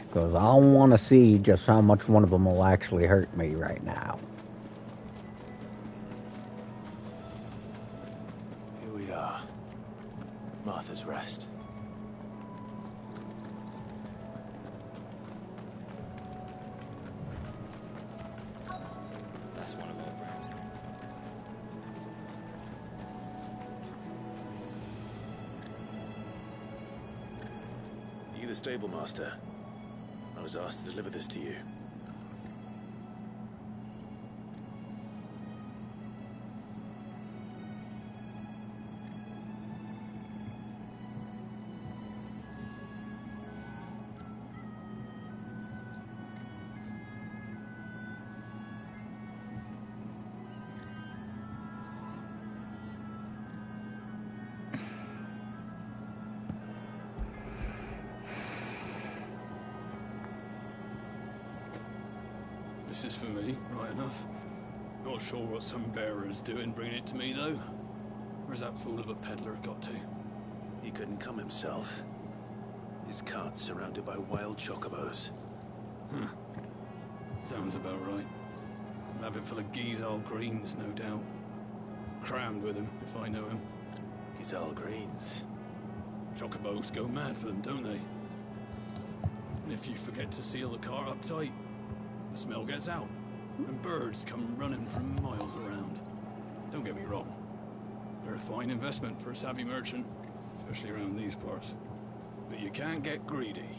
Because I want to see just how much one of them will actually hurt me right now. Here we are. Martha's Rest. That's one of our brand. Are you the stable master? I was asked to deliver this to you. This is for me, right enough. Not sure what some bearer's doing bringing it to me, though. Where's that fool of a peddler got to? He couldn't come himself. His cart's surrounded by wild chocobos. Huh. Sounds about right. I'll have it full of Gizal greens, no doubt. Crammed with him, if I know him. Gizal greens? Chocobos go mad for them, don't they? And if you forget to seal the cart up tight, the smell gets out, and birds come running from miles around. Don't get me wrong. They're a fine investment for a savvy merchant, especially around these parts. But you can't get greedy,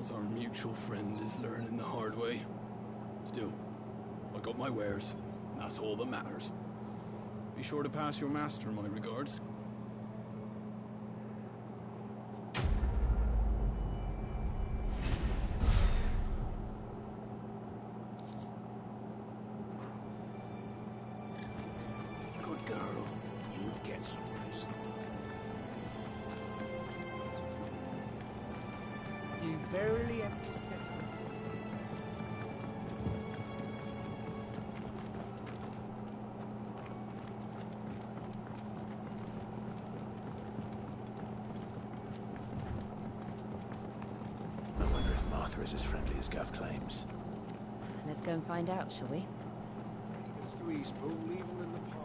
as our mutual friend is learning the hard way. Still, I got my wares, and that's all that matters. Be sure to pass your master my regards. Girl, you get some rest. You barely have to step. I wonder if Martha is as friendly as Gav claims. Let's go and find out, shall we? Goes to Eastpool, leave him in the pile.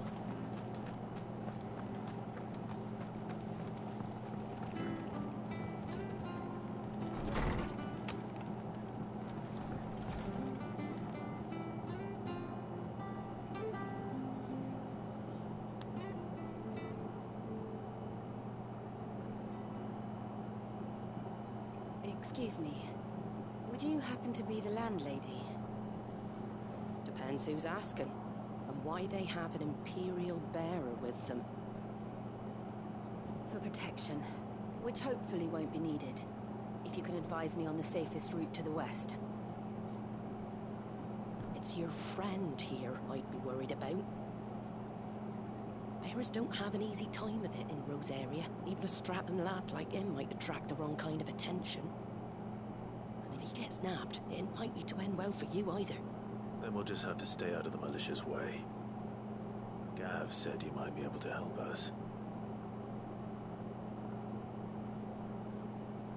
Excuse me. Would you happen to be the landlady? Depends who's asking, and why they have an Imperial bearer with them. For protection, which hopefully won't be needed. If you can advise me on the safest route to the west. It's your friend here I'd be worried about. Bearers don't have an easy time of it in Rosaria. Even a Stratton lad like him might attract the wrong kind of attention. And if he gets nabbed, it ain't likely to end well for you either. Then we'll just have to stay out of the malicious way. Gav said he might be able to help us.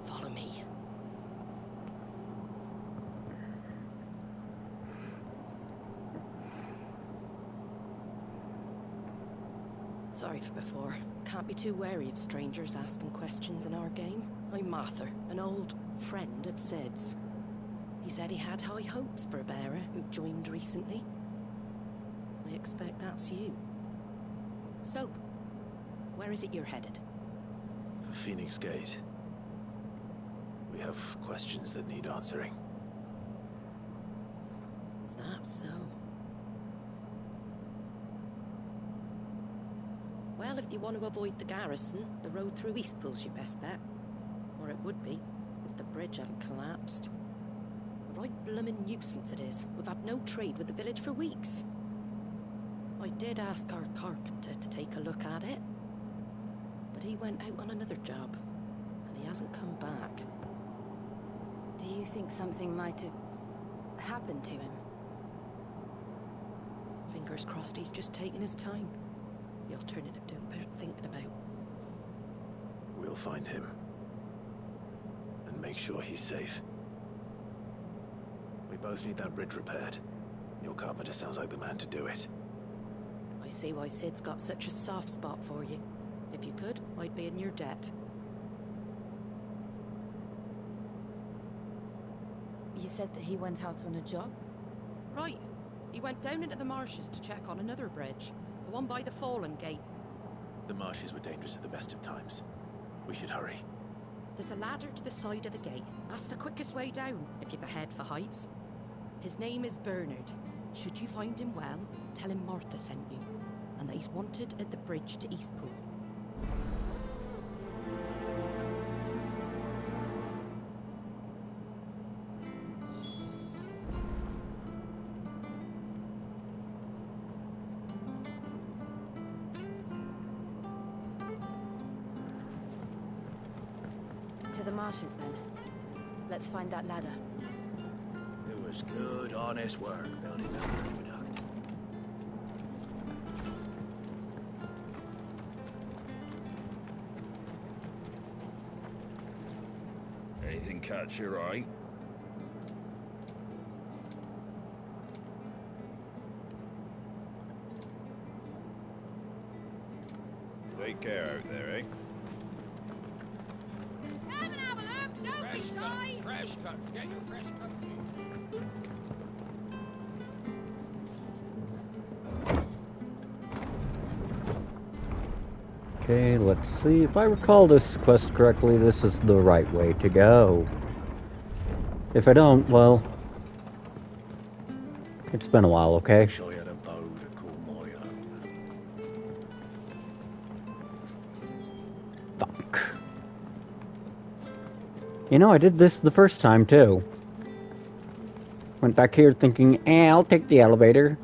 Follow me. Sorry for before. Can't be too wary of strangers asking questions in our game. I'm Martha, an old friend of Sid's. He said he had high hopes for a bearer who joined recently. I expect that's you. So, where is it you're headed? For Phoenix Gate. We have questions that need answering. Is that so? Well, if you want to avoid the garrison, the road through Eastpool's your best bet. Or it would be, if the bridge hadn't collapsed. A right bloomin' nuisance it is. We've had no trade with the village for weeks. I did ask our carpenter to take a look at it, but he went out on another job, and he hasn't come back. Do you think something might have happened to him? Fingers crossed he's just taking his time. The alternative don't bear thinking about. We'll find him. And make sure he's safe. We both need that bridge repaired. Your carpenter sounds like the man to do it. I see why Sid's got such a soft spot for you. If you could, I'd be in your debt. You said that he went out on a job? Right. He went down into the marshes to check on another bridge. The one by the Fallen Gate. The marshes were dangerous at the best of times. We should hurry. There's a ladder to the side of the gate. That's the quickest way down, if you've a head for heights. His name is Bernard. Should you find him well, tell him Martha sent you, and that he's wanted at the bridge to Eastpool. To the marshes, then. Let's find that ladder. It was good, honest work building that aqueduct. Anything catch your eye? Take care out there, eh? Come and have a look! Don't be shy! Fresh cuts! Get your fresh cuts! Okay, let's see. If I recall this quest correctly, this is the right way to go. If I don't, well, it's been a while, okay? Show you the bow to call my own. Fuck. You know, I did this the first time, too. Went back here thinking, I'll take the elevator.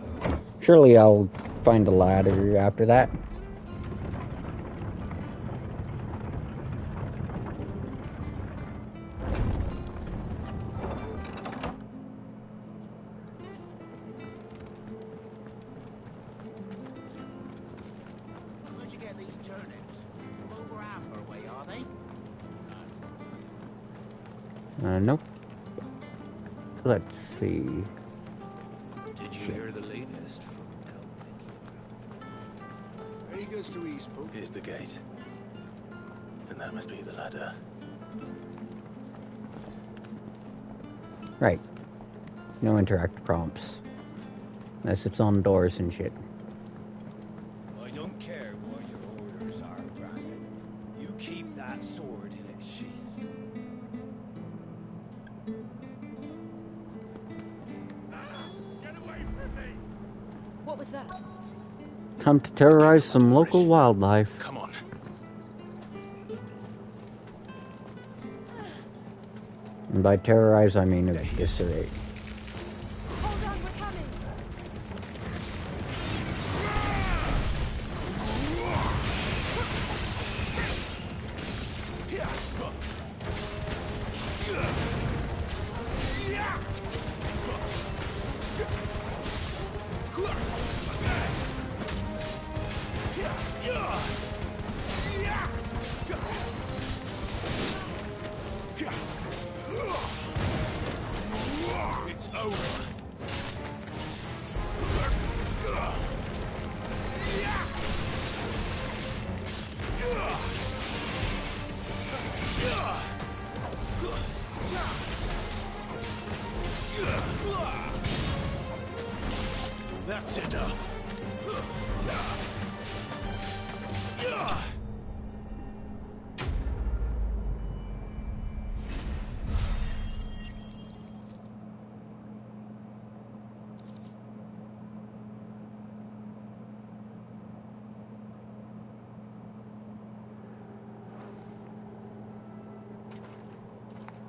Surely I'll find a ladder after that. Where'd you get these turnips? From over Amber way, are they? Nope. Let's see. Did you hear the latest from Pelwick? He goes to Eastpool. Here's the gate. And that must be the ladder. Right. No interact prompts. Unless it's on doors and shit. I don't care what your orders are, Brandon. You keep that sword in its sheath. Get away from me! What was that? Time to terrorize some local wildlife. Come on. And by terrorize, I mean eviscerate. Hold on, we're coming! It's over. That's enough.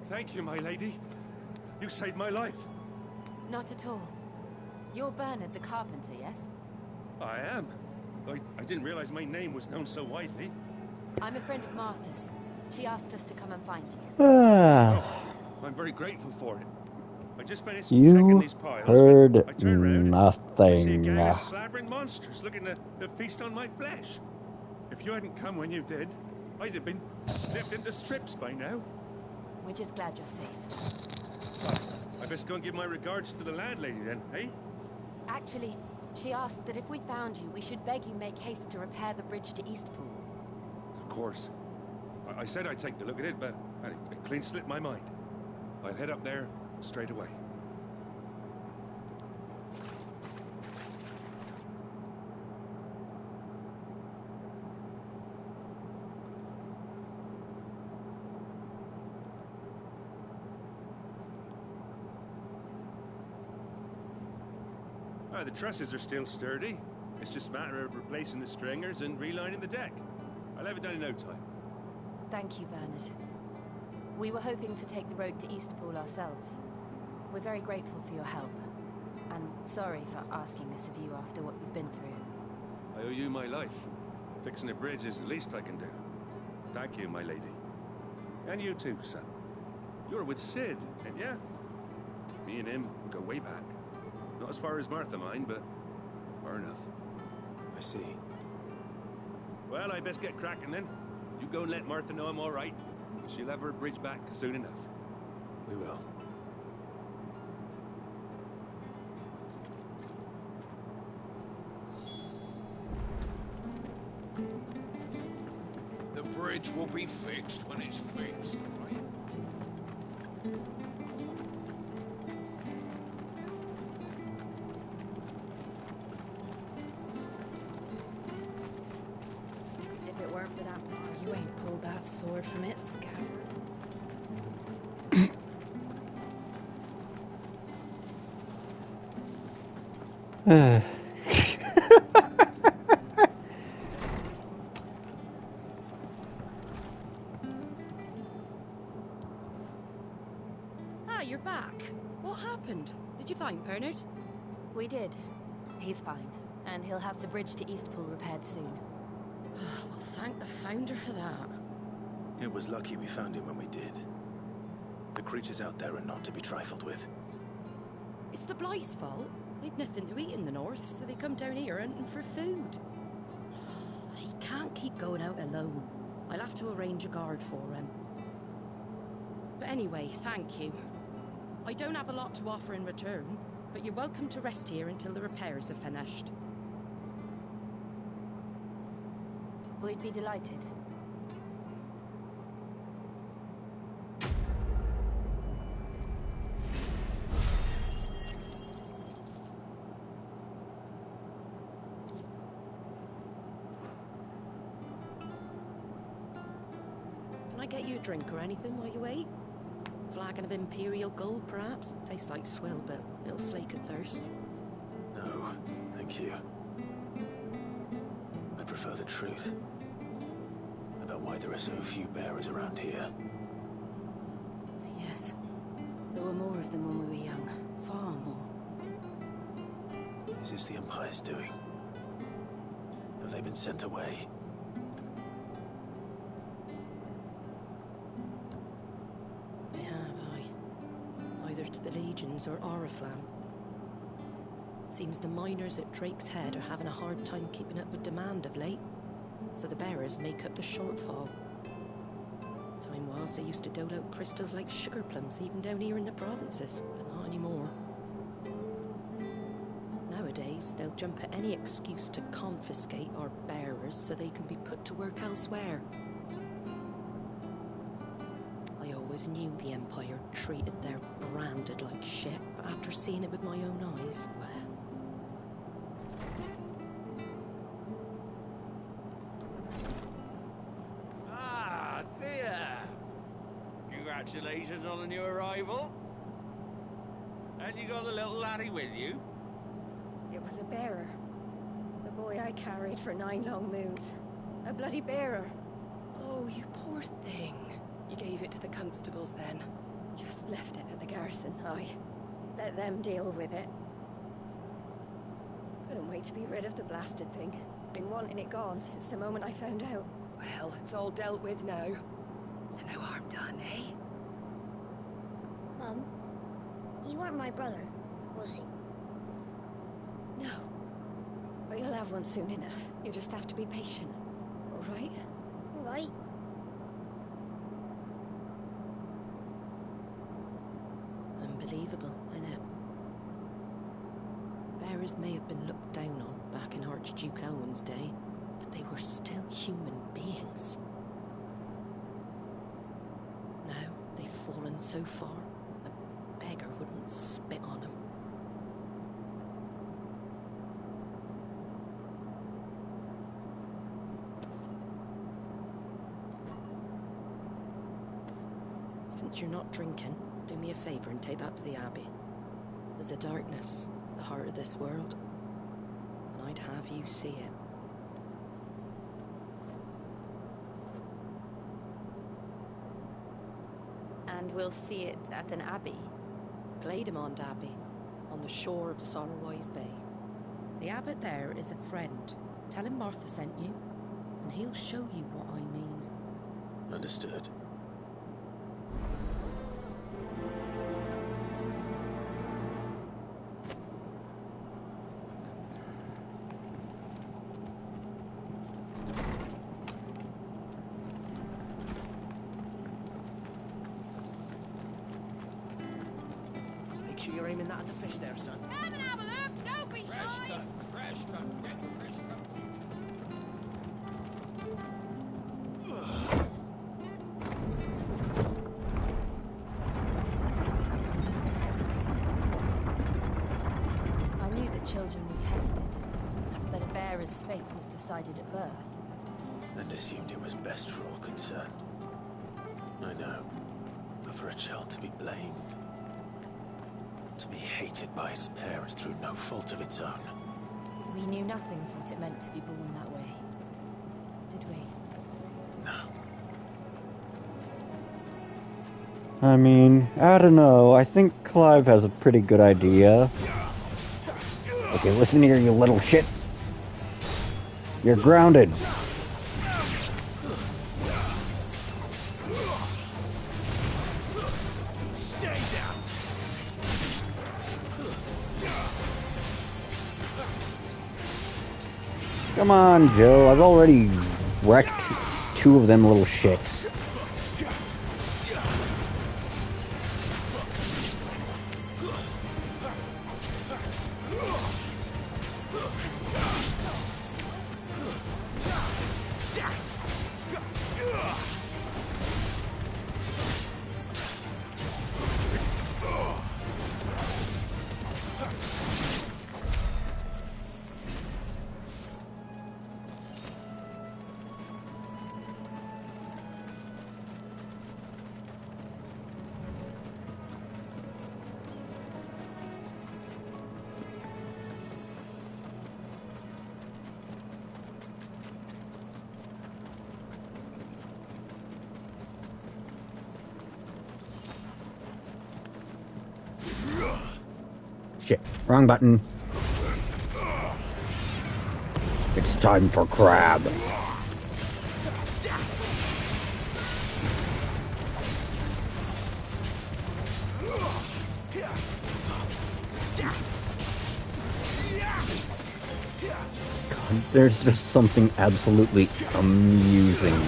Thank you, my lady. You saved my life. Not at all. You're Bernard the Carpenter, yes? I am. I didn't realize my name was known so widely. I'm a friend of Martha's. She asked us to come and find you. I'm very grateful for it. I just finished checking You these piles. heard I turned around, nothing. see a gang of slavering monsters looking to feast on my flesh. If you hadn't come when you did, I'd have been snipped into strips by now. We're just glad you're safe. I best go and give my regards to the landlady then, eh? Actually, she asked that if we found you, we should beg you make haste to repair the bridge to Eastpool. Of course. I said I'd take a look at it, but it clean slipped my mind. I'll head up there straight away. The trusses are still sturdy. It's just a matter of replacing the stringers and relining the deck. I'll have it done in no time. Thank you, Bernard. We were hoping to take the road to Eastpool ourselves. We're very grateful for your help. And sorry for asking this of you after what you've been through. I owe you my life. Fixing a bridge is the least I can do. Thank you, my lady. And you too, son. You're with Sid, ain't ya? Me and him will go way back. Not as far as Martha, mind, but far enough. I see. Well, I best get cracking then. You go and let Martha know I'm all right. She'll have her bridge back soon enough. We will. The bridge will be fixed when it's fixed, right? Sword from its scabbard. Ah, you're back. What happened? Did you find Bernard? We did. He's fine, and he'll have the bridge to Eastpool repaired soon. Well, thank the Founder for that. It was lucky we found him when we did. The creatures out there are not to be trifled with. It's the Blight's fault. They'd nothing to eat in the north, so they come down here hunting for food. He can't keep going out alone. I'll have to arrange a guard for him. But anyway, thank you. I don't have a lot to offer in return, but you're welcome to rest here until the repairs are finished. We'd be delighted. Can I get you a drink or anything while you wait? Flagon of Imperial Gold, perhaps? Tastes like swill, but it'll slake a thirst. No, thank you. I prefer the truth. About why there are so few bearers around here. Yes. There were more of them when we were young. Far more. Is this the Empire's doing? Have they been sent away? They have, aye. Either to the Legions or Oriflamme. Seems the miners at Drake's Head are having a hard time keeping up with demand of late, so the bearers make up the shortfall. Time was they used to dole out crystals like sugar plums even down here in the provinces, but not anymore. Nowadays, they'll jump at any excuse to confiscate our bearers so they can be put to work elsewhere. I always knew the Empire treated their branded like shit, but after seeing it with my own eyes, well, Congratulations on the new arrival. And you got the little laddie with you? It was a bearer. The boy I carried for 9 long moons. A bloody bearer. Oh, you poor thing. You gave it to the constables then? Just left it at the garrison, I let them deal with it. Couldn't wait to be rid of the blasted thing. Been wanting it gone since the moment I found out. Well, it's all dealt with now. So no harm done, eh? Mum, you weren't my brother, was he? No. But you'll have one soon enough. You just have to be patient. All right? All right. Unbelievable, innit? Bearers may have been looked down on back in Archduke Elwin's day, but they were still human beings. Now they've fallen so far, a beggar wouldn't spit on them. Since you're not drinking, do me a favor and take that to the Abbey. There's a darkness at the heart of this world, and I'd have you see it. And we'll see it at an abbey? Glademond Abbey, on the shore of Sorrowwise Bay. The abbot there is a friend. Tell him Martha sent you, and he'll show you what I mean. Understood. Make sure you're aiming that at the fish there, son. Come and have a look. Don't be Fresh shy. cut, fresh cut. Get the fresh cut. I knew that children were tested, that a bearer's fate was decided at birth. And assumed it was best for all concerned. I know. But for a child to be blamed, to be hated by its parents through no fault of its own. We knew nothing of what it meant to be born that way, did we? I mean, I don't know. I think Clive has a pretty good idea. Okay, listen here, you little shit. You're grounded. Stay down. Come on, Joe. I've already wrecked 2 of them little shits. Shit, wrong button. It's time for crab. God, there's just something absolutely amusing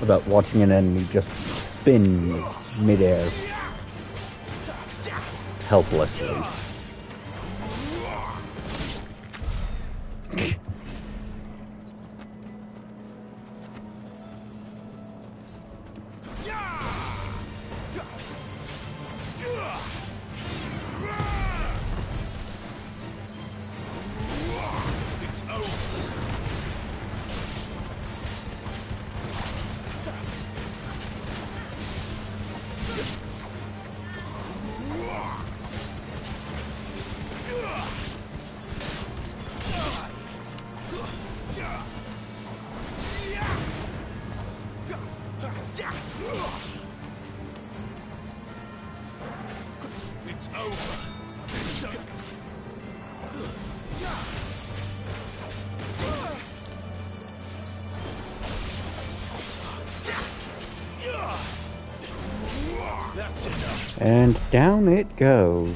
about watching an enemy just spin midair helplessly. It's over. That's enough. And down it goes.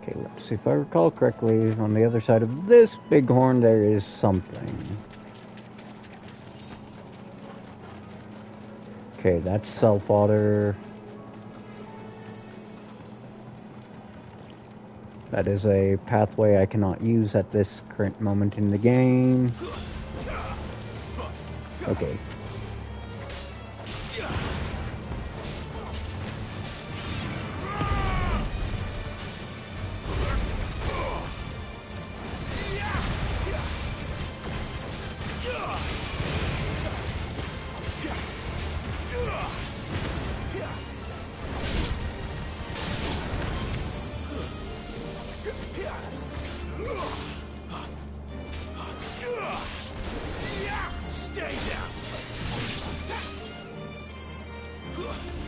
Okay, let's see if I recall correctly. On the other side of this bighorn, there is something. Okay, that's self-water. That is a pathway I cannot use at this current moment in the game. Okay.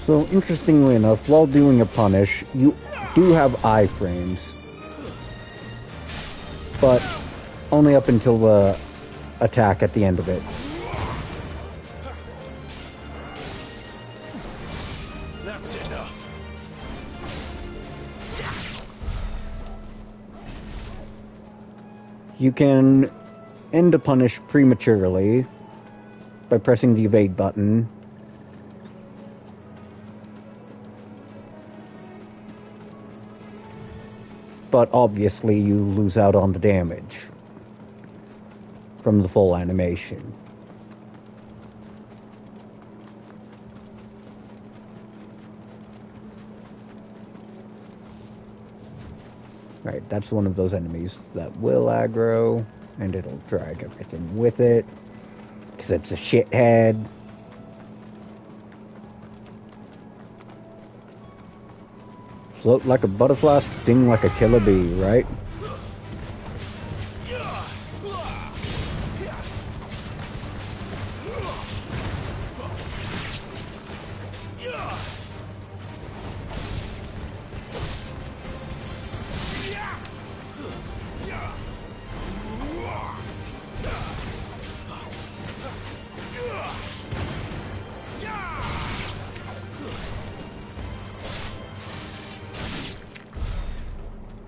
So, interestingly enough, while doing a punish, you do have iframes. But only up until the attack at the end of it. That's enough. You can end a punish prematurely by pressing the evade button. But obviously you lose out on the damage from the full animation. Right, that's one of those enemies that will aggro, and it'll drag everything with it, because it's a shithead. Float like a butterfly, sting like a killer bee, right?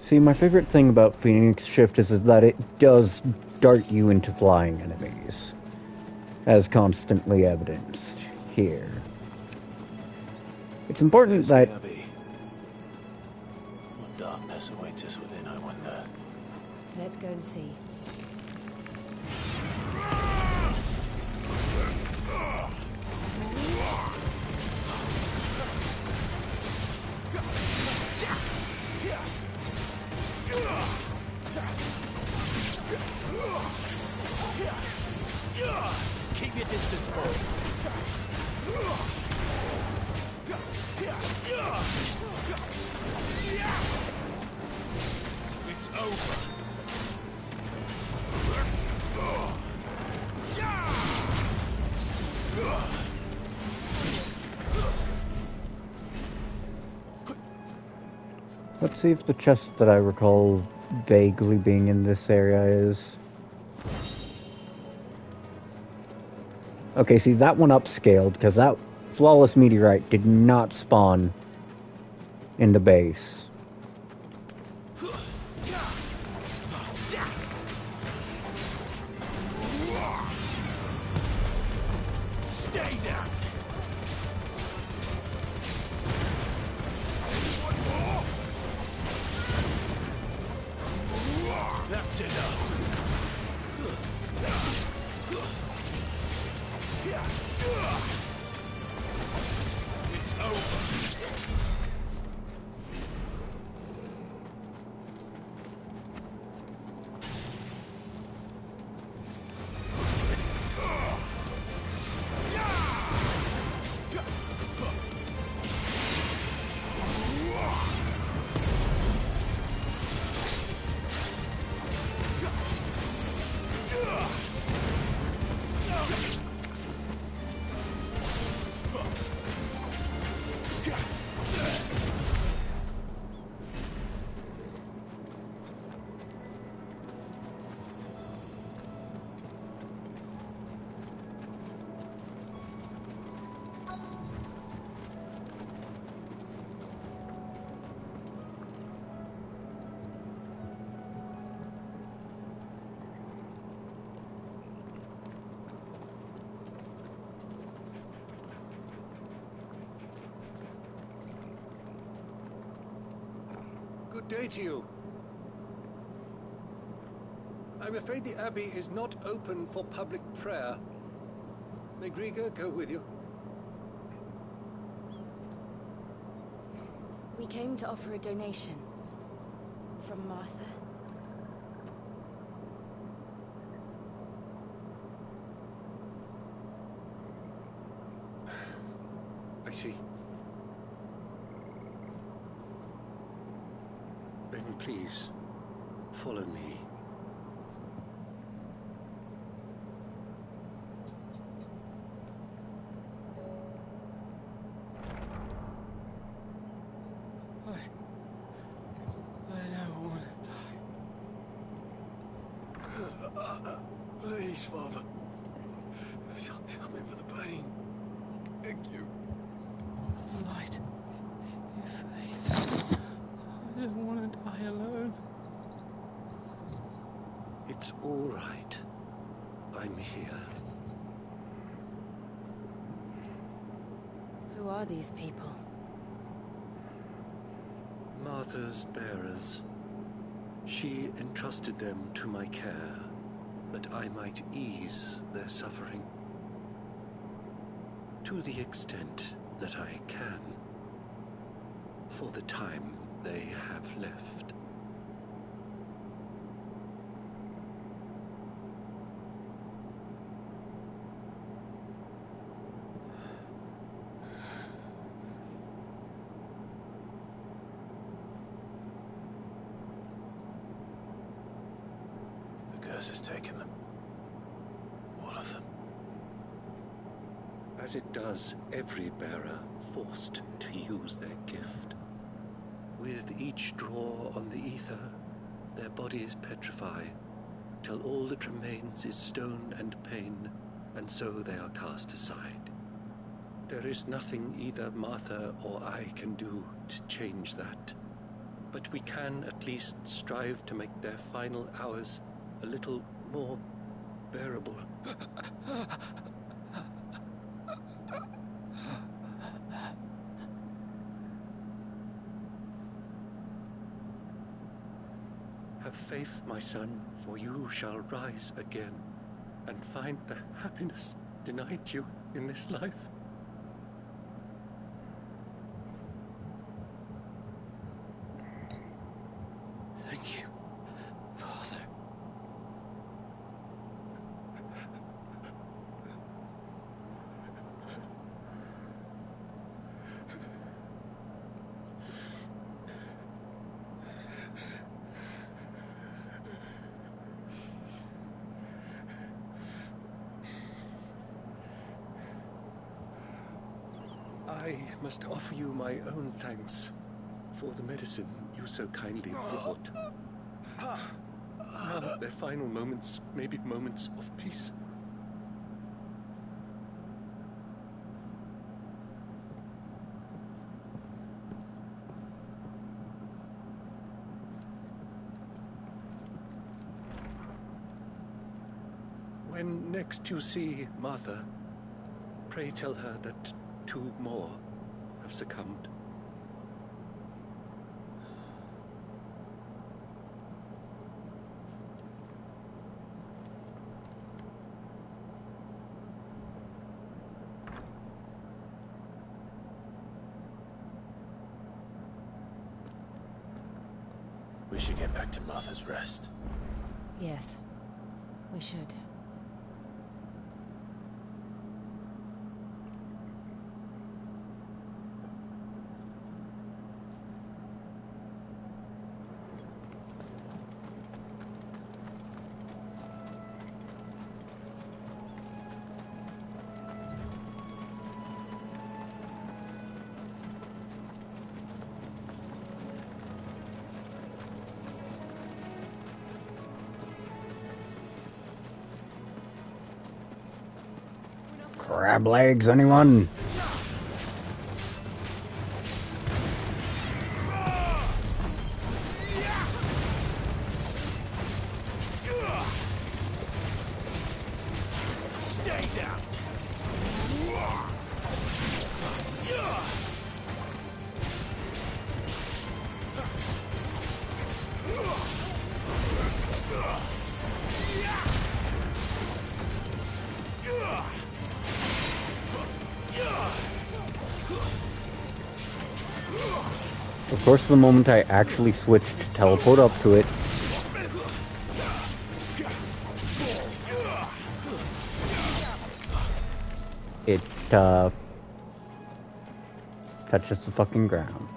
See, my favorite thing about Phoenix Shift is that it does dart you into flying enemies, as constantly evidenced here. It's important that... What darkness awaits us within, I wonder. Let's go and see. Keep your distance, boy. It's over. Let's see if the chest that I recall vaguely being in this area is... Okay, see, that one upscaled, because that Flawless Meteorite did not spawn in the base. Stay down. That's enough. It's over. Good day to you. I'm afraid the Abbey is not open for public prayer. May Grieger go with you? We came to offer a donation. From Martha. I see. Then please, follow me. Please, Father. Help me for the pain. Thank you. Light. You fade. I don't want to die alone. It's all right. I'm here. Who are these people? Martha's bearers. She entrusted them to my care, that I might ease their suffering. To the extent that I can, for the time they have left. The curse has taken them. All of them. As it does every bearer forced to use their gift. With each draw on the ether, their bodies petrify, till all that remains is stone and pain, and so they are cast aside. There is nothing either Martha or I can do to change that, but we can at least strive to make their final hours a little more bearable. Have faith, my son, for you shall rise again and find the happiness denied you in this life. Thank you, Father. I must offer you my own thanks for the medicine you so kindly brought. Now their final moments may be moments of peace. When next you see Martha, pray tell her that 2 more have succumbed. We should get back to Martha's Rest. Yes, we should. Crab legs, anyone? Stay down. Of course, the moment I actually switched to teleport up to it, it touches the fucking ground.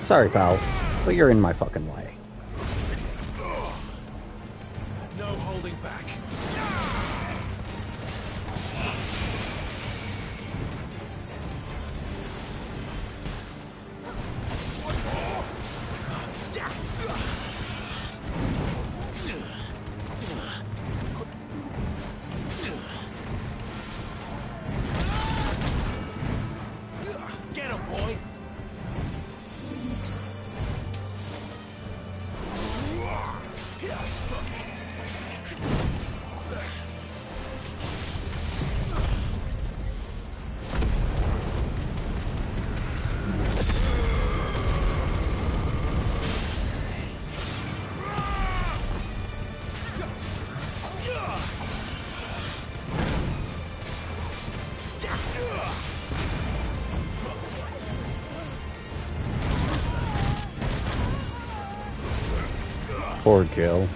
Sorry, pal, but you're in my fucking way. No holding back. Get him, boy. Poor Jill.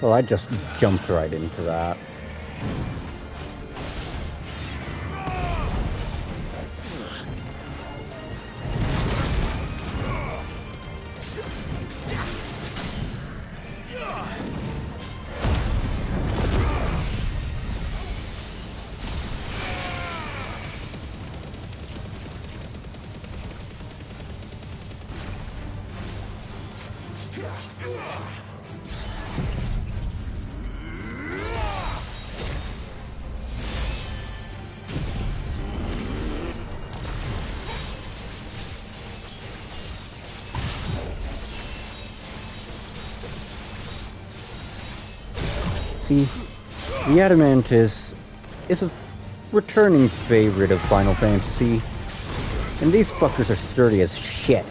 Well, I just jumped right into that. See, the Adamantis is a returning favorite of Final Fantasy, and these fuckers are sturdy as shit.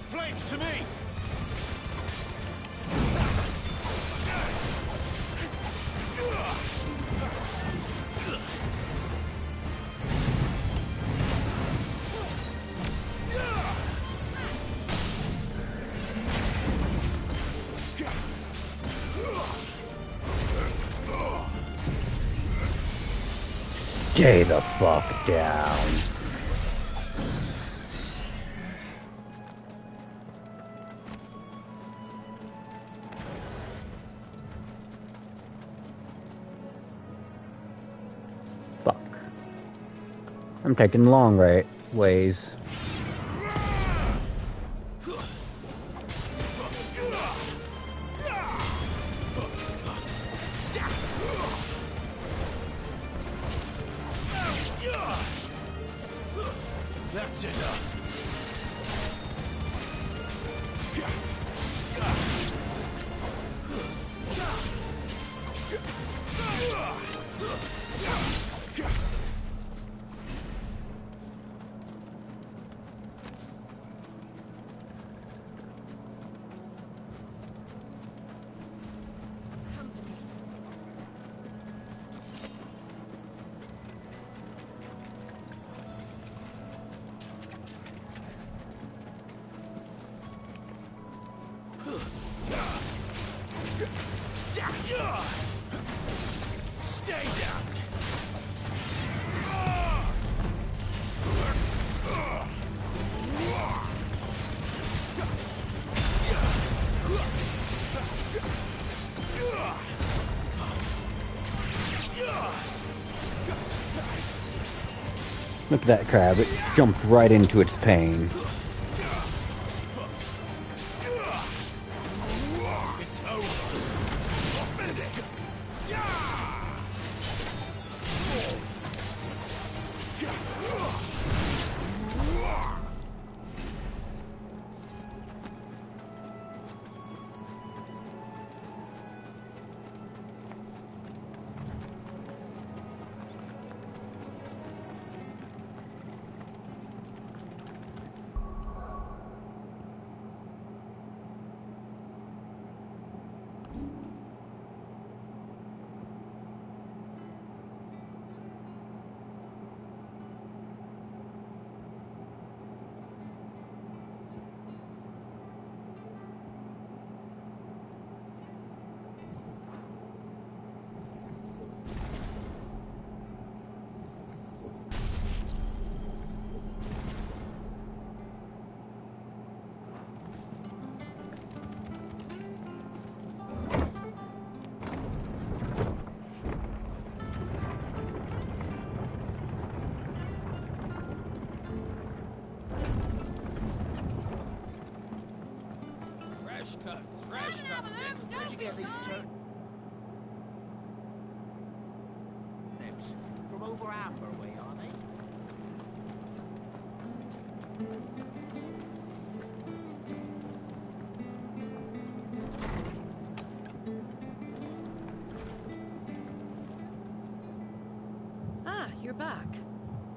Flames to me! Stay the fuck down. Fuck. I'm taking long ways. That's enough. Look at that crab. It jumped right into its pain. Fresh cuts. Where'd you get these turnips? From over Amber way, are they? Ah, you're back.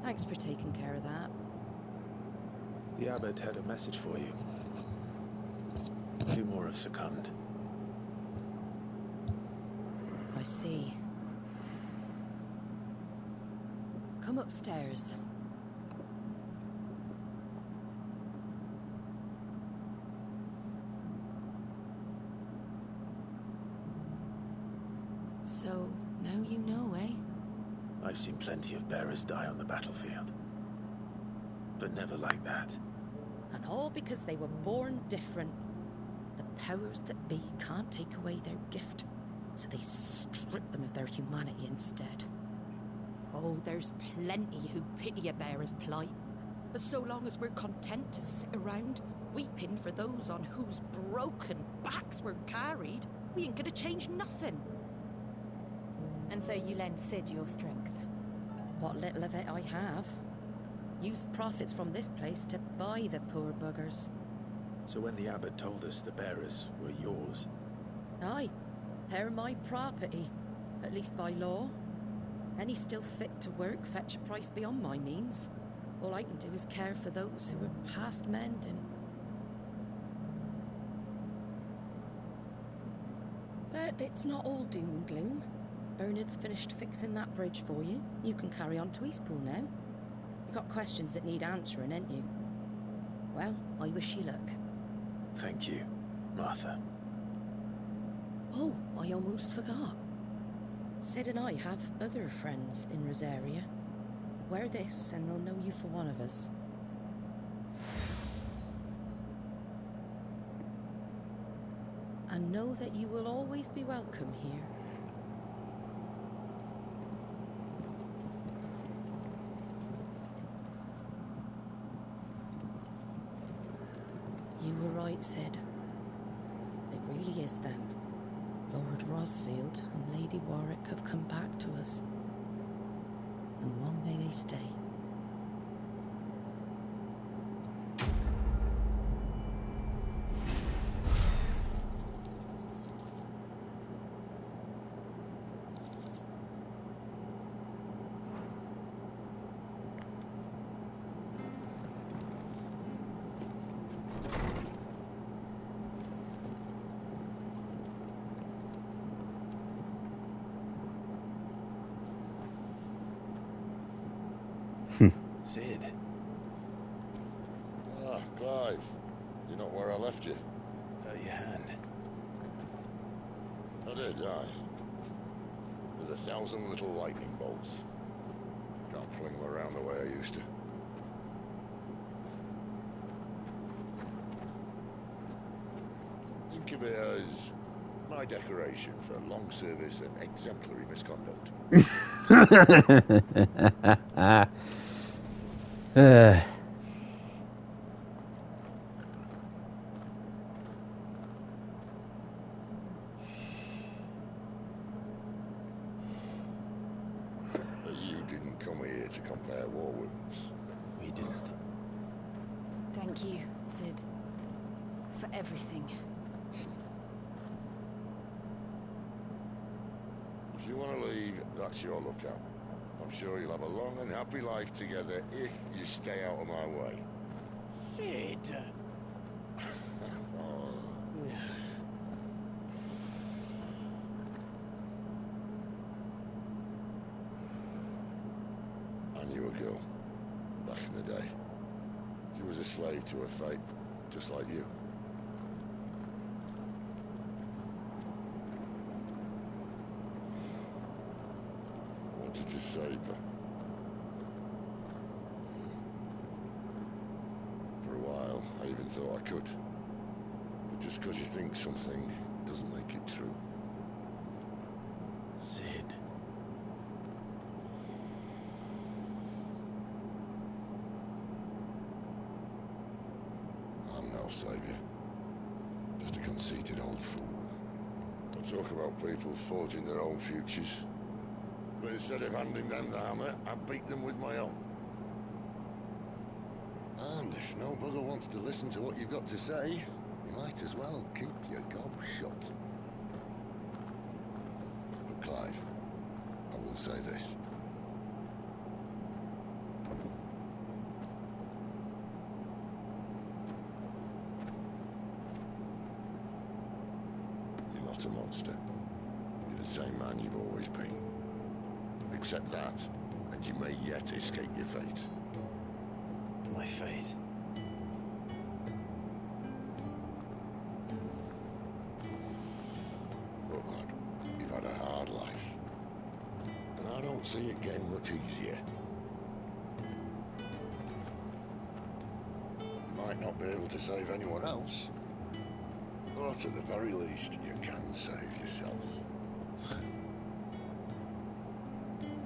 Thanks for taking care of that. The abbot had a message for you. 2 more have succumbed. I see. Come upstairs. So, now you know, eh? I've seen plenty of bearers die on the battlefield. But never like that. And all because they were born different. The powers that be can't take away their gift, so they strip them of their humanity instead. Oh, there's plenty who pity a bearer's plight. But so long as we're content to sit around, weeping for those on whose broken backs we're carried, we ain't gonna change nothing. And so you lend Cid your strength? What little of it I have. Used profits from this place to buy the poor buggers. So when the abbot told us the bearers were yours... Aye, they're my property, at least by law. Any still fit to work fetch a price beyond my means. All I can do is care for those who are past mending. But it's not all doom and gloom. Bernard's finished fixing that bridge for you. You can carry on to Eastpool now. You got questions that need answering, ain't you? Well, I wish you luck. Thank you, Martha. Oh, I almost forgot. Cid and I have other friends in Rosaria. Wear this and they'll know you for one of us. And know that you will always be welcome here. You were right, Cid. It really is them. Lord Rosfield and Lady Warwick have come back to us. And long may they stay. Cid. Ah, Clive. You're not where I left you. Your hand. I did, aye. With 1,000 little lightning bolts. Can't fling them around the way I used to. Think of it as my decoration for long service and exemplary misconduct. You didn't come here to compare war wounds. We didn't. Thank you, Sid. For everything. If you want to leave, that's your lookout. I'm sure you'll have a long and happy life together if you stay out of my way. Sid! I knew a girl, back in the day. She was a slave to her fate, just like you. I wanted to save her. For a while, I even thought I could. But just because you think something doesn't make it true. Sid. I'm no savior. Just a conceited old fool. I talk about people forging their own futures. But instead of handing them the hammer, I beat them with my own. And if no bugger wants to listen to what you've got to say, you might as well keep your gob shut. But Clive, I will say this. You're not a monster. You're the same man you've always been. Accept that, and you may yet escape your fate. My fate? Look, lad, you've had a hard life. And I don't see it getting much easier. You might not be able to save anyone else. But at the very least, you can save yourself.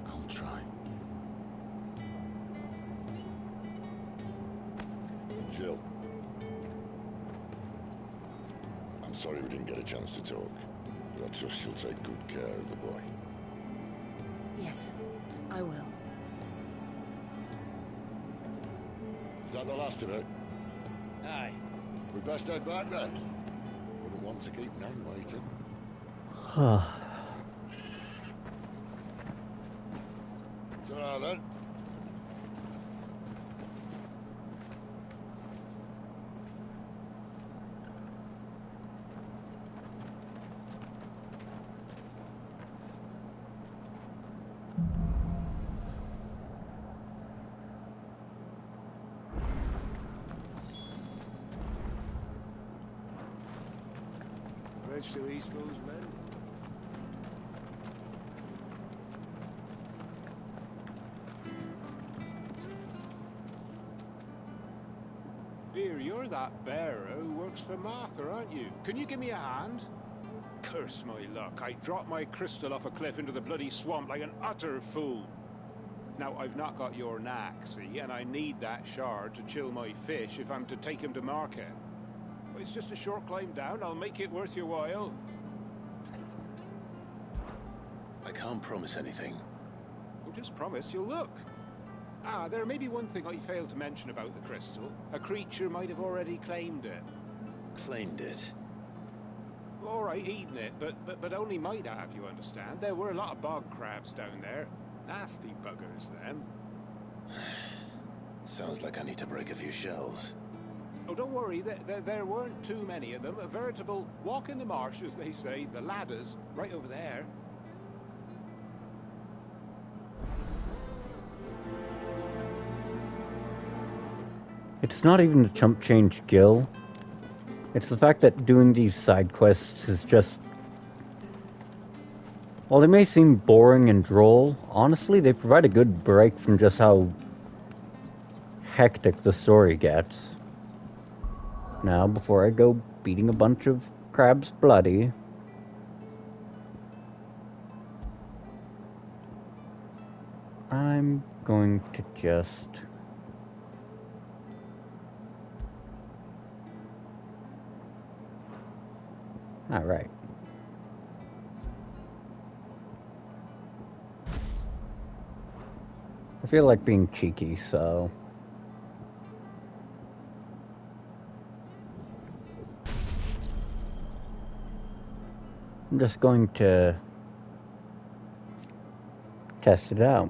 I'll try. Jill. I'm sorry we didn't get a chance to talk, but I trust she'll take good care of the boy. Yes, I will. Is that the last of it? Aye. We best head back then. Wouldn't want to keep Nan waiting. Ta-ra then. Bridge to East Blues Landing. Here, you're that bearer who works for Martha, aren't you? Can you give me a hand? Curse my luck. I dropped my crystal off a cliff into the bloody swamp like an utter fool. Now, I've not got your knack, see, and I need that shard to chill my fish if I'm to take him to market. It's just a short climb down. I'll make it worth your while. I can't promise anything. Well, just promise you'll look. Ah, there may be one thing I failed to mention about the crystal. A creature might have already claimed it. Claimed it? All right, eaten it, but only might have, you understand. There were a lot of bog crabs down there. Nasty buggers, them. Sounds like I need to break a few shells. Oh, don't worry, there weren't too many of them. A veritable walk in the marsh, as they say. The ladders, right over there. It's not even the chump change Gil. It's the fact that doing these side quests is just... While they may seem boring and droll, honestly, they provide a good break from just how hectic the story gets. Now, before I go beating a bunch of crabs bloody, I'm going to just Alright. I feel like being cheeky, so... I'm just going to test it out.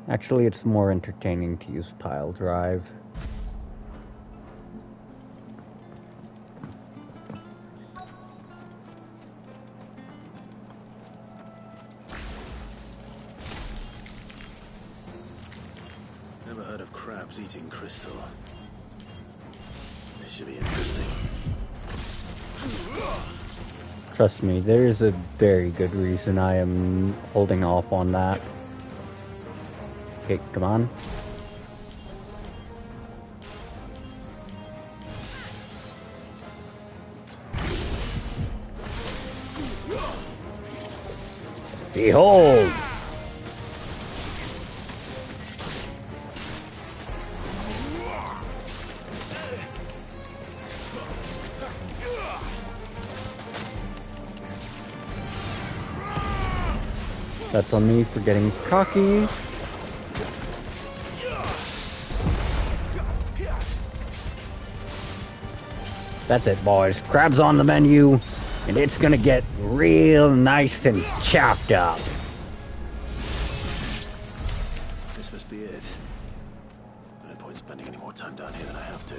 Actually, it's more entertaining to use pile drive. Never heard of crabs eating crystal. This should be interesting. Trust me, there is a very good reason I am holding off on that. Okay, come on. Behold! That's on me for getting cocky. That's it, boys. Crab's on the menu, and it's gonna get real nice and chopped up. This must be it. No point spending any more time down here than I have to.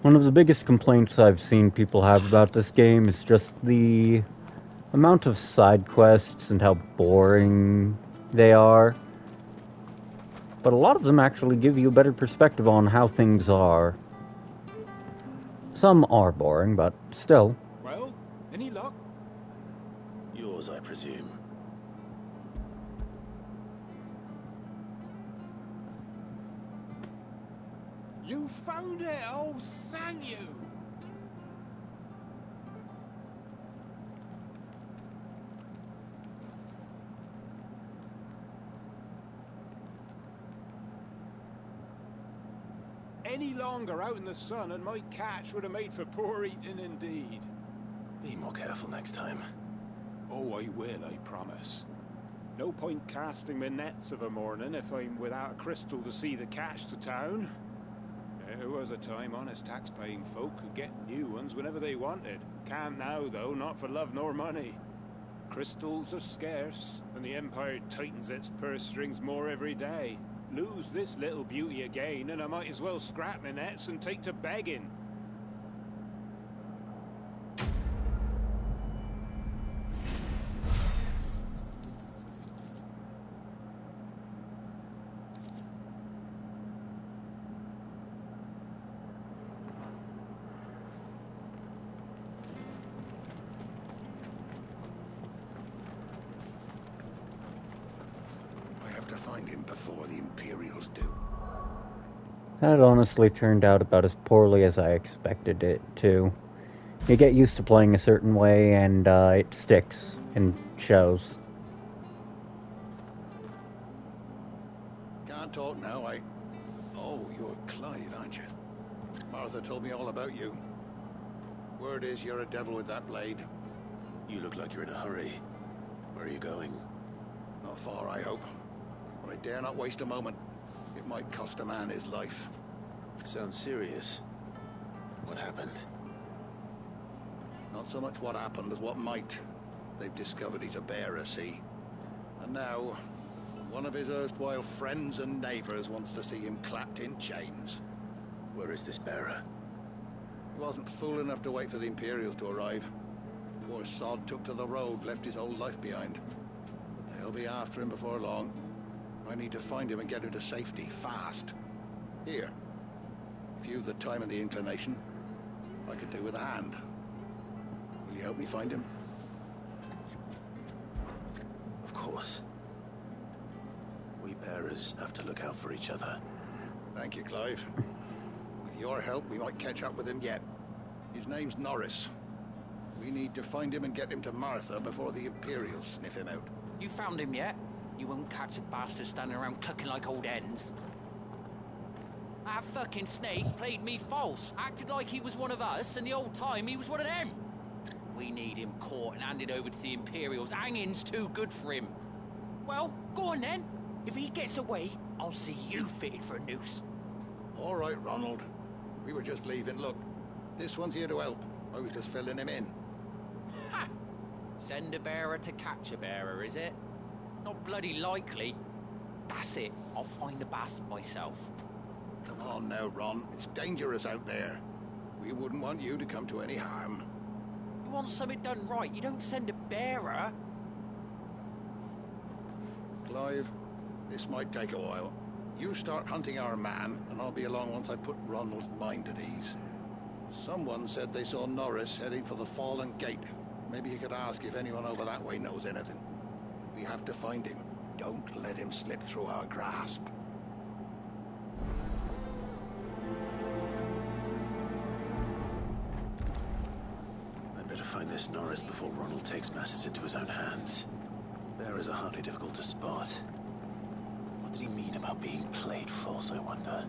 One of the biggest complaints I've seen people have about this game is just the amount of side quests and how boring they are. But a lot of them actually give you a better perspective on how things are. Some are boring, but still. Well, any luck? Yours, I presume. You found it! Oh, thank you! Any longer out in the sun and my catch would have made for poor eating indeed. Be more careful next time. Oh, I will, I promise. No point casting my nets of a morning if I'm without a crystal to see the catch to town. There was a time honest tax-paying folk could get new ones whenever they wanted. Can't now, though, not for love nor money. Crystals are scarce, and the Empire tightens its purse strings more every day. Lose this little beauty again, and I might as well scrap my nets and take to begging. That honestly turned out about as poorly as I expected it to. You get used to playing a certain way, and it sticks and shows. Can't talk now, Oh, you're Clyde, aren't you? Martha told me all about you. Word is you're a devil with that blade. You look like you're in a hurry. Where are you going? Not far, I hope. But I dare not waste a moment. It might cost a man his life. Sounds serious. What happened? Not so much what happened as what might. They've discovered he's a bearer, see? And now, one of his erstwhile friends and neighbors wants to see him clapped in chains. Where is this bearer? He wasn't fool enough to wait for the Imperials to arrive. Poor sod took to the road, left his whole life behind. But they'll be after him before long. I need to find him and get him to safety, fast. Here. If you've the time and the inclination, I could do with a hand. Will you help me find him? course. We bearers have to look out for each other. Thank you, Clive. With your help, we might catch up with him yet. His name's Norris. We need to find him and get him to Martha before the Imperials sniff him out. You found him yet? You won't catch a bastard standing around clucking like old hens. That fucking snake played me false, acted like he was one of us, and the whole time he was one of them. We need him caught and handed over to the Imperials. Hanging's too good for him. Well, go on then. If he gets away, I'll see you fitted for a noose. All right, Ronald. We were just leaving. Look, this one's here to help. I was just filling him in. Ha! Send a bearer to catch a bearer, is it? Not bloody likely. That's it. I'll find the bastard myself. Come on now, Ron. It's dangerous out there. We wouldn't want you to come to any harm. You want something done right, you don't send a bearer. Clive, this might take a while. You start hunting our man, and I'll be along once I put Ronald's mind at ease. Someone said they saw Norris heading for the Fallen Gate. Maybe you could ask if anyone over that way knows anything. We have to find him. Don't let him slip through our grasp. I'd better find this Norris before Ronald takes matters into his own hands. Bearers are hardly difficult to spot. What did he mean about being played false, I wonder?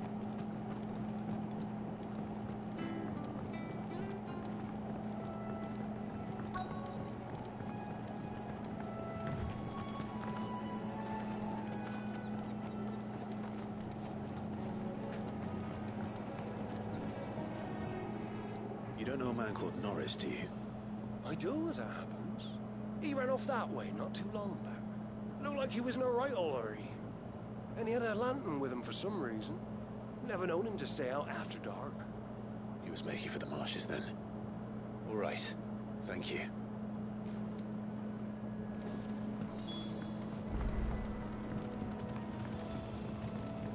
You don't know a man called Norris, do you? I do, as it happens. He ran off that way not too long back. Looked like he was in a right old hurry. And he had a lantern with him for some reason. Never known him to stay out after dark. He was making for the marshes then. All right. Thank you.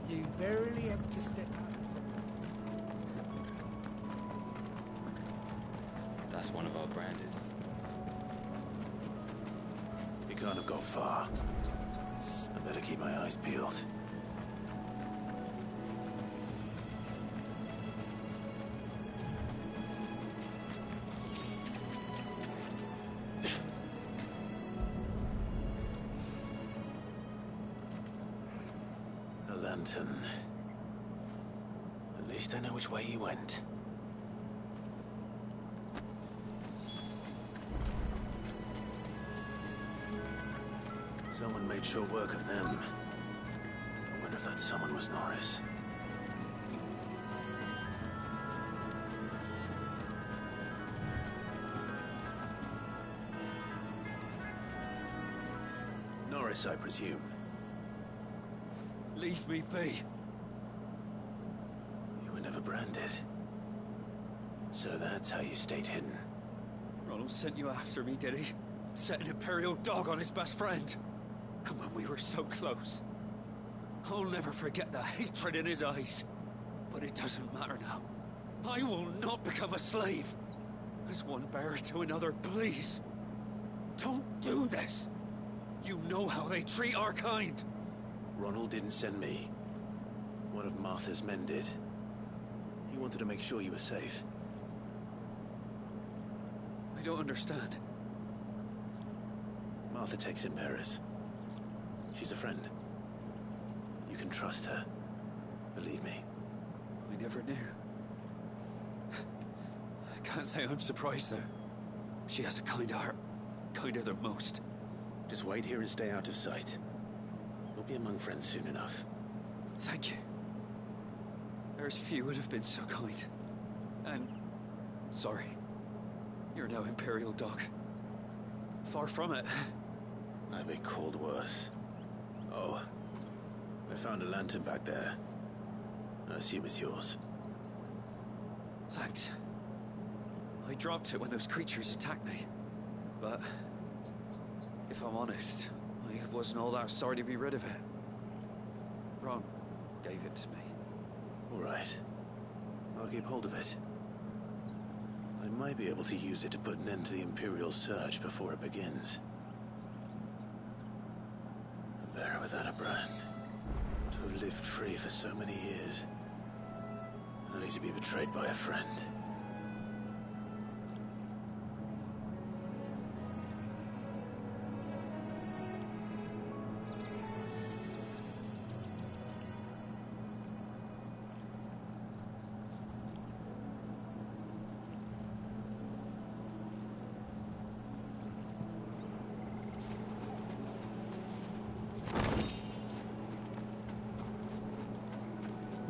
You barely have to stick out. That's one of our branded. He can't have got far. I better keep my eyes peeled. A lantern. At least I know which way he went. Someone made sure work of them. I wonder if that someone was Norris. Norris, I presume. Leave me be. You were never branded. So that's how you stayed hidden. Ronald sent you after me, did he? Set an Imperial dog on his best friend. And when we were so close, I'll never forget the hatred in his eyes. But it doesn't matter now. I will not become a slave. As one bearer to another, please. Don't do this. You know how they treat our kind. Ronald didn't send me. One of Martha's men did. He wanted to make sure you were safe. I don't understand. Martha takes in bearers. She's a friend. You can trust her. Believe me. I never knew. I can't say I'm surprised, though. She has a kind heart. Kinder than most. Just wait here and stay out of sight. We'll be among friends soon enough. Thank you. There's few would have been so kind. And... sorry. You're no Imperial dog. Far from it. I've been called worse. Oh. I found a lantern back there. I assume it's yours. Thanks. I dropped it when those creatures attacked me. But... if I'm honest, I wasn't all that sorry to be rid of it. Ron gave it to me. All right. I'll keep hold of it. I might be able to use it to put an end to the Imperial Surge before it begins. bearer without a brand. To have lived free for so many years. Only to be betrayed by a friend.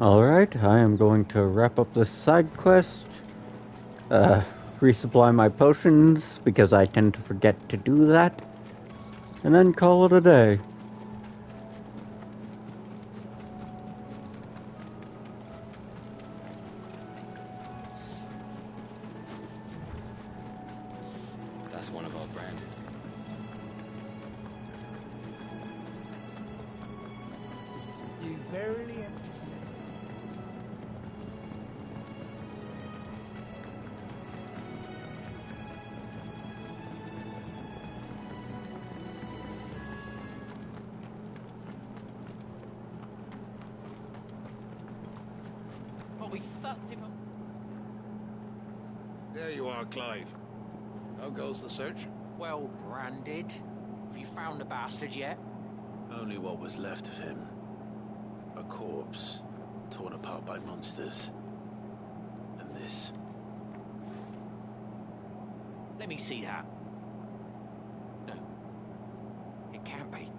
Alright, I am going to wrap up this side quest. Resupply my potions, because I tend to forget to do that. And then call it a day. That's one of our branded. You barely have to say. Well, we fucked if I'm... There you are, Clive. How goes the search? Well branded. Have you found the bastard yet? Only what was left of him. A corpse, torn apart by monsters. And this. Let me see that. No. It can't be.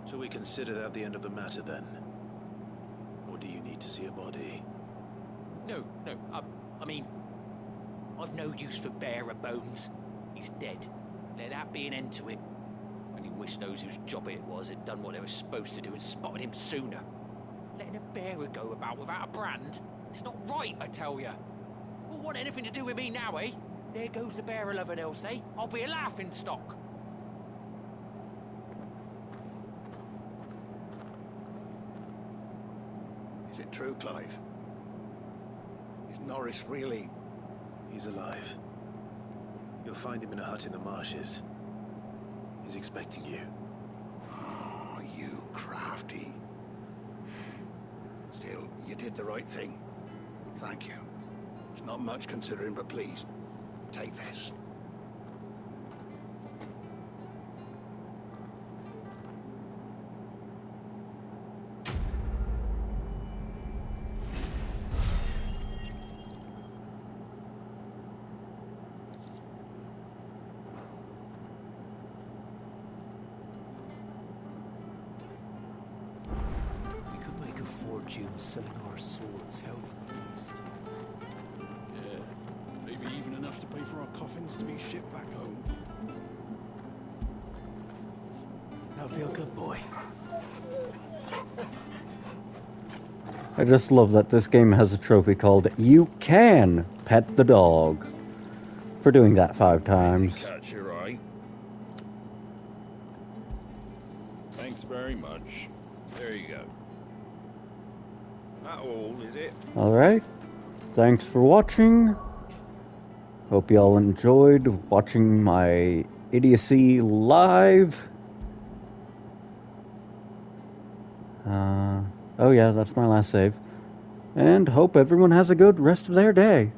Shall we consider that the end of the matter then? Or do you need to see a body? No. I mean... I've no use for bearer bones. He's dead. Let that be an end to it. Only wish those whose job it was had done what they were supposed to do and spotted him sooner. Letting a bearer go about without a brand? It's not right, I tell ya. Who'll want anything to do with me now, eh? There goes the bearer lover, they'll say. I'll be a laughing stock. Is it true, Clive? Is Norris really... He's alive. You'll find him in a hut in the marshes. He's expecting you. Oh, you crafty. Still, you did the right thing. Thank you. It's not much considering, but please, take this. Fortune selling our swords, how pleased. Yeah, maybe even enough to pay for our coffins to be shipped back home. Now feel good, boy. I just love that this game has a trophy called You Can Pet the Dog. For doing that 5 times. Catch your eye. Thanks very much. There you go. That all, is it? Alright. Thanks for watching. Hope y'all enjoyed watching my idiocy live. Oh yeah, that's my last save. And hope everyone has a good rest of their day.